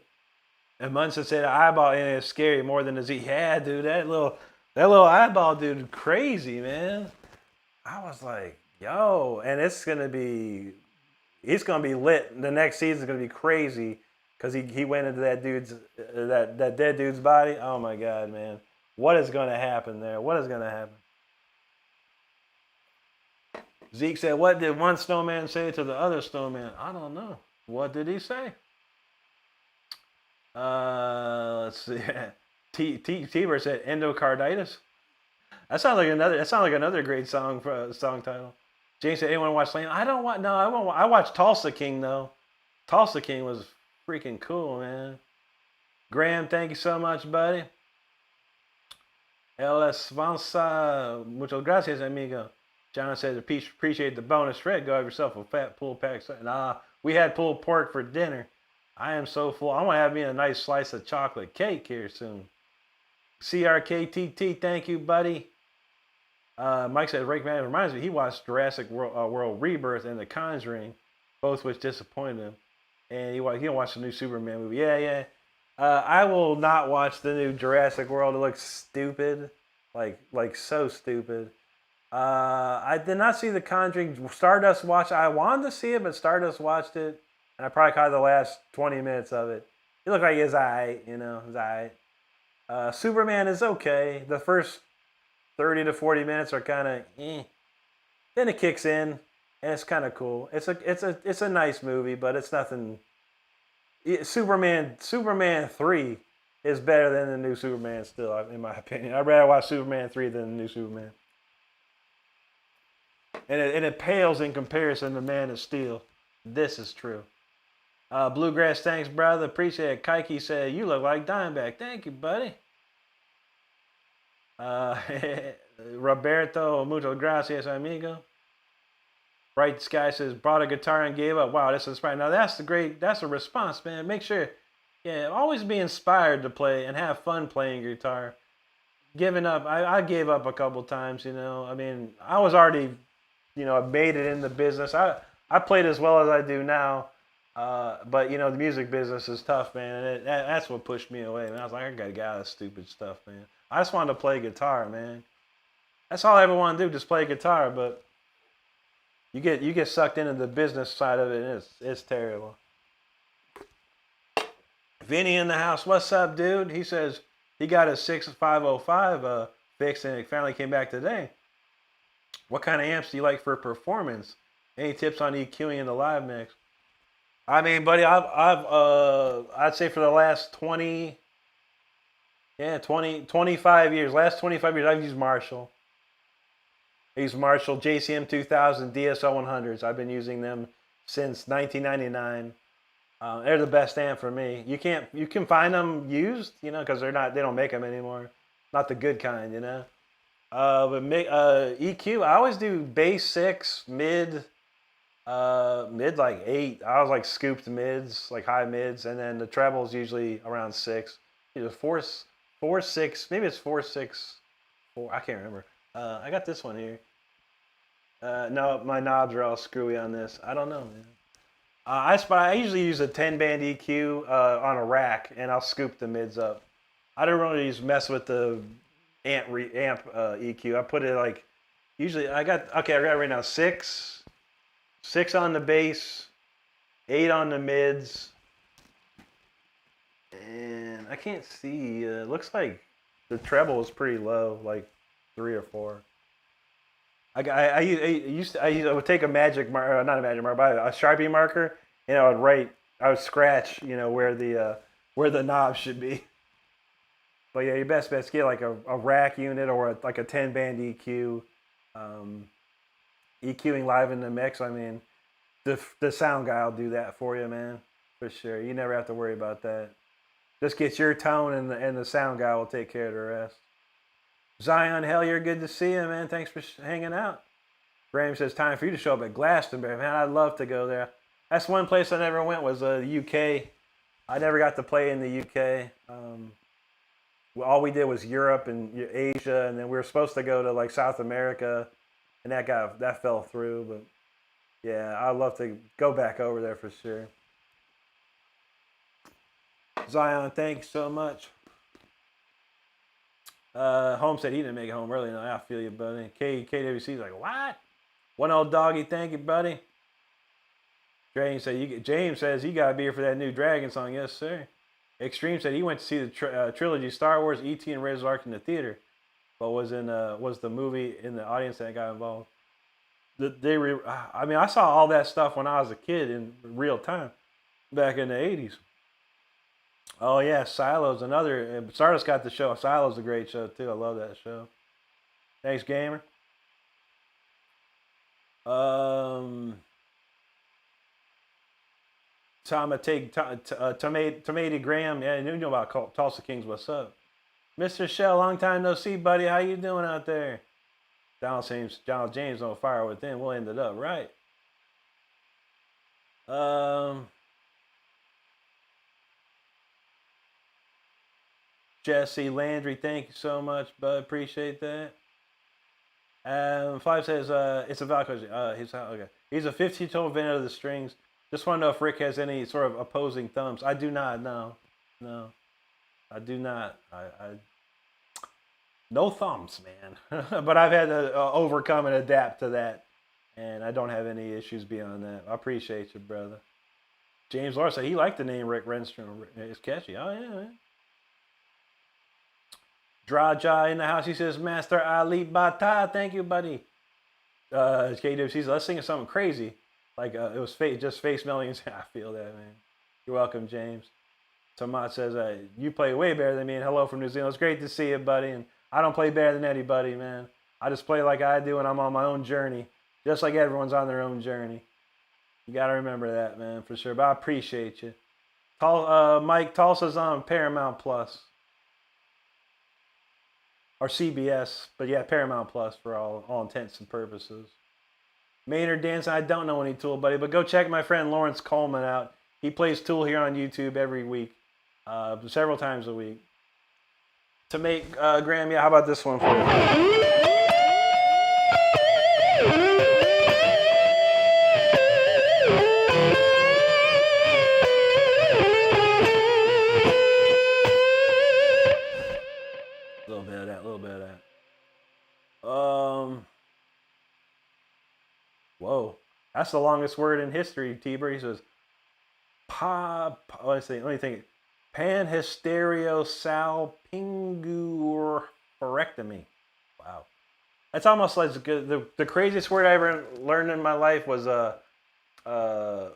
S1: And Munson said eyeball is scary more than the Z. Yeah, dude, that little eyeball dude, crazy, man. I was like, yo, and he's gonna be lit. The next season's gonna be crazy because he went into that dude's that dead dude's body. Oh my God, man, what is gonna happen there? What is gonna happen? Zeke said, what did one snowman say to the other snowman? I don't know. What did he say? Let's see. T-Bird said endocarditis. That sounds like another great song for a song title. James said, anyone watch Slam? I don't watch. No, I won't. I watched Tulsa King though. Tulsa King was freaking cool, man. Graham, thank you so much, buddy. LS Vansa, muchas gracias, amigo. John says, appreciate the bonus. Fred, go have yourself a fat pulled pack. Nah, we had pulled pork for dinner. I am so full. I want to have me a nice slice of chocolate cake here soon. CRKTT, thank you, buddy. Mike said, Rick Man reminds me, he watched Jurassic World Rebirth and The Conjuring, both which disappointed him. And he didn't watch the new Superman movie. Yeah. I will not watch the new Jurassic World. It looks stupid. Like so stupid. I did not see The Conjuring. Stardust watched. I wanted to see it, but Stardust watched it, and I probably caught the last 20 minutes of it. It looked like it's alright, it's alright. Superman is okay. The first 30 to 40 minutes are kind of Then it kicks in, and it's kind of cool. It's a nice movie, but it's nothing. Superman 3 is better than the new Superman still, in my opinion. I'd rather watch Superman 3 than the new Superman. And it pales in comparison to Man of Steel. This is true. Bluegrass, thanks, brother. Appreciate it. Kaiki said, you look like Dimeback. Thank you, buddy. Roberto, muchas gracias, amigo. Bright Sky says, brought a guitar and gave up. Wow, this is inspiring. Now, that's a response, man. Make sure, always be inspired to play and have fun playing guitar. Giving up, I gave up a couple times, I mean, I was already, I made it in the business. I played as well as I do now. But, the music business is tough, man. And that's what pushed me away, man. I was like, I got to get out of this stupid stuff, man. I just wanted to play guitar, man. That's all I ever want to do, just play guitar. But you get sucked into the business side of it, and it's terrible. Vinny in the house. What's up, dude? He says he got his 6505 fixed, and it finally came back today. What kind of amps do you like for performance? Any tips on EQing in the live mix? I mean, buddy, I'd say for the last 25 years, I've used Marshall. I use Marshall JCM 2000 DSO 100s. I've been using them since 1999. They're the best amp for me. You can find them used, because they don't make them anymore. Not the good kind, But EQ, I always do bass 6, mid like 8. I was like scooped mids, like high mids, and then the trebles usually around 6. Either 4, 6, maybe it's 4, 6, 4. I can't remember. I got this one here. No, my knobs are all screwy on this. I don't know, man. I usually use a 10-band EQ on a rack, and I'll scoop the mids up. I don't really mess with the amp EQ. I put it like, usually I got right now 6 on the bass, 8 on the mids, and I can't see. It looks like the treble is pretty low, like 3 or 4. I would take a magic marker, not a magic marker, but a Sharpie marker, and I would scratch, where the knob should be.
S2: But yeah, your best bet's get like a rack unit or like a 10-band EQ. EQing live in the mix. I mean, the sound guy will do that for you, man, for sure. You never have to worry about that. Just get your tone, and the sound guy will take care of the rest. Zion, hell, you're good to see you, man. Thanks for hanging out. Graham says, time for you to show up at Glastonbury. Man, I'd love to go there. That's one place I never went was the UK. I never got to play in the UK. All we did was Europe and Asia, and then we were supposed to go to like South America, and that fell through. But yeah, I'd love to go back over there for sure. Zion, thanks so much. Home said he didn't make it home early. No, I feel you, buddy. KWC's like, what? One old doggy, thank you, buddy. James says you gotta be here for that new Dragon song. Yes, sir. Extreme said he went to see the trilogy Star Wars, E.T. and Raiders of the Ark in the theater, but was the movie in the audience that got involved. I mean, I saw all that stuff when I was a kid in real time, back in the 80s. Oh yeah, Silo's another. Stardust got the show. Silo's a great show too. I love that show. Thanks, gamer. Tomato Graham. Yeah, you know about Tulsa Kings. What's up, Mr. Shell? Long time no see, buddy. How you doing out there? Donald James on fire within. We'll end it up right. Jesse Landry, thank you so much, bud. Appreciate that. Five says it's a valid question. Okay. He's a 15-year-old fan of the strings. Just want to know if Rick has any sort of opposing thumbs. I do not. No, I do not. I no thumbs, man. But I've had to overcome and adapt to that, and I don't have any issues beyond that. I appreciate you, brother. James Law said he liked the name Rick Renstrom. It's catchy. Oh yeah, man. Draja in the house. He says, Master Ali Bata. Thank you, buddy. KWC says, let's sing something crazy. Like it was just face melting. I feel that, man. You're welcome, James. Tomat says, you play way better than me, and hello from New Zealand. It's great to see you, buddy. And I don't play better than anybody, man. I just play like I do, and I'm on my own journey. Just like everyone's on their own journey. You got to remember that, man, for sure. But I appreciate you. Mike, Tulsa's on Paramount Plus. Or CBS, but yeah, Paramount Plus for all intents and purposes. Maynard Danson, I don't know any Tool, buddy, but go check my friend Lawrence Coleman out. He plays Tool here on YouTube every week, several times a week. To make Graham, yeah, how about this one for you? Whoa, that's the longest word in history. T-Bird, he says, let me think. Panhysterosalpingurectomy. Wow, that's almost like the craziest word I ever learned in my life was I can't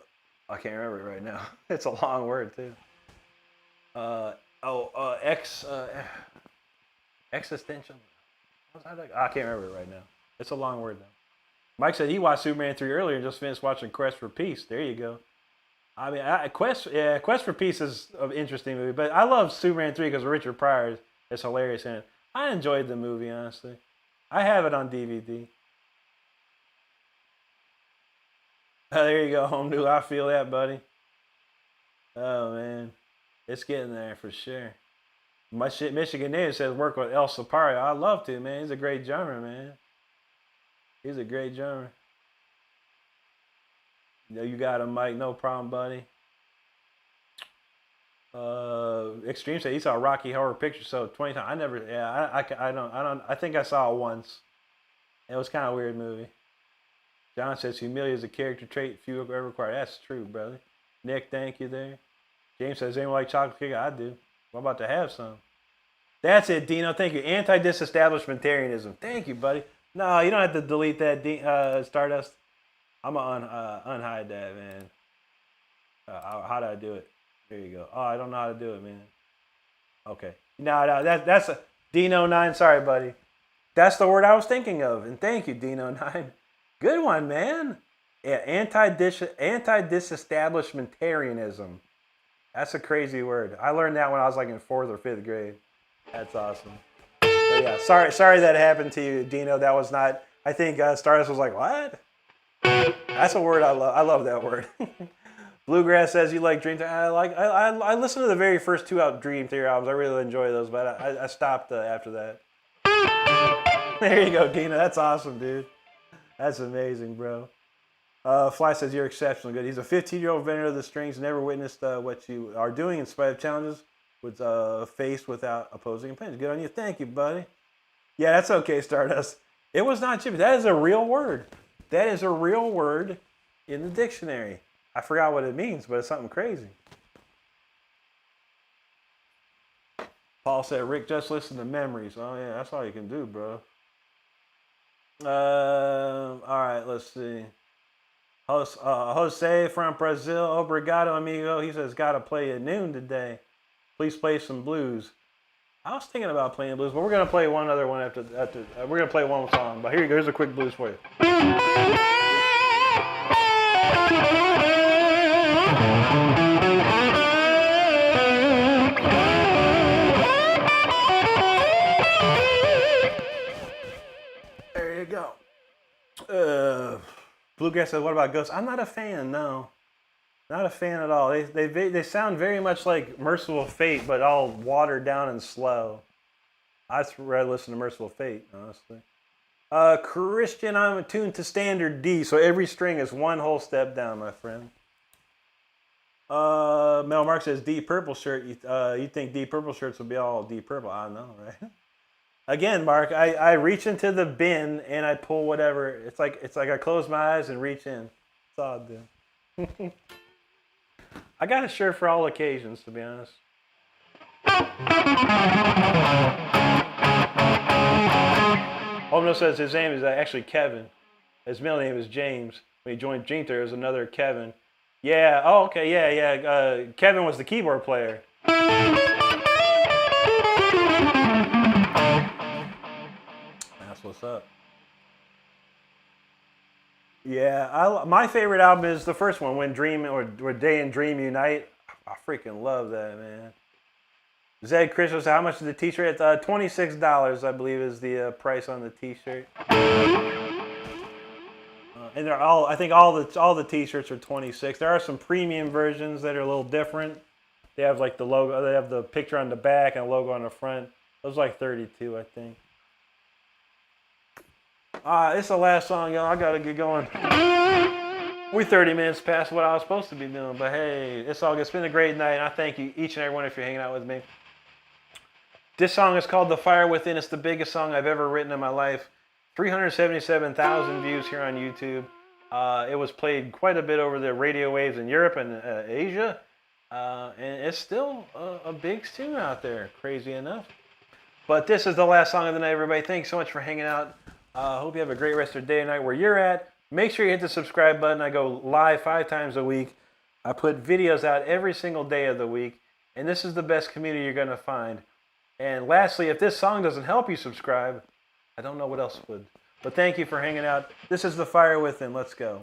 S2: remember it right now. It's a long word too. Existential. I can't remember it right now. It's a long word though. Mike said he watched Superman 3 earlier and just finished watching Quest for Peace. There you go. I mean, Quest for Peace is an interesting movie, but I love Superman 3 because Richard Pryor is hilarious in it. I enjoyed the movie, honestly. I have it on DVD. There you go, Home Dude. I feel that, buddy. Oh, man. It's getting there for sure. Michigan Native says work with El Sipario. I'd love to, man. He's a great drummer, man. He's a great drummer. You got him, Mike. No problem, buddy. Extreme said he saw Rocky Horror Picture Show 20 times. I never. Yeah, I don't. I think I saw it once. It was kind of a weird movie. John says humility is a character trait few ever required. That's true, brother. Nick, thank you there. James says anyone like chocolate cake? I do. I'm about to have some. That's it, Dino. Thank you. Anti-disestablishmentarianism. Thank you, buddy. No, you don't have to delete that, Stardust. I'm going to unhide that, man. How do I do it? There you go. Oh, I don't know how to do it, man. Okay. No, that's a Dino9. Sorry, buddy. That's the word I was thinking of. And thank you, Dino9. Good one, man. Yeah, anti-disestablishmentarianism. That's a crazy word. I learned that when I was like in 4th or 5th grade. That's awesome. But yeah, sorry that happened to you, Dino. That was not. I think Stardust was like, what? That's a word I love. I love that word. Bluegrass says you like Dream Theater. I listened to the very first 2 Dream Theater albums. I really enjoy those, but I stopped after that. There you go, Dino. That's awesome, dude. That's amazing, bro. Fly says you're exceptionally good. He's a 15-year-old veteran of the strings, never witnessed what you are doing in spite of challenges with faced without opposing opinions. Good on you. Thank you, buddy. Yeah, that's okay, Stardust. It was not chippy. That is a real word. That is a real word in the dictionary. I forgot what it means, but it's something crazy. Paul said, Rick, just listen to memories. Oh, yeah, that's all you can do, bro. All right, let's see. Jose from Brazil, obrigado, amigo. He says, got to play at noon today. Please play some blues. I was thinking about playing blues, but we're going to play one other one after we're going to play one song. But here you go. Here's a quick blues for you. There you go. Bluegrass says, what about Ghosts? I'm not a fan, no. Not a fan at all. They sound very much like Merciful Fate, but all watered down and slow. I'd rather listen to Merciful Fate, honestly. Christian, I'm attuned to standard D, so every string is one whole step down, my friend. Mel Mark says Deep Purple shirt. You think Deep Purple shirts will be all Deep Purple? I know, right? Again, Mark, I reach into the bin and I pull whatever. It's like I close my eyes and reach in. That's all I do. I got a shirt for all occasions, to be honest. Homno says his name is actually Kevin. His middle name is James. When he joined Dream Theater, there was another Kevin. Yeah, oh, okay, yeah. Kevin was the keyboard player. That's what's up. Yeah, my favorite album is the first one, when Day and Dream Unite. I freaking love that, man. Zed Chris says, how much is the t-shirt? $26, I believe, is the price on the t-shirt. And they're all, I think all the t-shirts are $26. There are some premium versions that are a little different. They have like the logo, they have the picture on the back and a logo on the front. Those are like $32, I think. It's the last song, y'all. I gotta get going. We're 30 minutes past what I was supposed to be doing, but hey, it's all good. It's been a great night, and I thank you, each and every one, if you're hanging out with me. This song is called The Fire Within. It's the biggest song I've ever written in my life. 377,000 views here on YouTube. It was played quite a bit over the radio waves in Europe and Asia. And it's still a big tune out there, crazy enough. But this is the last song of the night, everybody. Thanks so much for hanging out. Hope you have a great rest of your day and night where you're at. Make sure you hit the subscribe button. I go live 5 times a week. I put videos out every single day of the week. And this is the best community you're going to find. And lastly, if this song doesn't help you subscribe, I don't know what else would. But thank you for hanging out. This is The Fire Within. Let's go.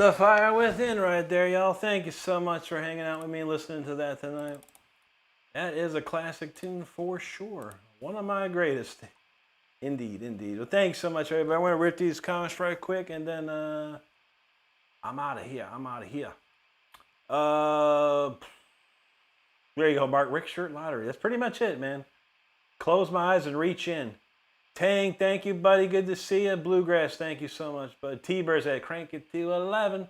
S1: The Fire Within right there, y'all. Thank you so much for hanging out with me, listening to that tonight. That is a classic tune for sure. One of my greatest. Indeed, indeed. Well, thanks so much, everybody. I want to rip these comments right quick, and then I'm out of here. There you go, Mark. Rick Shirt Lottery. That's pretty much it, man. Close my eyes and reach in. Tang, thank you, buddy. Good to see you. Bluegrass, thank you so much, bud. T-Bird said, crank it to 11.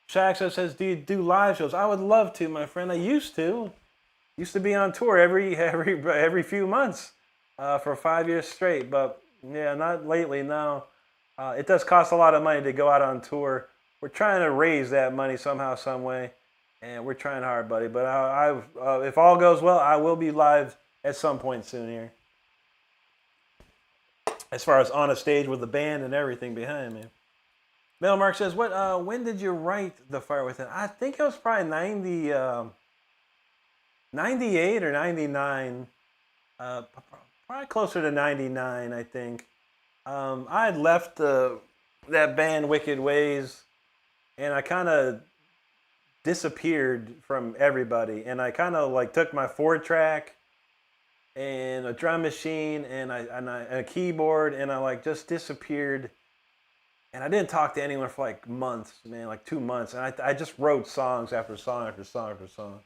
S1: Shaxo says, do you do live shows? I would love to, my friend. I used to. Used to be on tour every few months for 5 years straight. But, yeah, not lately, no. It does cost a lot of money to go out on tour. We're trying to raise that money somehow, some way. And we're trying hard, buddy. But if all goes well, I will be live at some point soon here. As far as on a stage with the band and everything behind me. Mel Mark says, when did you write The Fire Within? I think it was probably 98 or 99. Probably closer to 99, I think. I had left that band, Wicked Ways, and I kind of disappeared from everybody. And I kind of like took my 4-track and a drum machine and a keyboard, and I like just disappeared. And I didn't talk to anyone for like months, man, like 2 months. And I just wrote songs after song after song after song.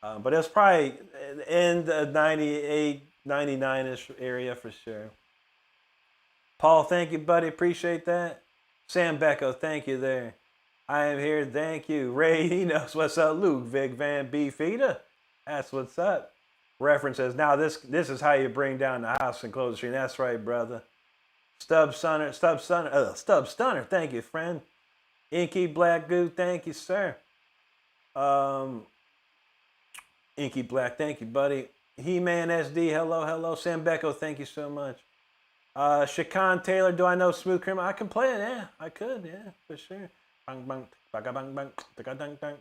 S1: But it was probably end of 98, 99-ish area for sure. Paul, thank you, buddy. Appreciate that. Sam Becko, thank you there. I am here. Thank you. Ray, he knows what's up. Luke, Vic Van Beefeater. That's what's up. References. Now this is how you bring down the house and close the stream. That's right, brother. Stub Stunner. Thank you, friend. Inky Black Goo. Thank you, sir. Inky Black. Thank you, buddy. He-Man SD. Hello. Sam Becko. Thank you so much. Shakan Taylor. Do I know Smooth Criminal? I can play it. Yeah, I could. Yeah, for sure. Bang bang. Bang bang bang.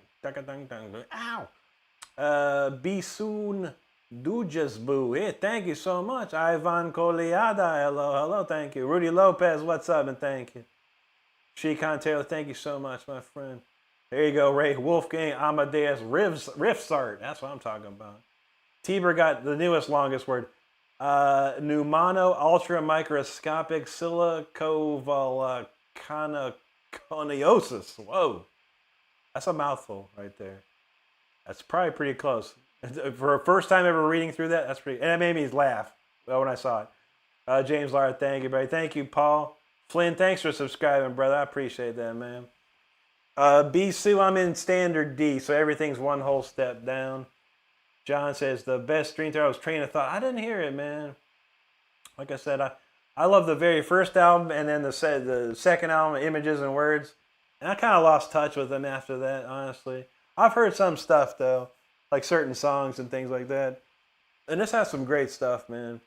S1: Ow. Be soon. Dujasboo. Hey, thank you so much. Ivan Coliada. Hello, thank you. Rudy Lopez, what's up, and thank you. Shekon Taylor, thank you so much, my friend. There you go, Ray. Wolfgang Amadeus Riffsart. That's what I'm talking about. Tiber got the newest, longest word. Pneumano ultra microscopic silicovolcanoconiosis. Whoa. That's a mouthful right there. That's probably pretty close. For a first time ever reading through that, that's pretty, and it made me laugh when I saw it. James Lara, thank you, buddy. Thank you, Paul. Flynn, thanks for subscribing, brother. I appreciate that, man. B. Sue, I'm in standard D, so everything's one whole step down. John says, the best stream through I was train of thought. I didn't hear it, man. Like I said, I love the very first album, and then the second album, Images and Words. And I kind of lost touch with them after that, honestly. I've heard some stuff, though. Like certain songs and things like that. And this has some great stuff, man.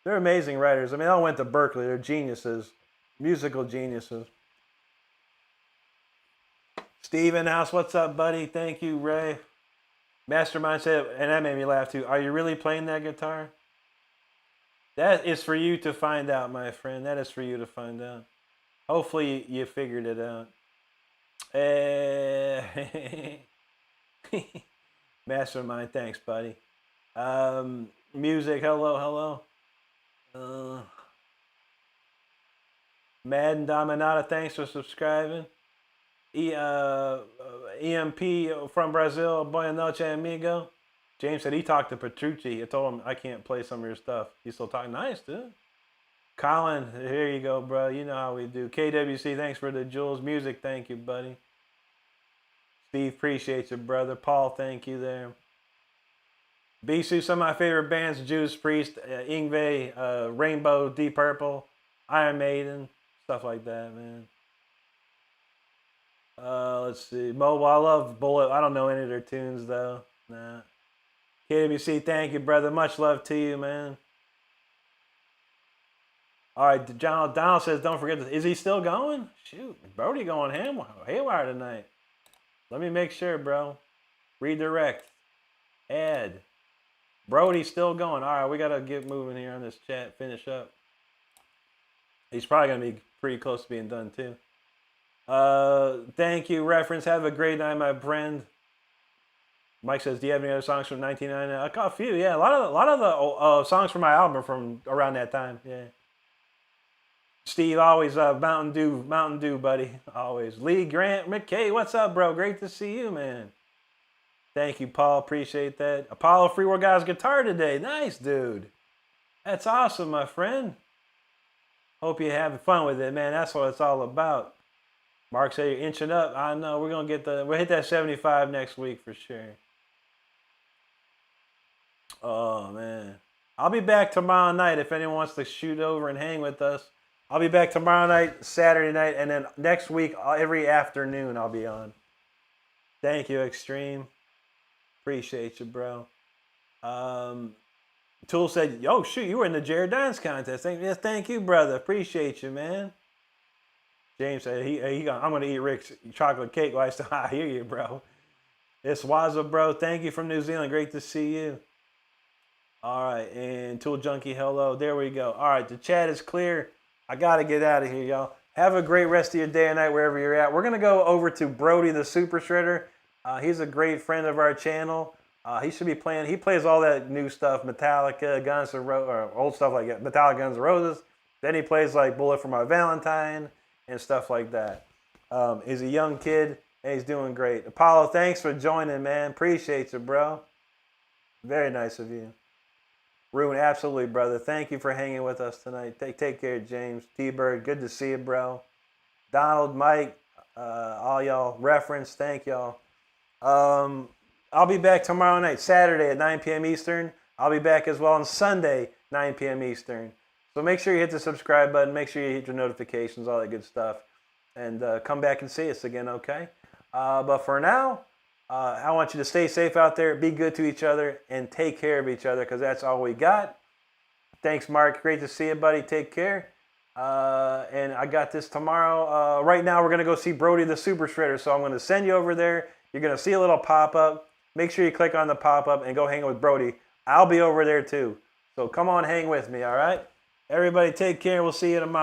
S1: They're amazing writers. I mean, they all went to Berkeley. They're geniuses. Musical geniuses. Steven House, what's up, buddy? Thank you, Ray. Mastermind said, and that made me laugh too, are you really playing that guitar? That is for you to find out, my friend. That is for you to find out. Hopefully you figured it out. Mastermind, thanks, buddy. Music, hello. Madden Dominata, thanks for subscribing. EMP from Brazil, Boa noche, amigo. James said he talked to Petrucci. I told him I can't play some of your stuff. He's still talking. Nice, dude. Colin, here you go, bro. You know how we do. KWC, thanks for the jewels. Music, thank you, buddy. Steve, appreciate you, brother. Paul, thank you there. Bisu, some of my favorite bands, Judas Priest, Yngwie, Rainbow, Deep Purple, Iron Maiden, stuff like that, man. Let's see. Mobile, I love Bullet. I don't know any of their tunes, though. Nah. KWC, thank you, brother. Much love to you, man. All right, Donald says, don't forget this. Is he still going? Shoot, Brody going haywire tonight. Let me make sure, bro. Redirect. Add. Brody's still going. All right, we got to get moving here on this chat. Finish up. He's probably going to be pretty close to being done, too.
S2: Thank you, reference. Have a great night, my friend. Mike says, "Do you have any other songs from 1999?" I got a few. Yeah, a lot of the songs from my album are from around that time. Yeah. Steve, always Mountain Dew, buddy. Always. Lee Grant McKay, what's up, bro? Great to see you, man. Thank you, Paul. Appreciate that. Apollo Freeworld got his guitar today. Nice, dude. That's awesome, my friend. Hope you're having fun with it, man. That's what it's all about. Mark said you're inching up. I know. We'll hit that 75 next week for sure. Oh, man. I'll be back tomorrow night if anyone wants to shoot over and hang with us. I'll be back tomorrow night, Saturday night, and then next week, every afternoon I'll be on. Thank you, Extreme. Appreciate you, bro. Tool said, "Yo, shoot, you were in the Jared Dance contest." Yes, thank you, brother. Appreciate you, man. James said, I'm going to eat Rick's chocolate cake while I hear you, bro. It's Waza, bro. Thank you from New Zealand. Great to see you. All right, and Tool Junkie, hello. There we go. All right, the chat is clear. I got to get out of here, y'all. Have a great rest of your day and night wherever you're at. We're going to go over to Brody the Super Shredder. He's a great friend of our channel. He should be playing. He plays all that new stuff, Metallica, Guns N' Roses, or old stuff like that, Metallica, Guns N' Roses. Then he plays like Bullet for My Valentine and stuff like that. He's a young kid and he's doing great. Apollo, thanks for joining, man. Appreciate you, bro. Very nice of you. Rune, absolutely, brother. Thank you for hanging with us tonight. Take care, James. T-Bird, good to see you, bro. Donald, Mike, all y'all. Reference, thank y'all. I'll be back tomorrow night, Saturday at 9 p.m. Eastern. I'll be back as well on Sunday, 9 p.m. Eastern. So make sure you hit the subscribe button. Make sure you hit your notifications, all that good stuff. And come back and see us again, okay? But for now, I want you to stay safe out there, be good to each other, and take care of each other because that's all we got. Thanks, Mark. Great to see you, buddy. Take care. And I got this tomorrow. Right now, we're going to go see Brody the Super Shredder. So I'm going to send you over there. You're going to see a little pop-up. Make sure you click on the pop-up and go hang with Brody. I'll be over there too. So come on, hang with me, all right? Everybody take care. We'll see you tomorrow.